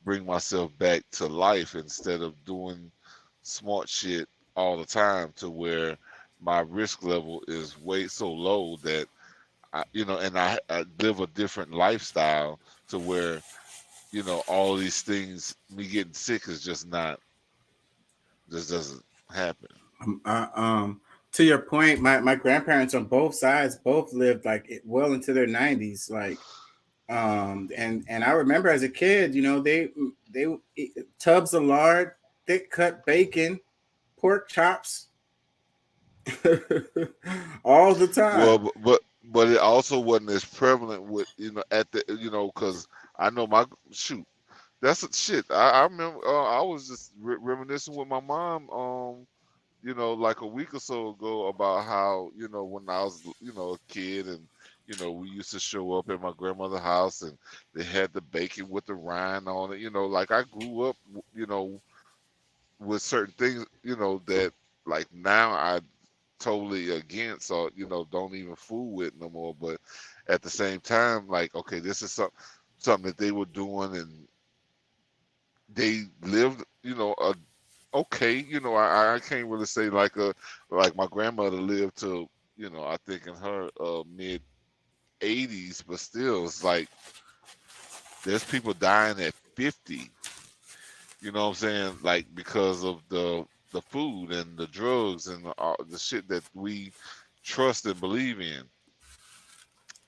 bring myself back to life instead of doing smart shit all the time, to where my risk level is way so low that and I live a different lifestyle, to where all these things, me getting sick is just doesn't happen. To your point, my grandparents on both sides both lived like well into their 90s, like and I remember as a kid, they eat tubs of lard, thick cut bacon, pork chops all the time. Well, but it also wasn't as prevalent with at the because I know that's a shit. I remember I was just reminiscing with my mom like a week or so ago about how when I was a kid, and we used to show up at my grandmother's house and they had the bacon with the rind on it. Like I grew up with certain things that like now I totally against, or don't even fool with no more. But at the same time, like, okay, this is something that they were doing, and they lived okay, I can't really say like my grandmother lived to I think in her mid 80s, but still it's like there's people dying at 50, you know what I'm saying, like because of the food and the drugs and the shit that we trust and believe in.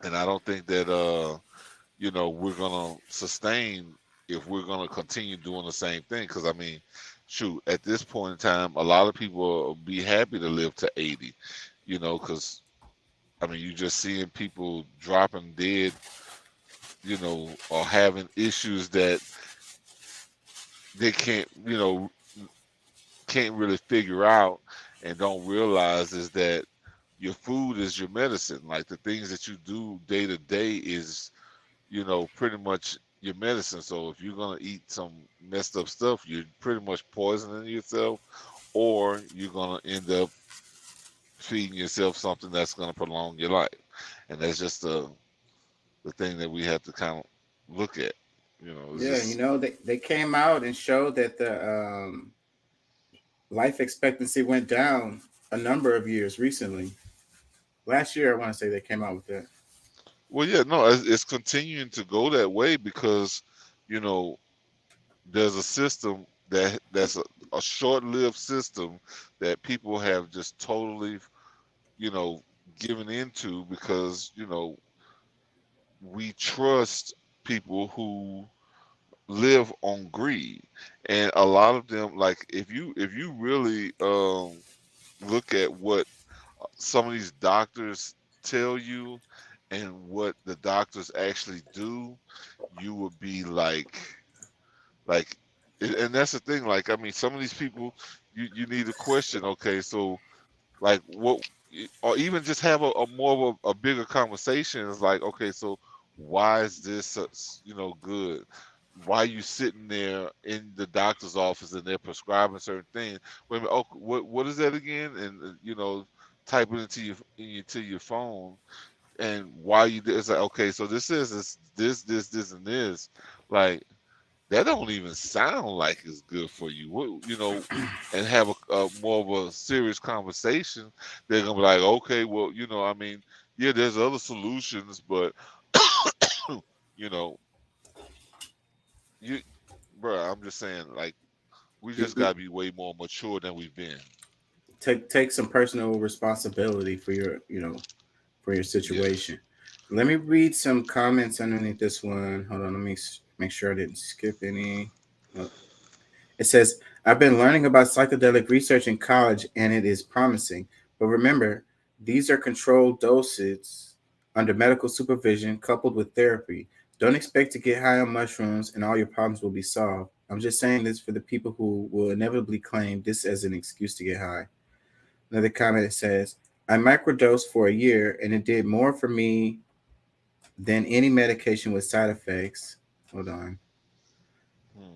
And I don't think that we're gonna sustain if we're gonna continue doing the same thing, because I mean, shoot, at this point in time, a lot of people will be happy to live to 80, because I mean, you're just seeing people dropping dead, or having issues that they can't really figure out, and don't realize is that your food is your medicine. Like the things that you do day to day is, pretty much, your medicine. So if you're gonna eat some messed up stuff, you're pretty much poisoning yourself, or you're gonna end up feeding yourself something that's gonna prolong your life. And that's just the thing that we have to kind of look at. It's Yeah, just, they came out and showed that the life expectancy went down a number of years recently. Last year, I want to say they came out with that. well, yeah, no, it's continuing to go that way because, there's a system that's a short-lived system that people have just totally, given into because, we trust people who live on greed, and a lot of them, like if you really look at what some of these doctors tell you and what the doctors actually do, you would be like, and that's the thing. Like, I mean, some of these people, you need to question. Okay, so like what, or even just have a more of a bigger conversation. It's like, okay, so why is this, good? Why are you sitting there in the doctor's office and they're prescribing certain things? Wait a minute, oh, what is that again? And type it into your phone. And why you? It's like, okay, so this, and this. Like, that don't even sound like it's good for you. And have a more of a serious conversation. They're gonna be like, okay, well, I mean, yeah, there's other solutions, but bro, I'm just saying, like, we just gotta be way more mature than we've been. Take some personal responsibility for your situation. Yeah. Let me read some comments underneath this one. Hold on, let me make sure I didn't skip any. It says, I've been learning about psychedelic research in college and it is promising. But remember, these are controlled doses under medical supervision coupled with therapy. Don't expect to get high on mushrooms and all your problems will be solved. I'm just saying this for the people who will inevitably claim this as an excuse to get high. Another comment says, I microdosed for a year and it did more for me than any medication with side effects. Hold on.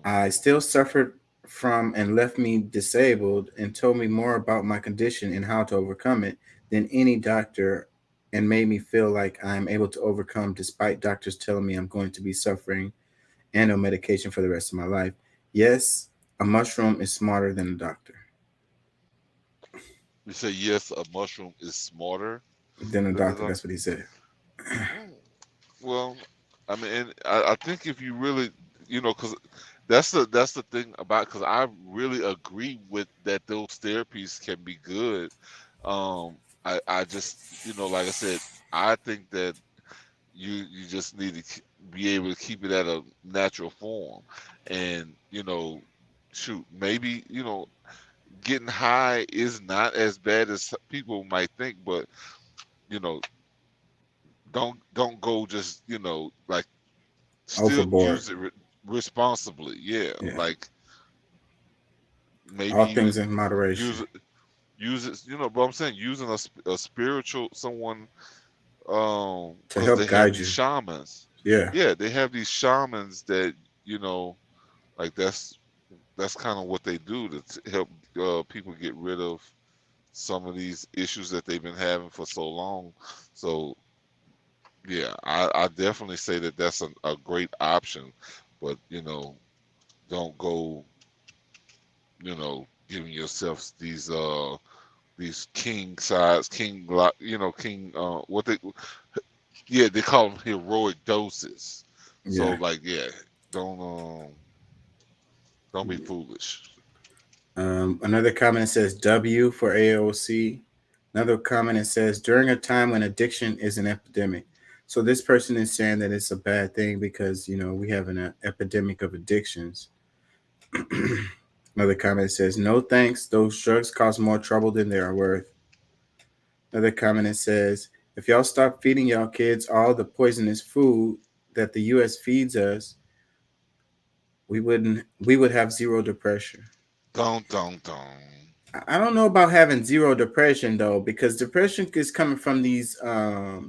I still suffered from and left me disabled and told me more about my condition and how to overcome it than any doctor, and made me feel like I'm able to overcome despite doctors telling me I'm going to be suffering and on medication for the rest of my life. Yes, a mushroom is smarter than a doctor. You say yes, a mushroom is smarter than a doctor. That's what he said. Well, I mean, and I think if you really, because that's the thing about, because I really agree with that those therapies can be good. I just, like I said, I think that you just need to be able to keep it at a natural form, and shoot, maybe getting high is not as bad as people might think, but don't go just like still overboard. Use it responsibly. Yeah, like maybe all things in moderation. Use it. But I'm saying using a spiritual someone to help guide you. Shamans. Yeah, they have these shamans that like that's kind of what they do to help people get rid of some of these issues that they've been having for so long. So yeah, I definitely say that that's a great option, but don't go giving yourself these king what they call them heroic doses. So like don't be foolish. Another comment says W for AOC. Another comment says during a time when addiction is an epidemic. So this person is saying that it's a bad thing because we have an epidemic of addictions. Another comment says no thanks. Those drugs cause more trouble than they are worth. Another comment says if y'all stop feeding y'all kids all the poisonous food that the U.S. feeds us, we would have zero depression. Don't. I don't know about having zero depression though, because depression is coming from these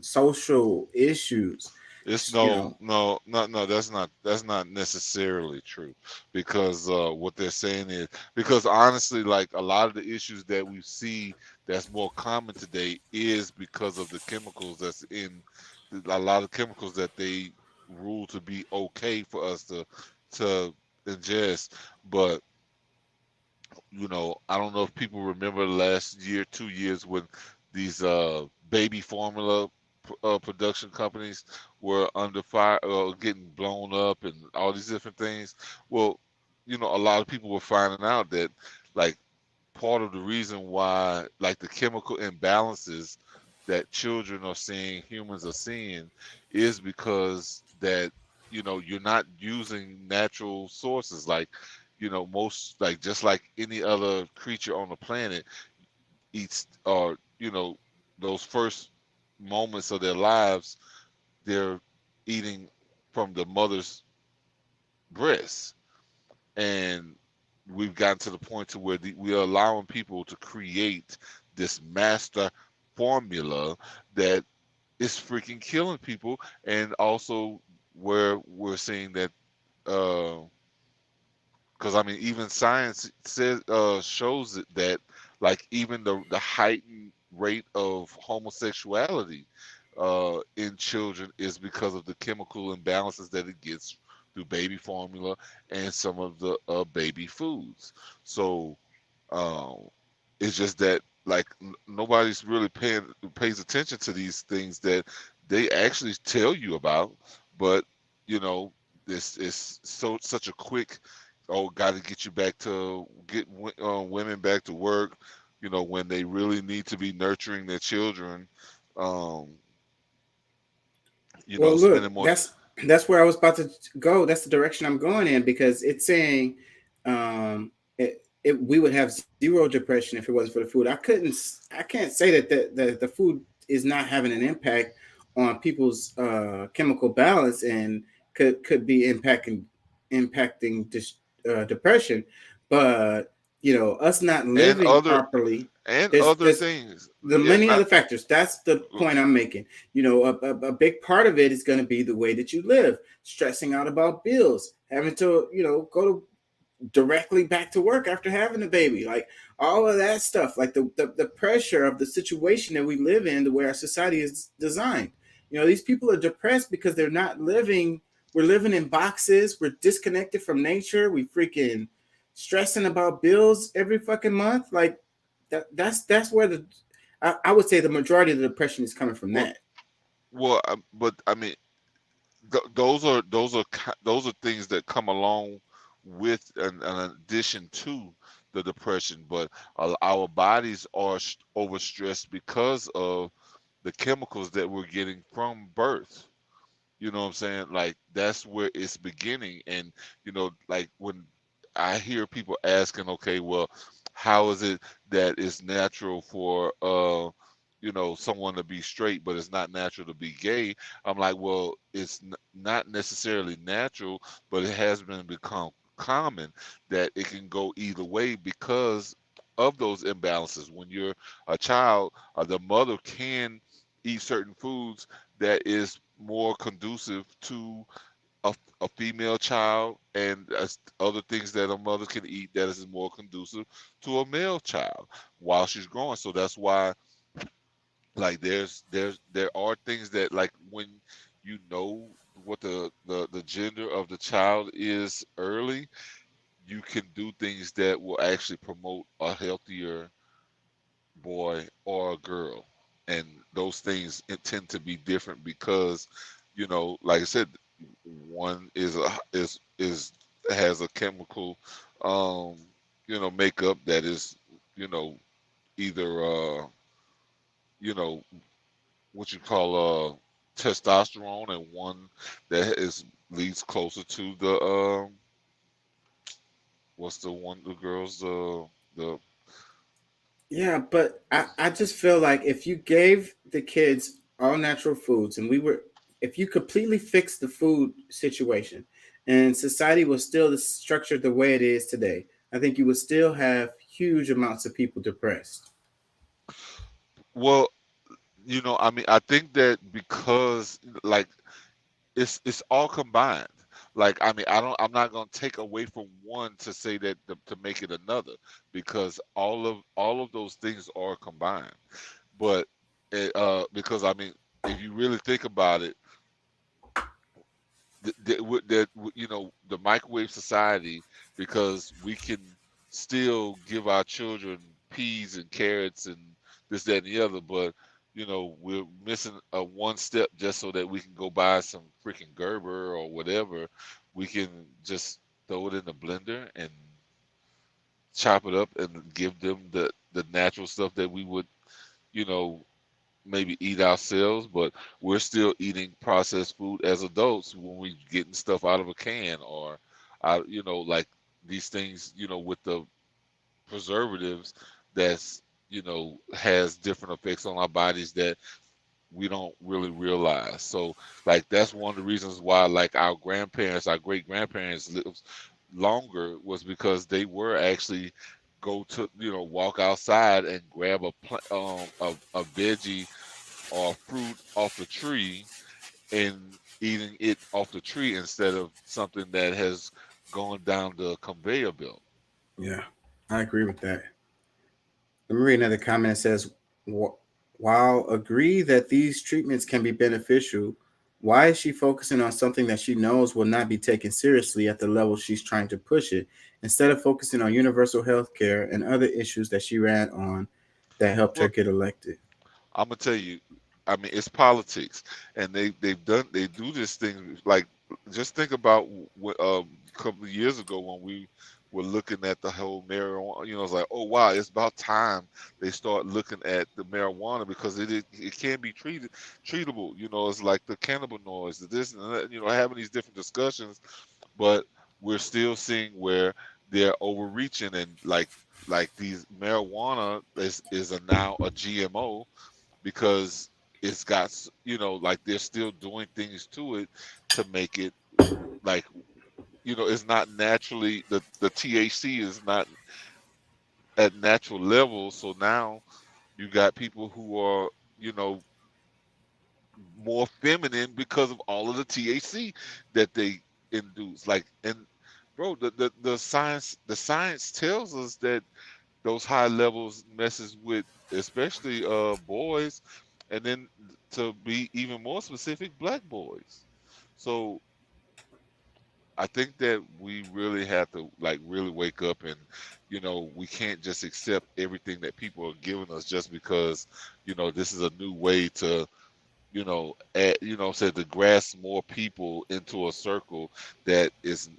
social issues. It's You no, know, no, no, no. That's not necessarily true, because what they're saying is, because honestly, like a lot of the issues that we see that's more common today is because of the chemicals that's in a lot of chemicals that they rule to be okay for us to ingest. But I don't know if people remember last year, 2 years, when these baby formula production companies were under fire, getting blown up, and all these different things. Well, a lot of people were finding out that, like, part of the reason why, like, the chemical imbalances that children are seeing, humans are seeing, is because that you're not using natural sources, like, most, like, just like any other creature on the planet eats, or those first moments of their lives, they're eating from the mother's breast. And we've gotten to the point to where we are allowing people to create this master formula that is freaking killing people. And also, where we're seeing that, because I mean, even science says, shows it, that, like, even the heightened rate of homosexuality in children is because of the chemical imbalances that it gets through baby formula and some of the baby foods. So it's just that, like, nobody's really pays attention to these things that they actually tell you about. But this is such a quick, oh, got to get you back to get women back to work, when they really need to be nurturing their children. um well, look, spending more. that's where I was about to go. That's the direction I'm going in, because it's saying we would have zero depression if it wasn't for the food. I can't say that the food is not having an impact on people's chemical balance, and could be impacting depression. But us not and living other properly, and there's other things. the Yeah, many other not. factors. That's the point I'm making. A big part of it is going to be the way that you live, stressing out about bills, having to go directly back to work after having a baby, like all of that stuff, like the pressure of the situation that we live in, the way our society is designed. These people are depressed because they're not living. We're living in boxes. We're disconnected from nature. We freaking stressing about bills every fucking month. Like that's where I would say the majority of the depression is coming from well, that. but I mean, those are things that come along with an addition to the depression. But our bodies are overstressed because of the chemicals that we're getting from birth. You know what I'm saying? Like, that's where it's beginning. And like, when I hear people asking, okay, well, how is it that it's natural for someone to be straight, but it's not natural to be gay? I'm like, well, it's not necessarily natural, but it has become common that it can go either way because of those imbalances. When you're a child, the mother can eat certain foods that is more conducive to a female child, and other things that a mother can eat that is more conducive to a male child while she's growing. So that's why, like, there are things that, like, when you know what the gender of the child is early, you can do things that will actually promote a healthier boy or a girl. And those things tend to be different because, like I said, one is has a chemical makeup that is, either you know what you call testosterone, and one that is leads closer to the what's the one, the girls, the Yeah, but I just feel like if you gave the kids all natural foods, and if you completely fixed the food situation, and society was still structured the way it is today, I think you would still have huge amounts of people depressed. well, I mean, I think that because, like, it's all combined. Like, I mean, I'm not gonna take away from one to say that to make it another, because all of those things are combined. But because I mean, if you really think about it, you know, the microwave society, because we can still give our children peas and carrots and this, that, and the other, but you know, we're missing a one step just so that we can go buy some freaking Gerber or whatever. We can just throw it in the blender and chop it up and give them the natural stuff that we would, you know, maybe eat ourselves, but we're still eating processed food as adults when we getting stuff out of a can, or you know, like these things, you know, with the preservatives that's, you know, has different effects on our bodies that we don't really realize. So like that's one of the reasons why like our grandparents, our great grandparents lived longer, was because they were actually go to, you know, walk outside and grab a veggie or fruit off the tree and eating it off the tree instead of something that has gone down the conveyor belt. Yeah, I agree with that. Let me read another comment. It says, while agree that these treatments can be beneficial, why is she focusing on something that she knows will not be taken seriously at the level she's trying to push it, instead of focusing on universal health care and other issues that she ran on that helped her get elected? I'm gonna tell you, I mean, it's politics, and they do this thing. Like, just think about a couple of years ago when we were looking at the whole marijuana. You know, it's like, oh wow, it's about time they start looking at the marijuana, because it can be treatable. You know, it's like the cannabinoids, the this and that. You know, having these different discussions, but we're still seeing where they're overreaching, and like these marijuana is now a GMO, because it's got, you know, like they're still doing things to it to make it, like, you know, it's not naturally, the THC is not at natural levels. So now you got people who are, you know, more feminine because of all of the THC that they induce. Like, and bro, the science tells us that those high levels messes with especially boys, and then to be even more specific, black boys. So I think that we really have to like really wake up, and you know, we can't just accept everything that people are giving us just because, you know, this is a new way to, you know, you know, say to grasp more people into a circle that is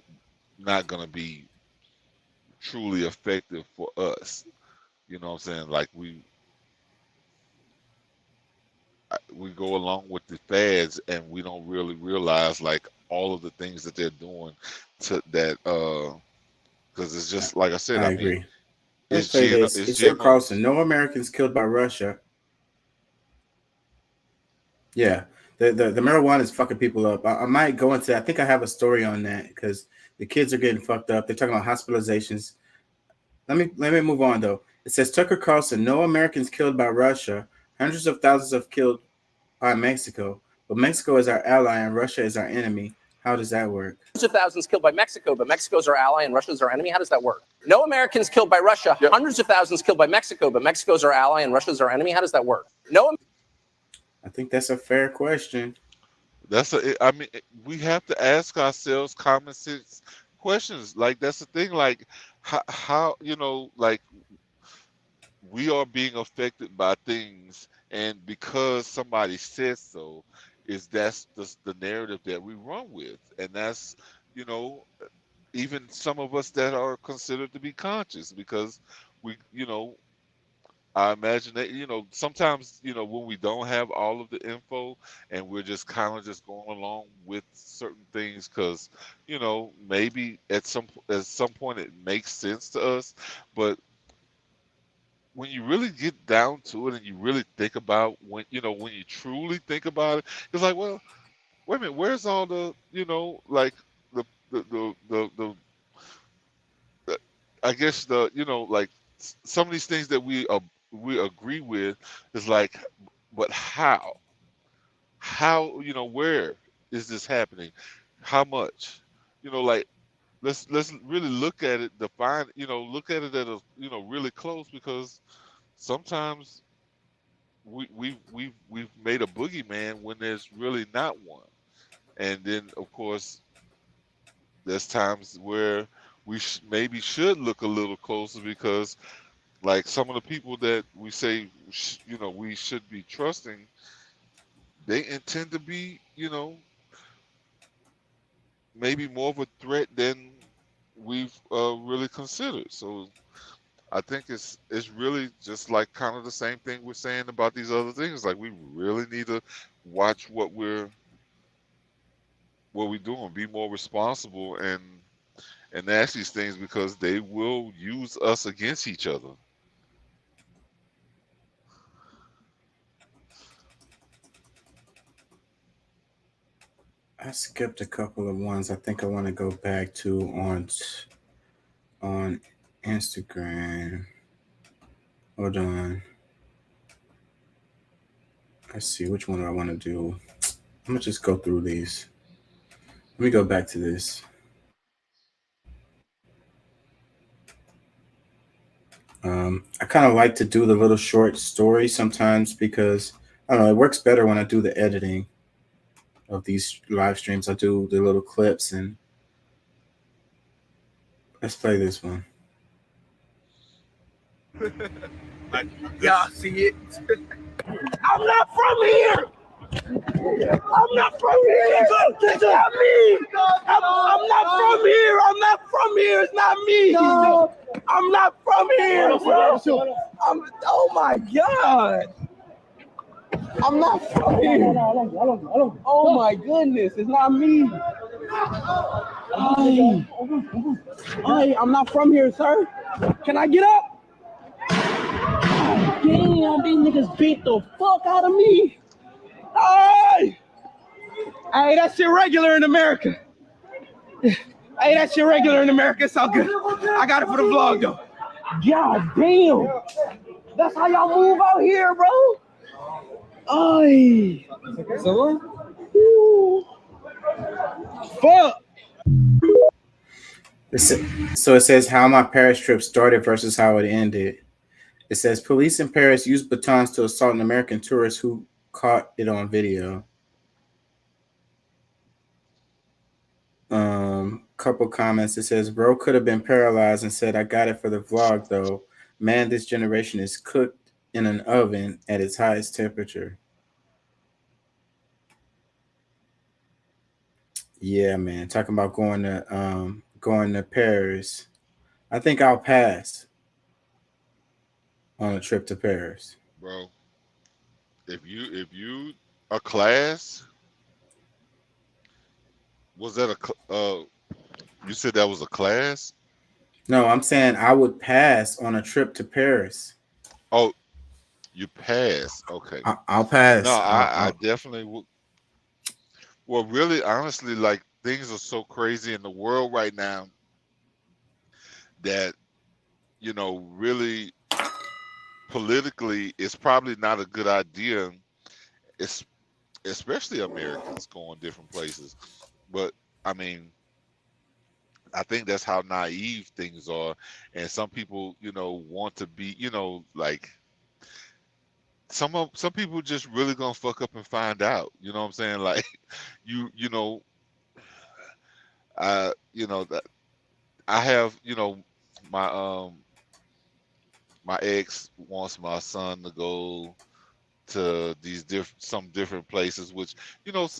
not going to be truly effective for us. You know what I'm saying? Like we go along with the fads, and we don't really realize like all of the things that they're doing to that, because it's just like I said, I I mean, agree. Let's play this. It said, Carlson, no Americans killed by Russia. Yeah, the marijuana is fucking people up. I might go into, I think I have a story on that, because the kids are getting fucked up. They're talking about hospitalizations. Let me move on though. It says Tucker Carlson, no Americans killed by Russia. Hundreds of thousands of killed by Mexico. But Mexico is our ally and Russia is our enemy. How does that work? Hundreds of thousands killed by Mexico, but Mexico's our ally and Russia's our enemy. How does that work? No Americans killed by Russia. Yep. Hundreds of thousands killed by Mexico, but Mexico's our ally and Russia's our enemy. How does that work? No. I think that's a fair question. I mean, we have to ask ourselves common sense questions. Like, that's the thing. Like, how you know, like, we are being affected by things, and because somebody says so, that's the narrative that we run with, and that's, you know, even some of us that are considered to be conscious, because we, you know, I imagine that, you know, sometimes, you know, when we don't have all of the info and we're just kind of just going along with certain things because, you know, maybe at some point it makes sense to us, but when you really get down to it and you really think about when you truly think about it, it's like, well, wait a minute, where's all the, you know, like the I guess the, you know, like some of these things that we agree with is like, but how, you know, where, is this happening? How much? You know, like let's really look at it, define, you know, look at it at a, you know, really close, because sometimes we've made a boogeyman when there's really not one. And then of course there's times where we maybe should look a little closer, because like some of the people that we say you know, we should be trusting, they intend to be, you know, maybe more of a threat than we've really considered. So I think it's really just like kind of the same thing we're saying about these other things. Like we really need to watch what we're doing, be more responsible, and ask these things, because they will use us against each other. I skipped a couple of ones. I think I want to go back to on Instagram. Hold on. Let's see, which one do I want to do? I'm gonna just go through these. Let me go back to this. I kind of like to do the little short stories sometimes, because I don't know, it works better when I do the editing of these live streams. I do the little clips, and let's play this one. Y'all see it? I'm not from here. I'm not from here. It's not me. I'm not from here. I'm not from here. It's not me. I'm not from here, bro. Oh my God. I'm not from here. Oh my goodness, it's not me. I'm not from here, sir. Can I get up? Damn, these niggas beat the fuck out of me. Hey, that shit regular in America. Hey, that shit regular in America. It's all good. I got it for the vlog, though. God damn. That's how y'all move out here, bro. Ay. Fuck. So it says how my Paris trip started versus how it ended. It says police in Paris used batons to assault an American tourist who caught it on video. Couple comments. It says bro could have been paralyzed and said, I got it for the vlog though. Man, this generation is cooked in an oven at its highest temperature. Yeah, man. Talking about going to Paris. I think I'll pass on a trip to Paris. Bro, if you a class, was that a you said that was a class? No, I'm saying I would pass on a trip to Paris. Oh, you pass. Okay. I'll pass. No, I definitely would. Well, really, honestly, like things are so crazy in the world right now that, you know, really politically, it's probably not a good idea. It's especially Americans going different places. But I mean, I think that's how naive things are, and some people, you know, want to be, you know, like some people just really gonna fuck up and find out. You know what I'm saying? Like you know, that I have, you know, my ex wants my son to go to these some different places, which, you know,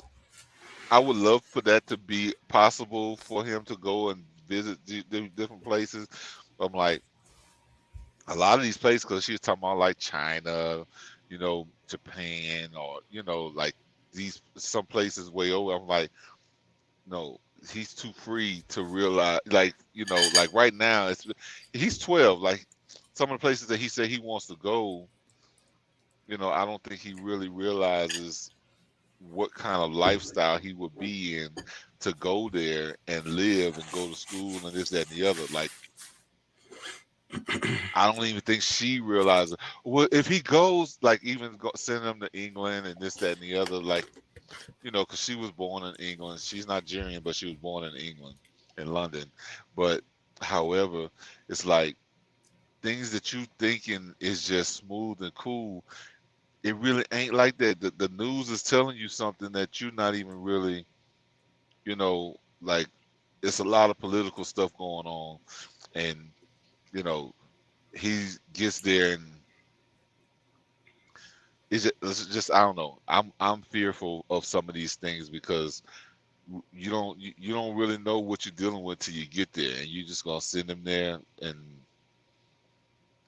I would love for that to be possible for him to go and visit different places. I'm like, a lot of these places, because she was talking about like China, you know, Japan, or, you know, like some places way over. I'm like, no, he's too free to realize, like, you know, like right now, he's 12. Like some of the places that he said he wants to go, you know, I don't think he really realizes what kind of lifestyle he would be in to go there and live and go to school and this, that, and the other. Like, I don't even think she realizes. Well, if he goes, like even send him to England and this, that, and the other, like, you know, because she was born in England. She's Nigerian, but she was born in England, in London. But however, it's like things that you thinking is just smooth and cool. It really ain't like that. The news is telling you something that you're not even really, you know, like it's a lot of political stuff going on, and you know, he gets there and it's just I don't know. I'm fearful of some of these things because you don't really know what you're dealing with till you get there, and you just gonna send them there, and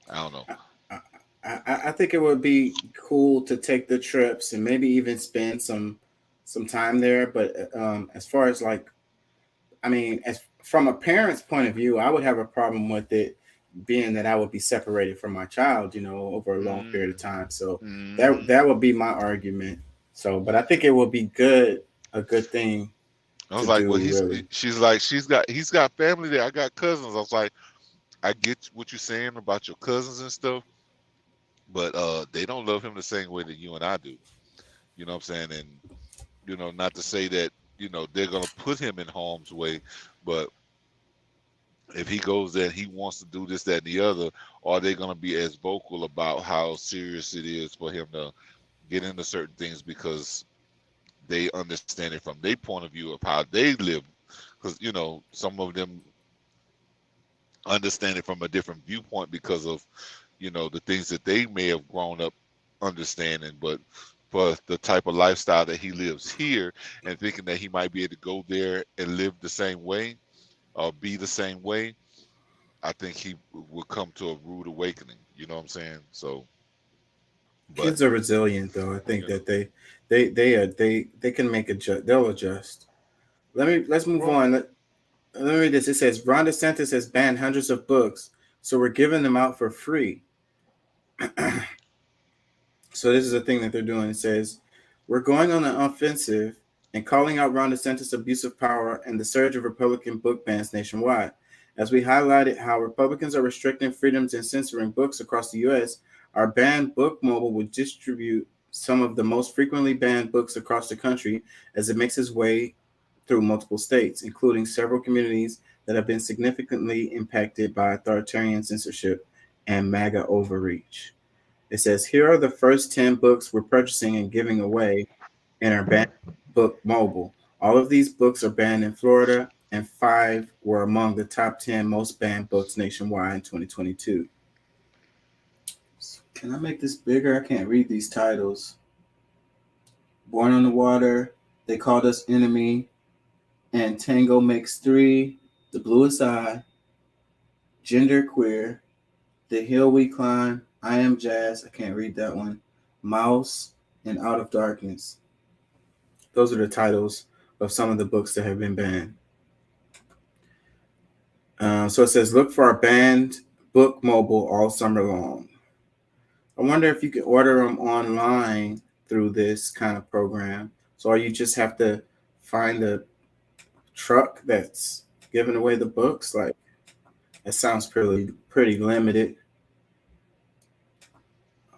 I don't know. I think it would be cool to take the trips and maybe even spend some time there. But as far as like, I mean, as from a parent's point of view, I would have a problem with it being that I would be separated from my child, you know, over a long period of time. So that would be my argument. So, but I think it would be a good thing. I was to like, do, well, really. she's like, he's got family there. I got cousins. I was like, I get what you're saying about your cousins and stuff, but they don't love him the same way that you and I do. You know what I'm saying? And you know, not to say that, you know, they're gonna put him in harm's way, but if he goes there and he wants to do this, that, and the other, are they gonna be as vocal about how serious it is for him to get into certain things because they understand it from their point of view of how they live? Because you know, some of them understand it from a different viewpoint because of, you know, the things that they may have grown up understanding. But for the type of lifestyle that he lives here and thinking that he might be able to go there and live the same way or be the same way, I think he will come to a rude awakening. You know what I'm saying? So, but Kids are resilient, though. I think that they can make adjust. They'll adjust. Let's move on. Let me read this. It says Ron DeSantis has banned hundreds of books, so we're giving them out for free. So this is the thing that they're doing. It says we're going on the offensive and calling out Ron DeSantis' abuse of power and the surge of Republican book bans nationwide. As we highlighted how Republicans are restricting freedoms and censoring books across the U.S., our banned Book Mobile will distribute some of the most frequently banned books across the country as it makes its way through multiple states, including several communities that have been significantly impacted by authoritarian censorship and MAGA overreach. It says, here are the first 10 books we're purchasing and giving away in our banned Book Mobile. All of these books are banned in Florida, and 5 were among the top 10 most banned books nationwide in 2022. Can I make this bigger? I can't read these titles. Born on the Water, They Called Us Enemy, and Tango Makes 3, The Bluest Eye, Gender Queer, The Hill We Climb, I Am Jazz, I can't read that one, Mouse, and Out of Darkness. Those are the titles of some of the books that have been banned. So it says, look for our banned Book Mobile all summer long. I wonder if you can order them online through this kind of program. So or you just have to find the truck that's giving away the books. Like, that sounds pretty limited.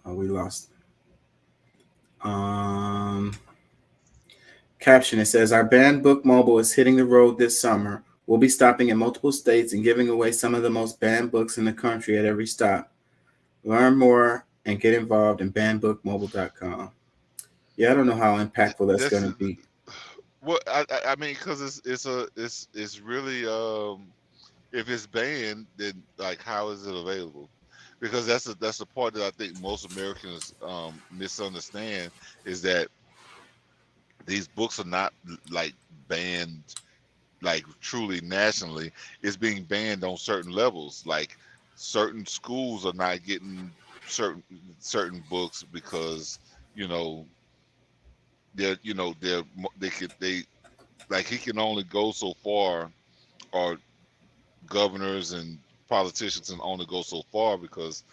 Oh, we lost. Caption, it says, our banned Book Mobile is hitting the road this summer. We'll be stopping in multiple states and giving away some of the most banned books in the country at every stop. Learn more and get involved in bannedbookmobile.com. Yeah, I don't know how impactful that's going to be. Well, I mean, because it's really if it's banned, then like how is it available? Because that's the part that I think most Americans misunderstand is that these books are not like banned like truly nationally. It's being banned on certain levels. Like certain schools are not getting certain books because you know they like he can only go so far, or governors and politicians can only go so far, because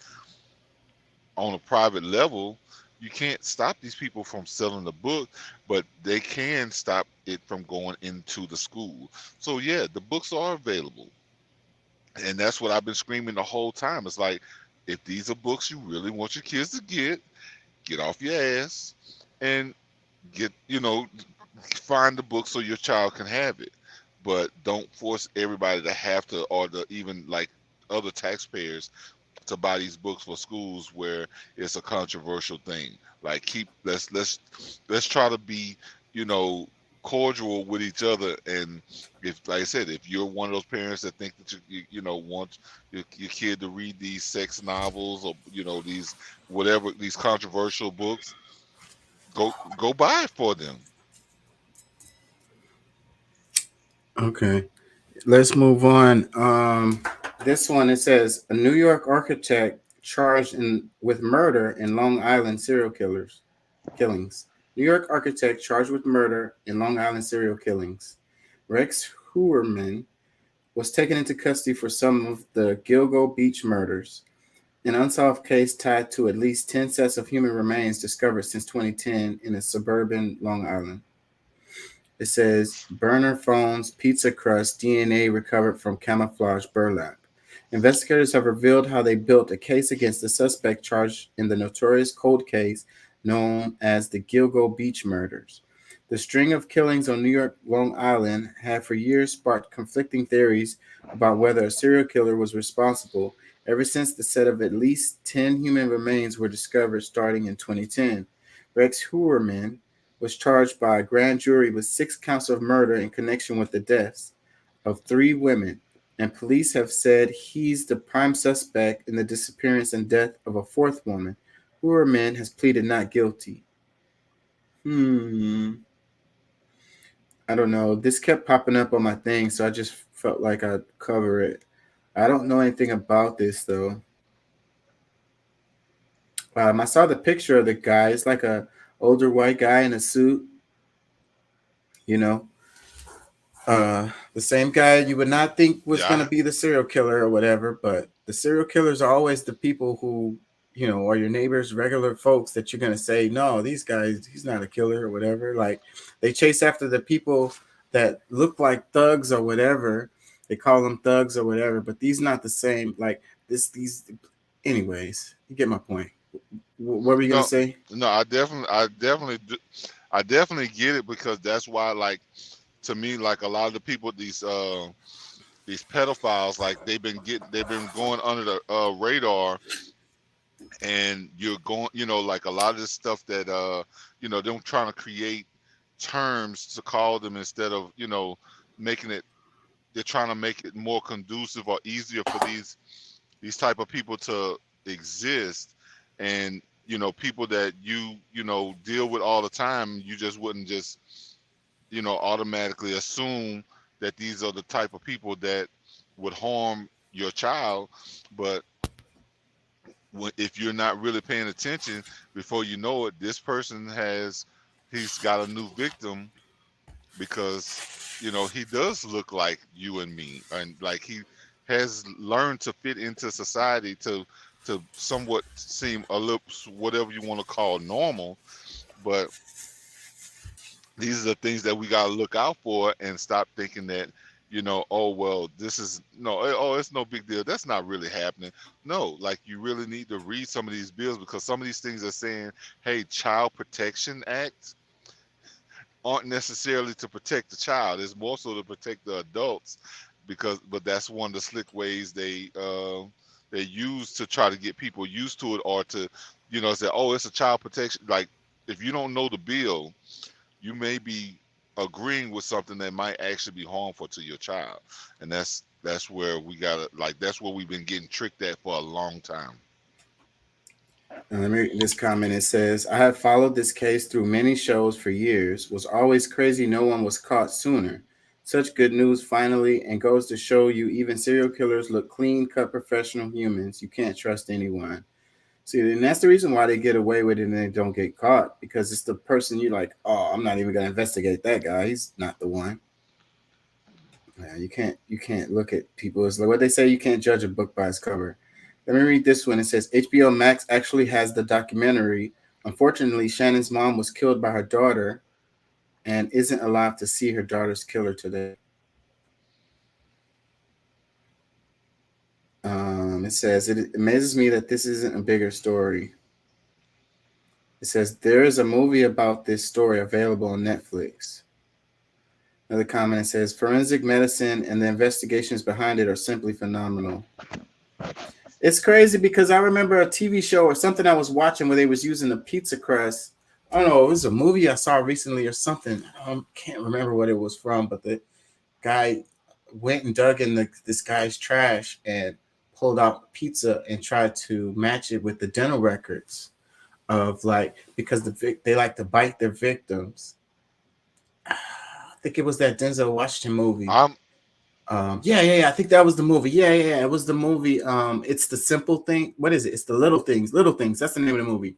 on a private level you can't stop these people from selling the book, but they can stop it from going into the school. So yeah, the books are available. And that's what I've been screaming the whole time. It's like, if these are books you really want your kids to get off your ass and get, find the book so your child can have it. But don't force everybody to have to, or the even like other taxpayers to buy these books for schools where it's a controversial thing. Like let's try to be, cordial with each other. And if, like I said, if you're one of those parents that think that you want your kid to read these sex novels or these these controversial books, go buy it for them. Okay, let's move on. This one, it says a New York architect charged with murder in Long Island killings. New York architect charged with murder in Long Island serial killings. Rex Heuermann was taken into custody for some of the Gilgo Beach murders, an unsolved case tied to at least 10 sets of human remains discovered since 2010 in a suburban Long Island. It says burner phones, pizza crust, DNA recovered from camouflage burlap. Investigators have revealed how they built a case against the suspect charged in the notorious cold case known as the Gilgo Beach murders. The string of killings on New York Long Island had for years sparked conflicting theories about whether a serial killer was responsible, ever since the set of at least 10 human remains were discovered starting in 2010. Rex Heuermann was charged by a grand jury with 6 counts of murder in connection with the deaths of 3 women, and police have said he's the prime suspect in the disappearance and death of a 4th woman. Heuermann has pleaded not guilty. I don't know. This kept popping up on my thing, so I just felt like I'd cover it. I don't know anything about this, though. I saw the picture of the guy. It's like a older white guy in a suit. The same guy you would not think was going to be the serial killer or whatever, but the serial killers are always the people who, are your neighbors, regular folks that you're going to say, no, these guys, he's not a killer or whatever. Like, they chase after the people that look like thugs or whatever. They call them thugs or whatever, but these not the same. Like anyways, you get my point. What were you going to say? No, I definitely get it, because that's why, like, to me, like, a lot of the people, these pedophiles, like, they've been going under the radar. And you're going, like a lot of this stuff that, them trying to create terms to call them instead of, they're trying to make it more conducive or easier for these type of people to exist. And, people that you deal with all the time, you just wouldn't just, automatically assume that these are the type of people that would harm your child. But if you're not really paying attention, before you know it, this person he's got a new victim, because he does look like you and me, and like he has learned to fit into society to somewhat seem a little, whatever you want to call, normal. But these are the things that we got to look out for, and stop thinking that, oh, well, this is it's no big deal. That's not really happening. No, like, you really need to read some of these bills, because some of these things are saying, hey, Child Protection Act, aren't necessarily to protect the child. It's more so to protect the adults, but that's one of the slick ways they use to try to get people used to it, or to, say, oh, it's a child protection. Like, if you don't know the bill, you may be agreeing with something that might actually be harmful to your child. And that's where we gotta, like, that's where we've been getting tricked at for a long time. And let me read this comment. It says, I have followed this case through many shows for years. Was always crazy no one was caught sooner. Such good news finally, and goes to show you even serial killers look clean-cut professional humans. You can't trust anyone. See, and that's the reason why they get away with it and they don't get caught, because it's the person you're like, oh, I'm not even going to investigate that guy. He's not the one. Yeah, you can't look at people. It's like what they say, you can't judge a book by its cover. Let me read this one. It says, HBO Max actually has the documentary. Unfortunately, Shannon's mom was killed by her daughter and isn't allowed to see her daughter's killer today. It says, it amazes me that this isn't a bigger story. It says, there is a movie about this story available on Netflix. Another comment, it says, forensic medicine and the investigations behind it are simply phenomenal. It's crazy because I remember a TV show or something I was watching where they was using a pizza crust. I don't know, it was a movie I saw recently or something. I can't remember what it was from, but the guy went and dug in this guy's trash and pulled out pizza and tried to match it with the dental records of like, because they like to bite their victims. I think it was that Denzel Washington movie. Yeah. I think that was the movie. Yeah. It was the movie. It's the simple thing. What is it? It's the little things. Little things. That's the name of the movie.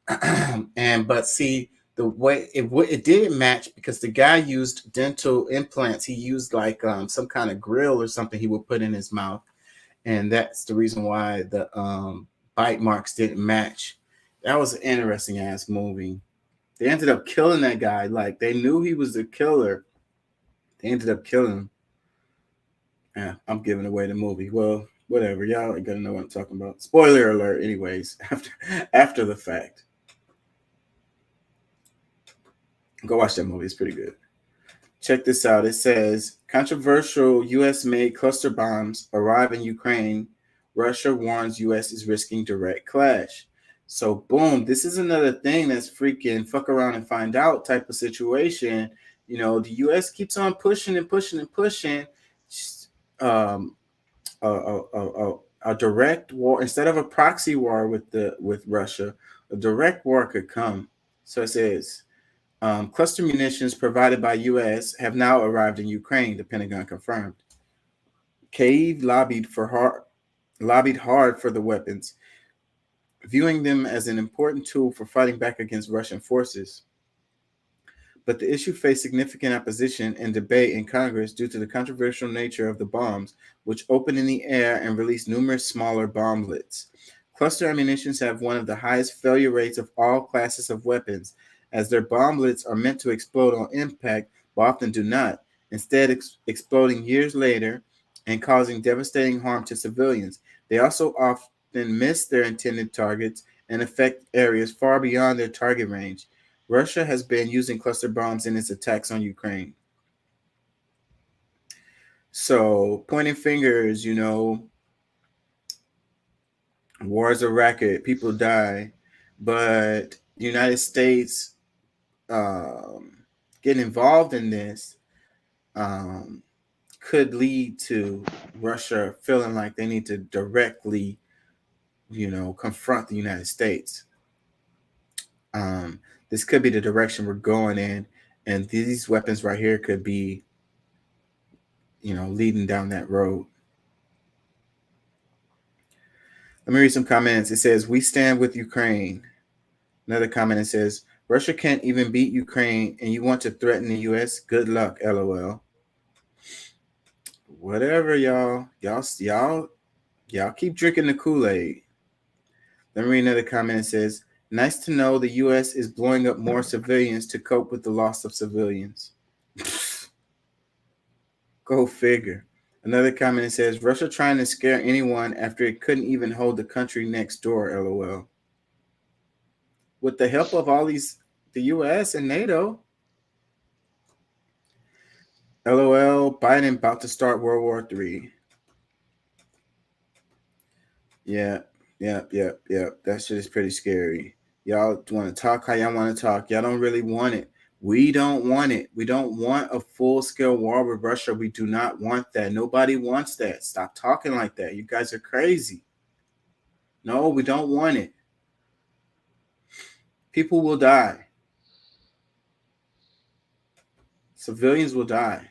But see, the way it didn't match because the guy used dental implants. He used like some kind of grill or something he would put in his mouth, and that's the reason why the bite marks didn't match. That was an interesting ass movie. They ended up killing that guy. Like they knew he was the killer. They ended up killing him. Yeah, I'm giving away the movie. Well, whatever. Y'all ain't gonna know what I'm talking about. Spoiler alert. Anyways, after the fact. Go watch that movie. It's pretty good. Check this out. It says, controversial U.S.-made cluster bombs arrive in Ukraine. Russia warns U.S. is risking direct clash. So, boom. This is another thing that's freaking fuck around and find out type of situation. You know, the U.S. keeps on pushing and pushing and pushing. A direct war, instead of a proxy war with Russia, a direct war could come. So it says, cluster munitions provided by U.S. have now arrived in Ukraine, the Pentagon confirmed. Kyiv lobbied hard for the weapons, viewing them as an important tool for fighting back against Russian forces. But the issue faced significant opposition and debate in Congress due to the controversial nature of the bombs, which opened in the air and released numerous smaller bomblets. Cluster ammunitions have one of the highest failure rates of all classes of weapons, as their bomblets are meant to explode on impact, but often do not, instead exploding years later and causing devastating harm to civilians. They also often miss their intended targets and affect areas far beyond their target range. Russia has been using cluster bombs in its attacks on Ukraine. So, pointing fingers, you know, war's a racket, people die, but the United States getting involved in this could lead to Russia feeling like they need to directly, you know, confront the United States. This could be the direction we're going in, and these weapons right here could be, you know, leading down that road. Let me read some comments. It says, we stand with Ukraine. Another comment, it says, Russia can't even beat Ukraine and you want to threaten the U.S.? Good luck, LOL. Whatever, y'all. Y'all keep drinking the Kool-Aid. Let me read another comment. It says, nice to know the U.S. is blowing up more civilians to cope with the loss of civilians. Go figure. Another comment, it says, Russia trying to scare anyone after it couldn't even hold the country next door, LOL. With the help of all the U.S. and NATO. LOL, Biden about to start World War III. Yeah. That shit is pretty scary. Y'all want to talk how y'all want to talk. Y'all don't really want it. We don't want it. We don't want a full-scale war with Russia. We do not want that. Nobody wants that. Stop talking like that. You guys are crazy. No, we don't want it. People will die. Civilians will die.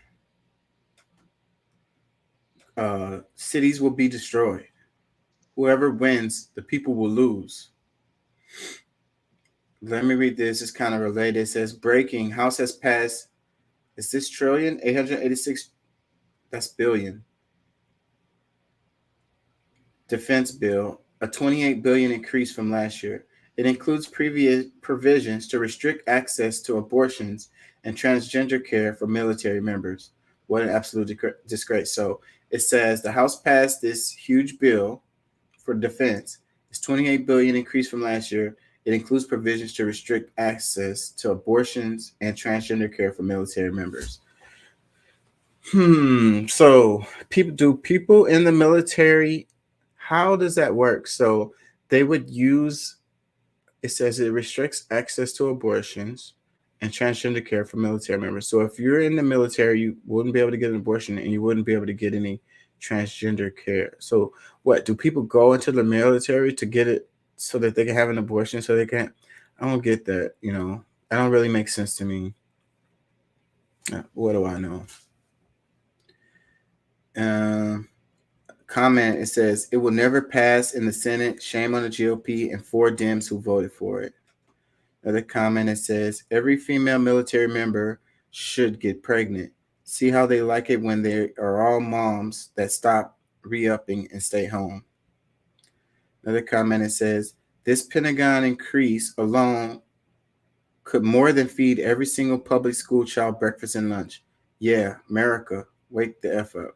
Cities will be destroyed. Whoever wins, the people will lose. Let me read this. It's kind of related. It says, breaking. House has passed. Is this trillion? 886. That's billion. Defense bill. A 28 billion increase from last year. It includes previous provisions to restrict access to abortions and transgender care for military members. What an absolute disgrace. So it says the House passed this huge bill for defense is $28 billion increase from last year. It includes provisions to restrict access to abortions and transgender care for military members. So people in the military, how does that work? So they would use, it says it restricts access to abortions and transgender care for military members. So if you're in the military, you wouldn't be able to get an abortion and you wouldn't be able to get any transgender care. So what, do people go into the military to get it so that they can have an abortion so they can? I don't get that, you know. That don't really make sense to me. What do I know? Comment, it says it will never pass in the Senate. Shame on the GOP and 4 Dems who voted for it. Another comment, it says every female military member should get pregnant. See how they like it when they are all moms that stop re-upping and stay home. Another comment, it says this Pentagon increase alone could more than feed every single public school child breakfast and lunch. Yeah, America, wake the F up.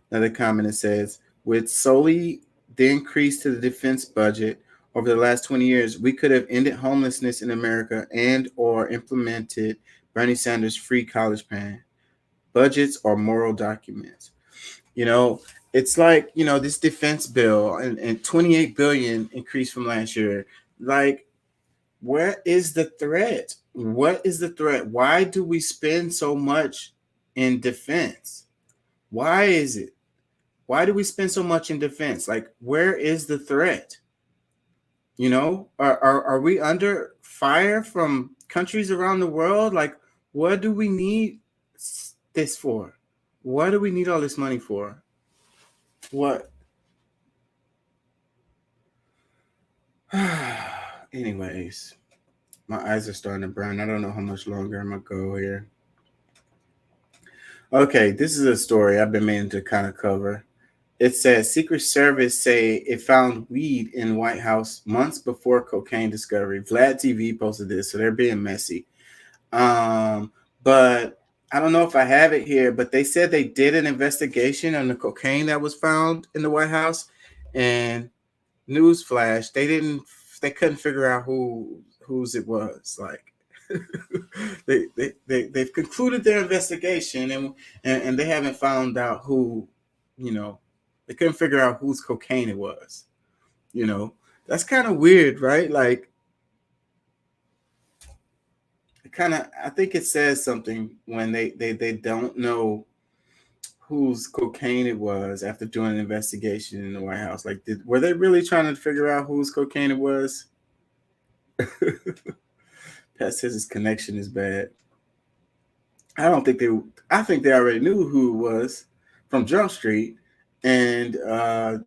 Another comment, it says, with solely the increase to the defense budget over the last 20 years, we could have ended homelessness in America and or implemented Bernie Sanders' free college plan. Budgets are moral documents. You know, it's like, you know, this defense bill and $28 billion increase from last year. Like, where is the threat? What is the threat? Why do we spend so much in defense? Why is it? Why do we spend so much in defense? Like, where is the threat? You know, are we under fire from countries around the world? Like, what do we need this for? What do we need all this money for? What? Anyways, my eyes are starting to burn. I don't know how much longer I'm going to go here. Okay, this is a story I've been meaning to kind of cover. It says Secret Service say it found weed in White House months before cocaine discovery. Vlad TV posted this, so they're being messy. But I don't know if I have it here, but they said they did an investigation on the cocaine that was found in the White House, and newsflash, they couldn't figure out whose it was. Like, they've concluded their investigation and they haven't found out who, you know, they couldn't figure out whose cocaine it was. You know, that's kind of weird, right? Like, I think it says something when they don't know whose cocaine it was after doing an investigation in the White House. Like, were they really trying to figure out whose cocaine it was? Pat says his connection is bad. I think they already knew who it was from Jump Street, and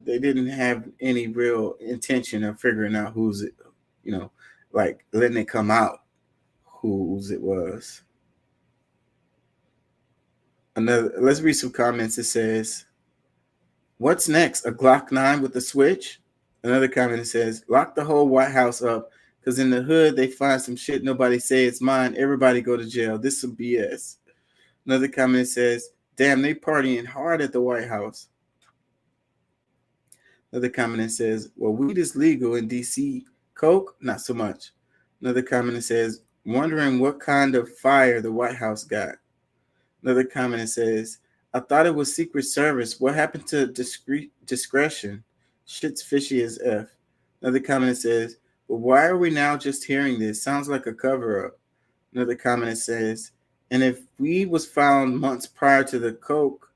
they didn't have any real intention of figuring out who's it, you know, like letting it come out whose it was. Let's read some comments. It says, what's next? A Glock 9 with a switch? Another comment that says, lock the whole White House up, because in the hood they find some shit nobody say it's mine. Everybody go to jail. This is some BS. Another comment says, damn, they partying hard at the White House. Another comment says, well, weed is legal in DC. Coke, not so much. Another comment says, wondering what kind of fire the White House got. Another comment says, I thought it was Secret Service. What happened to discretion? Shit's fishy as F. Another comment says, well, why are we now just hearing this? Sounds like a cover-up. Another comment says, and if weed was found months prior to the Coke,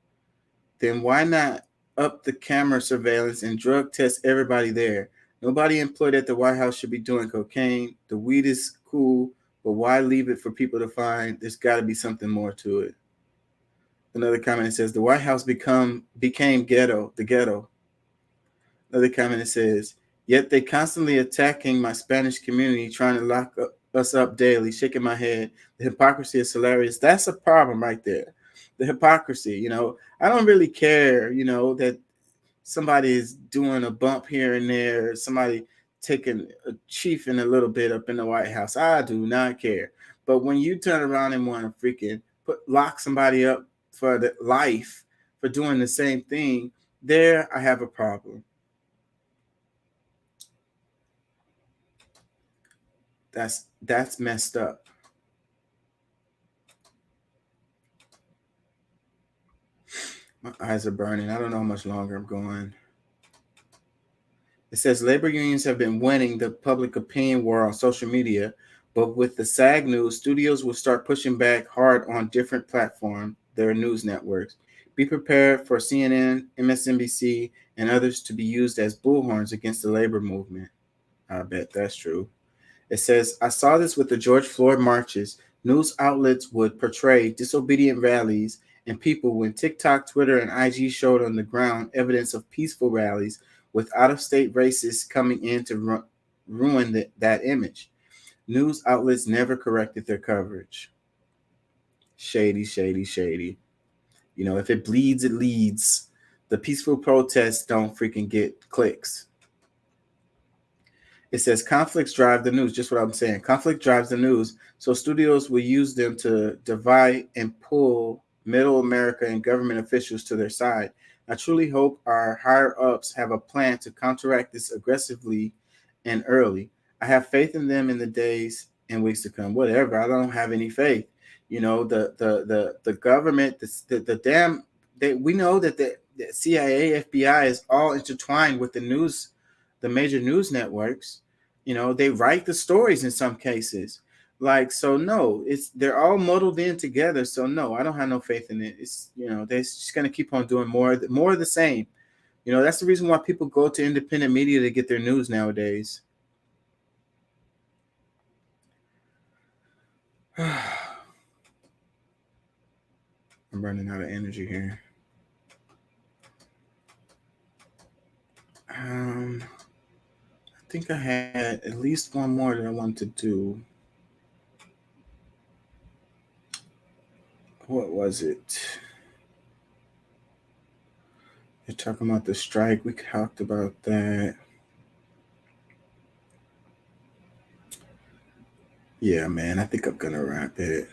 then why not up the camera surveillance and drug test everybody there? Nobody employed at the White House should be doing cocaine. The weed is cool, but why leave it for people to find? There's got to be something more to it. Another comment says, the White House became the ghetto. Another comment says, yet they constantly attacking my Spanish community, trying to lock us up daily, shaking my head. The hypocrisy is hilarious. That's a problem right there. The hypocrisy, you know, I don't really care, you know, that somebody is doing a bump here and there, somebody taking a chief in a little bit up in the White House. I do not care. But when you turn around and want to freaking lock somebody up for the life for doing the same thing, There, I have a problem. That's messed up. My eyes are burning. I don't know how much longer I'm going. It says labor unions have been winning the public opinion war on social media, but with the SAG news, studios will start pushing back hard on different platforms, their news networks. Be prepared for CNN, MSNBC, and others to be used as bullhorns against the labor movement. I bet that's true. It says, I saw this with the George Floyd marches. News outlets would portray disobedient rallies and people when TikTok, Twitter, and IG showed on the ground evidence of peaceful rallies with out-of-state racists coming in to ruin that image. News outlets never corrected their coverage. Shady, shady, shady. You know, if it bleeds, it leads. The peaceful protests don't freaking get clicks. It says conflicts drive the news. Just what I'm saying. Conflict drives the news. So studios will use them to divide and pull middle America and government officials to their side. I truly hope our higher ups have a plan to counteract this aggressively and early. I have faith in them in the days and weeks to come. Whatever. I don't have any faith. You know, the government, we know that the CIA, FBI is all intertwined with the news, the major news networks. You know, they write the stories in some cases. Like, so no, they're all muddled in together. So no, I don't have no faith in it. It's, you know, they're just gonna keep on doing more of the same. You know, that's the reason why people go to independent media to get their news nowadays. I'm running out of energy here. I think I had at least one more that I wanted to do. What was it? You're talking about the strike. We talked about that. Yeah, man, I think I'm gonna wrap it.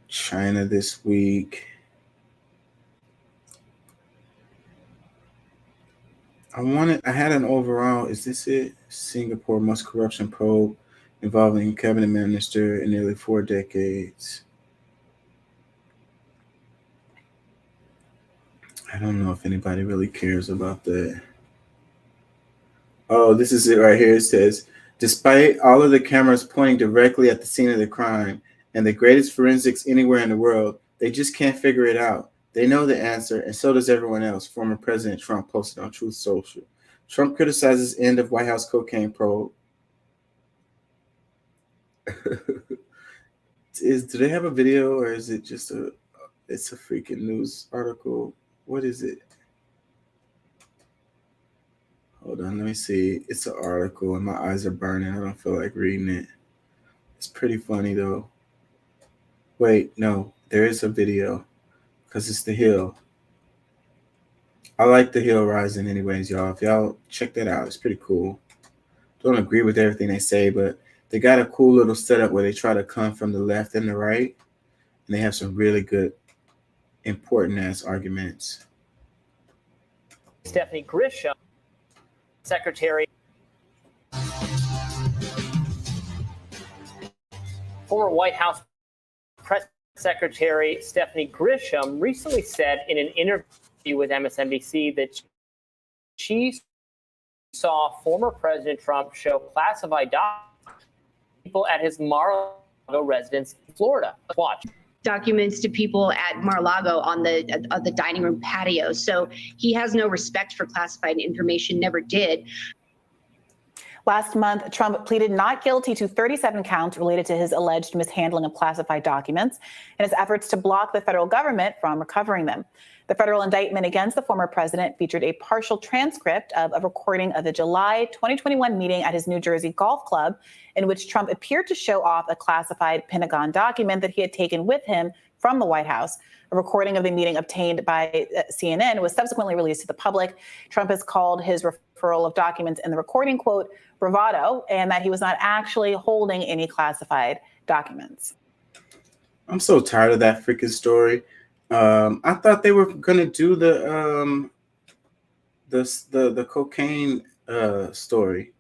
China this week. I had an overall, is this it? Singapore most corruption probe involving cabinet minister in nearly 4 decades. I don't know if anybody really cares about that. Oh, this is it right here. It says, despite all of the cameras pointing directly at the scene of the crime and the greatest forensics anywhere in the world, they just can't figure it out. They know the answer, and so does everyone else, former President Trump posted on Truth Social. Trump criticizes end of White House cocaine probe. Do they have a video, or is it just it's a freaking news article? What is it? Hold on, let me see. It's an article, and my eyes are burning. I don't feel like reading it. It's pretty funny, though. Wait, no, there is a video. Because it's The Hill. I like The Hill Rising anyways, y'all. If y'all check that out, it's pretty cool. Don't agree with everything they say, but they got a cool little setup where they try to come from the left and the right. And they have some really good, important-ass arguments. Stephanie Grisham, Secretary. Former White House Press Secretary Stephanie Grisham recently said in an interview with MSNBC that she saw former President Trump show classified documents to people at his Mar-a-Lago residence in Florida. Let's watch. Documents to people at Mar-a-Lago on the dining room patio. So he has no respect for classified information, never did. Last month, Trump pleaded not guilty to 37 counts related to his alleged mishandling of classified documents and his efforts to block the federal government from recovering them. The federal indictment against the former president featured a partial transcript of a recording of the July 2021 meeting at his New Jersey golf club, in which Trump appeared to show off a classified Pentagon document that he had taken with him from the White House. A recording of the meeting obtained by CNN was subsequently released to the public. Trump has called his referral of documents in the recording, quote, bravado, and that he was not actually holding any classified documents. I'm so tired of that freaking story. I thought they were gonna do the cocaine story.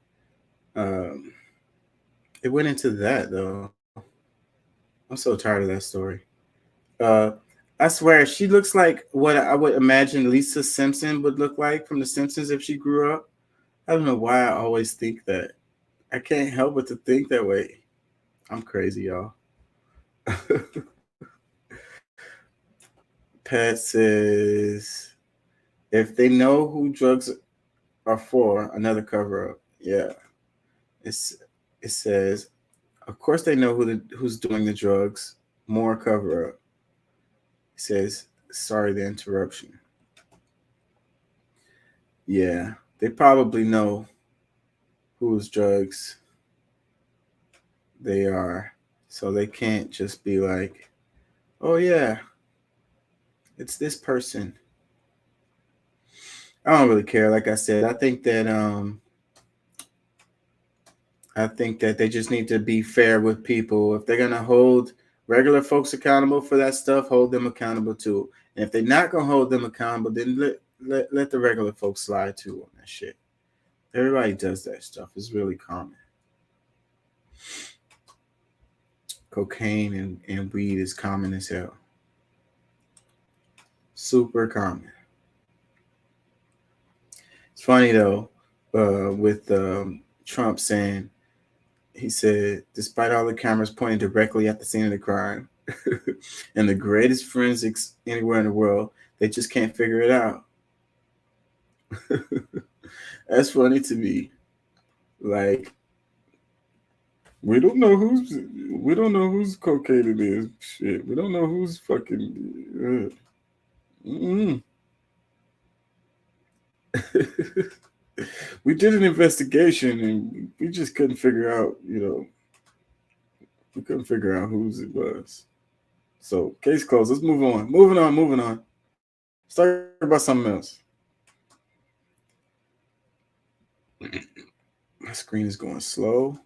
It went into that though. I'm so tired of that story. I swear she looks like what I would imagine Lisa Simpson would look like from The Simpsons if she grew up. I don't know why I always think that. I can't help but to think that way. I'm crazy, y'all. Pat says, if they know who drugs are for, another cover up. Yeah. It says, of course they know who's doing the drugs. More cover up. It says, sorry the interruption. Yeah, they probably know whose drugs they are. So they can't just be like, oh yeah, it's this person. I don't really care. Like I said, I think that they just need to be fair with people. If they're gonna hold regular folks accountable for that stuff, hold them accountable too. And if they're not gonna hold them accountable, then let the regular folks slide too on that shit. Everybody does that stuff. It's really common. Cocaine and weed is common as hell. Super common. It's funny though, with Trump saying, he said, despite all the cameras pointing directly at the scene of the crime and the greatest forensics anywhere in the world, they just can't figure it out. That's funny to me. Like, we don't know whose cocaine it is. Shit, we don't know who's fucking. We did an investigation and we just couldn't figure out, we couldn't figure out whose it was. So case closed. Let's move on. Moving on. Let's talk about something else. My screen is going slow.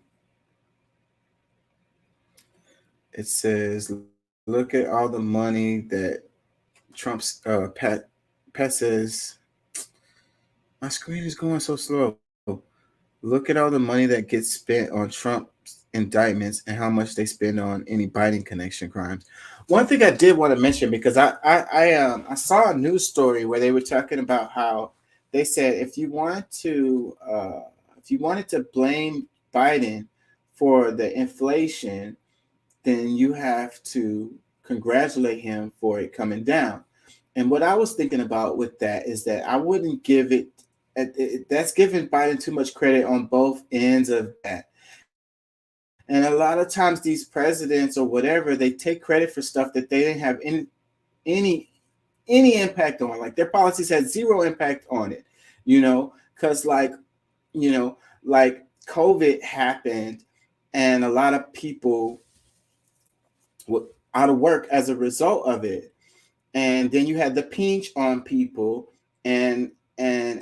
It says, look at all the money that Trump's Pat says. My screen is going so slow. Look at all the money that gets spent on Trump's indictments and how much they spend on any Biden connection crimes. One thing I did want to mention, because I saw a news story where they were talking about how they said if you wanted to blame Biden for the inflation, then you have to congratulate him for it coming down. And what I was thinking about with that is that I wouldn't give it. That's giving Biden too much credit on both ends of that. And a lot of times these presidents or whatever, they take credit for stuff that they didn't have any impact on. Like their policies had zero impact on it, because like COVID happened and a lot of people were out of work as a result of it. And then you had the pinch on people, and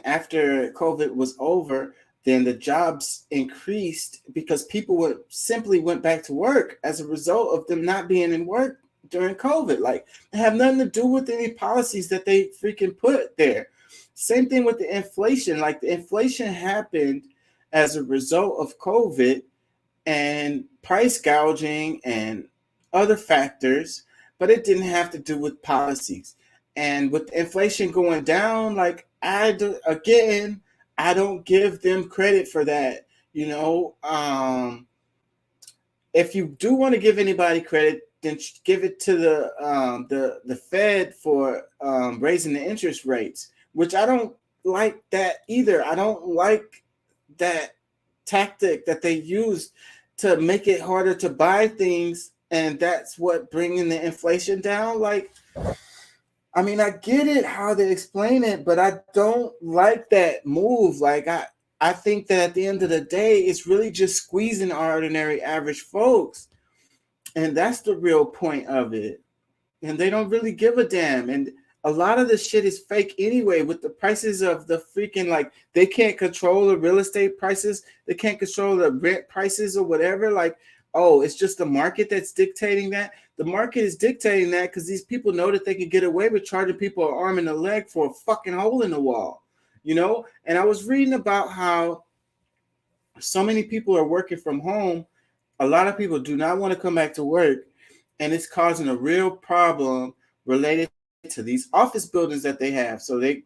after COVID was over, then the jobs increased because people went back to work as a result of them not being in work during COVID. Like, it have nothing to do with any policies that they freaking put there. Same thing with the inflation. Like, the inflation happened as a result of COVID and price gouging and other factors, but it didn't have to do with policies. And with inflation going down, like, I don't give them credit for that. If you do want to give anybody credit, then give it to the Fed for raising the interest rates, which I don't like that either. I don't like that tactic that they use to make it harder to buy things, and that's what bringing the inflation down. Like, I mean, I get it how they explain it, but I don't like that move. Like, I think that at the end of the day, it's really just squeezing ordinary average folks. And that's the real point of it. And they don't really give a damn. And a lot of the shit is fake anyway, with the prices of the freaking, like, they can't control the real estate prices. They can't control the rent prices or whatever. Like, oh, it's just the market that's dictating that. The market is dictating that because these people know that they can get away with charging people an arm and a leg for a fucking hole in the wall, you know? And I was reading about how so many people are working from home. A lot of people do not want to come back to work, and it's causing a real problem related to these office buildings that they have. So they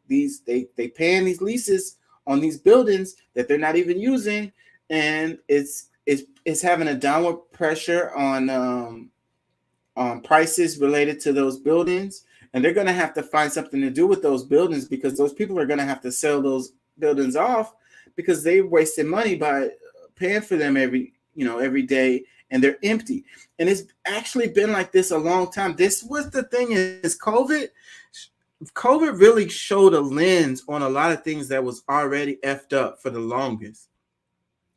paying these leases on these buildings that they're not even using, and it's having a downward pressure on prices related to those buildings. And they're going to have to find something to do with those buildings because those people are going to have to sell those buildings off because they wasted money by paying for them every day, and they're empty. And it's actually been like this a long time. This was the thing is COVID really showed a lens on a lot of things that was already effed up for the longest.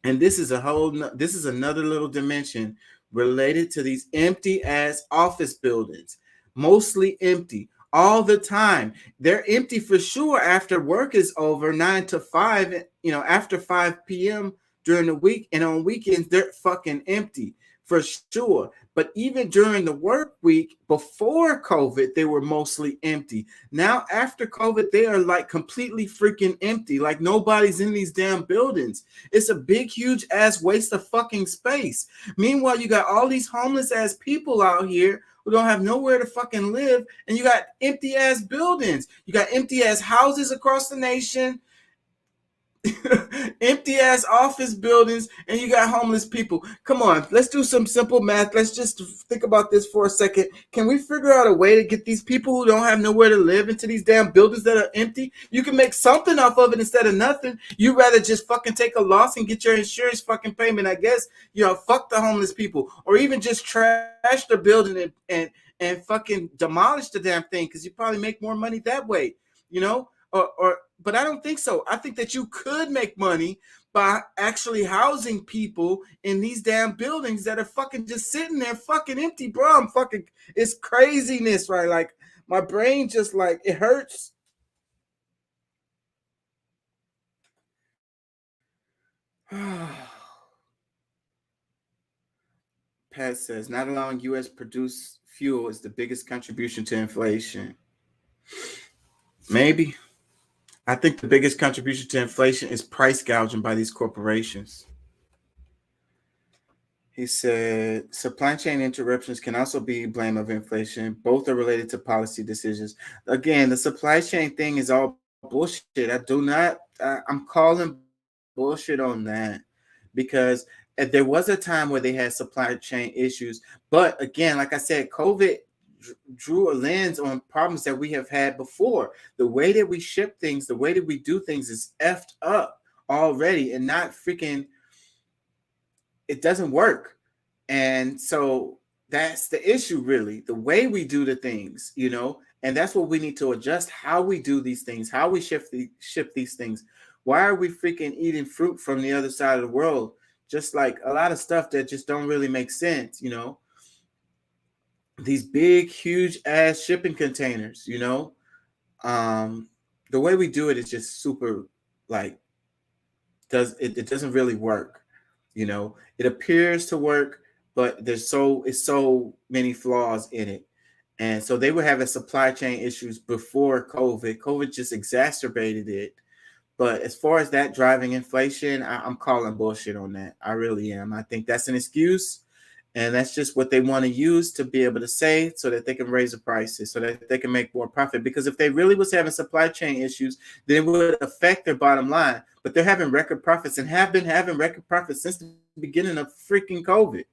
And this is another little dimension related to these empty ass office buildings, mostly empty all the time. They're empty for sure after work is over, 9 to 5, after 5 p.m. during the week, and on weekends, they're fucking empty for sure. But even during the work week before COVID, they were mostly empty. Now, after COVID, they are like completely freaking empty. Like nobody's in these damn buildings. It's a big, huge ass waste of fucking space. Meanwhile, you got all these homeless ass people out here who don't have nowhere to fucking live. And you got empty ass buildings. You got empty ass houses across the nation. Empty ass office buildings, and you got homeless people. Come on, let's do some simple math. Let's just think about this for a second. Can we figure out a way to get these people who don't have nowhere to live into these damn buildings that are empty? You can make something off of it instead of nothing. You'd rather just fucking take a loss and get your insurance fucking payment, I guess. Fuck the homeless people, or even just trash the building and fucking demolish the damn thing because you probably make more money that way, But I don't think so. I think that you could make money by actually housing people in these damn buildings that are fucking just sitting there fucking empty, bro. It's craziness, right? Like my brain just like, it hurts. Pat says, not allowing U.S. produce fuel is the biggest contribution to inflation. Maybe. I think the biggest contribution to inflation is price gouging by these corporations. He said, supply chain interruptions can also be blame of inflation. Both are related to policy decisions. Again, the supply chain thing is all bullshit. I'm calling bullshit on that because there was a time where they had supply chain issues. But again, like I said, COVID drew a lens on problems that we have had before. The way that we ship things, the way that we do things is effed up already and not freaking, it doesn't work. And so that's the issue, really, the way we do the things, and that's what we need to adjust, how we do these things, how we ship these things. Why are we freaking eating fruit from the other side of the world? Just like a lot of stuff that just don't really make sense, These big, huge ass shipping containers, the way we do it is just super, like, it doesn't really work, It appears to work, but it's so many flaws in it. And so they were having supply chain issues before COVID. COVID just exacerbated it. But as far as that driving inflation, I'm calling bullshit on that. I really am. I think that's an excuse. And that's just what they want to use to be able to say so that they can raise the prices, so that they can make more profit. Because if they really was having supply chain issues, then it would affect their bottom line. But they're having record profits and have been having record profits since the beginning of freaking COVID.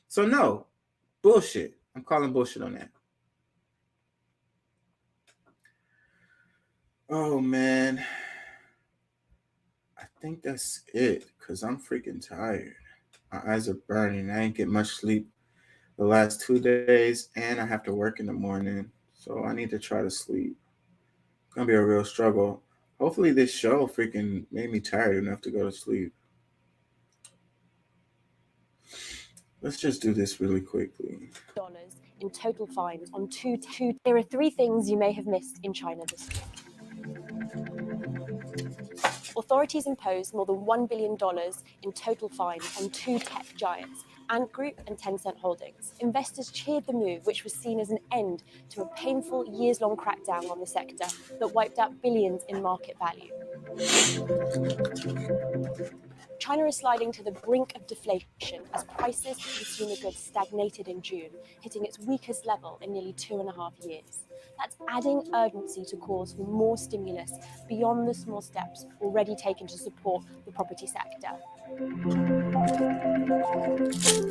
So no, bullshit. I'm calling bullshit on that. Oh, man. I think that's it because I'm freaking tired. My eyes are burning. I ain't get much sleep the last 2 days, and I have to work in the morning. So I need to try to sleep. It's going to be a real struggle. Hopefully this show freaking made me tired enough to go to sleep. Let's just do this really quickly. In total fines on two. There are 3 things you may have missed in China this week. Authorities imposed more than $1 billion in total fines on 2 tech giants Ant Group and Tencent Holdings. Investors cheered the move, which was seen as an end to a painful years-long crackdown on the sector that wiped out billions in market value. China is sliding to the brink of deflation as prices for consumer goods stagnated in June, hitting its weakest level in nearly 2.5 years. That's adding urgency to calls for more stimulus beyond the small steps already taken to support the property sector.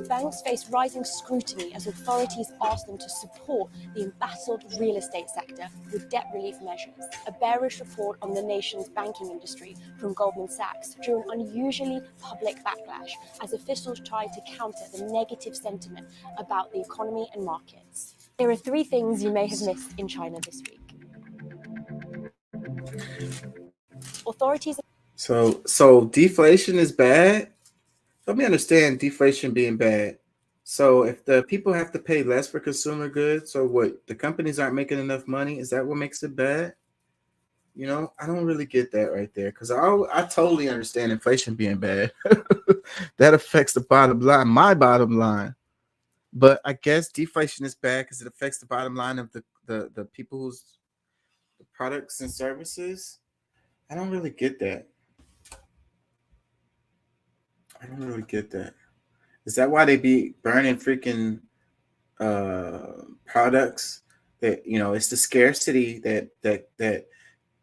Banks face rising scrutiny as authorities ask them to support the embattled real estate sector with debt relief measures. A bearish report on the nation's banking industry from Goldman Sachs drew an unusually public backlash as officials tried to counter the negative sentiment about the economy and markets. There are 3 things you may have missed in China this week. Authorities. So deflation is bad. Let me understand deflation being bad. So if the people have to pay less for consumer goods, so what, the companies aren't making enough money? Is that what makes it bad? You know, I don't really get that right there, because I totally understand inflation being bad. That affects the bottom line, my bottom line. But I guess deflation is bad because it affects the bottom line of the people whose products and services. I don't really get that. I don't really get that. Is that why they be burning freaking products? That, you know, it's the scarcity that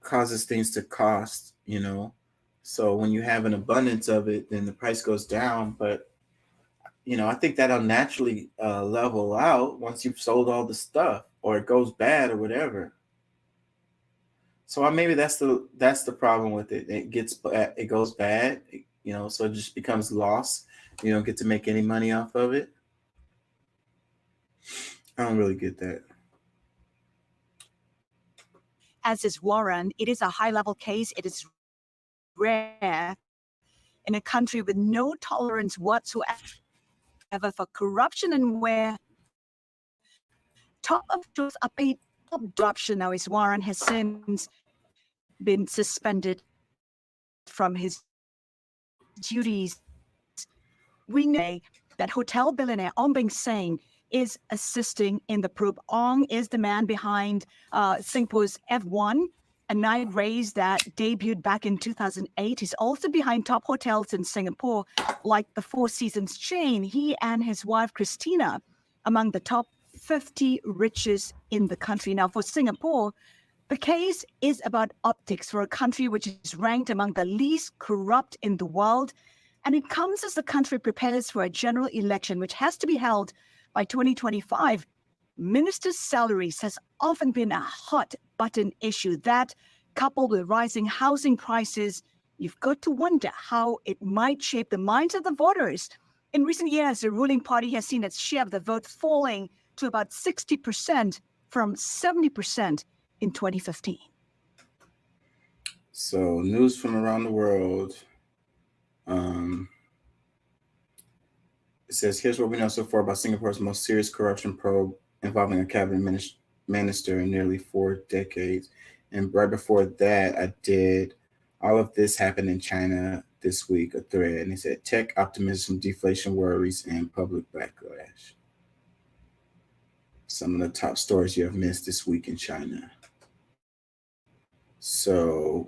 causes things to cost, you know. So when you have an abundance of it, then the price goes down. But, you know, I think that'll naturally level out once you've sold all the stuff, or it goes bad or whatever. So maybe that's the problem with it. It goes bad, you know, so it just becomes loss. You don't get to make any money off of it. I don't really get that. As is Warren, it is a high-level case. It is rare in a country with no tolerance whatsoever for corruption, and where top officials are paid top corruption. Now, is Warren has since been suspended from his duties. We know that hotel billionaire Ong Beng Seng is assisting in the probe. Ong is the man behind Singapore's F1, a night race that debuted back in 2008. He's also behind top hotels in Singapore, like the Four Seasons chain. He and his wife, Christina, among the top 50 richest in the country. Now, for Singapore, the case is about optics for a country which is ranked among the least corrupt in the world. And it comes as the country prepares for a general election, which has to be held by 2025. Ministers' salaries has often been a hot button issue. That, coupled with rising housing prices, you've got to wonder how it might shape the minds of the voters. In recent years, the ruling party has seen its share of the vote falling to about 60% from 70% in 2015. So, news from around the world. It says, here's what we know so far about Singapore's most serious corruption probe involving a cabinet minister in nearly 4 decades. And right before that, I did all of this happened in China this week, a thread. And it said, tech optimism, deflation worries, and public backlash. Some of the top stories you have missed this week in China. So,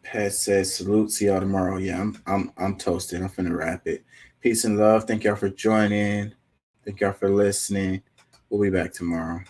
Pat says, salute, see y'all tomorrow. Yeah, I'm toasted. I'm finna wrap it. Peace and love. Thank y'all for joining. Thank y'all for listening. We'll be back tomorrow.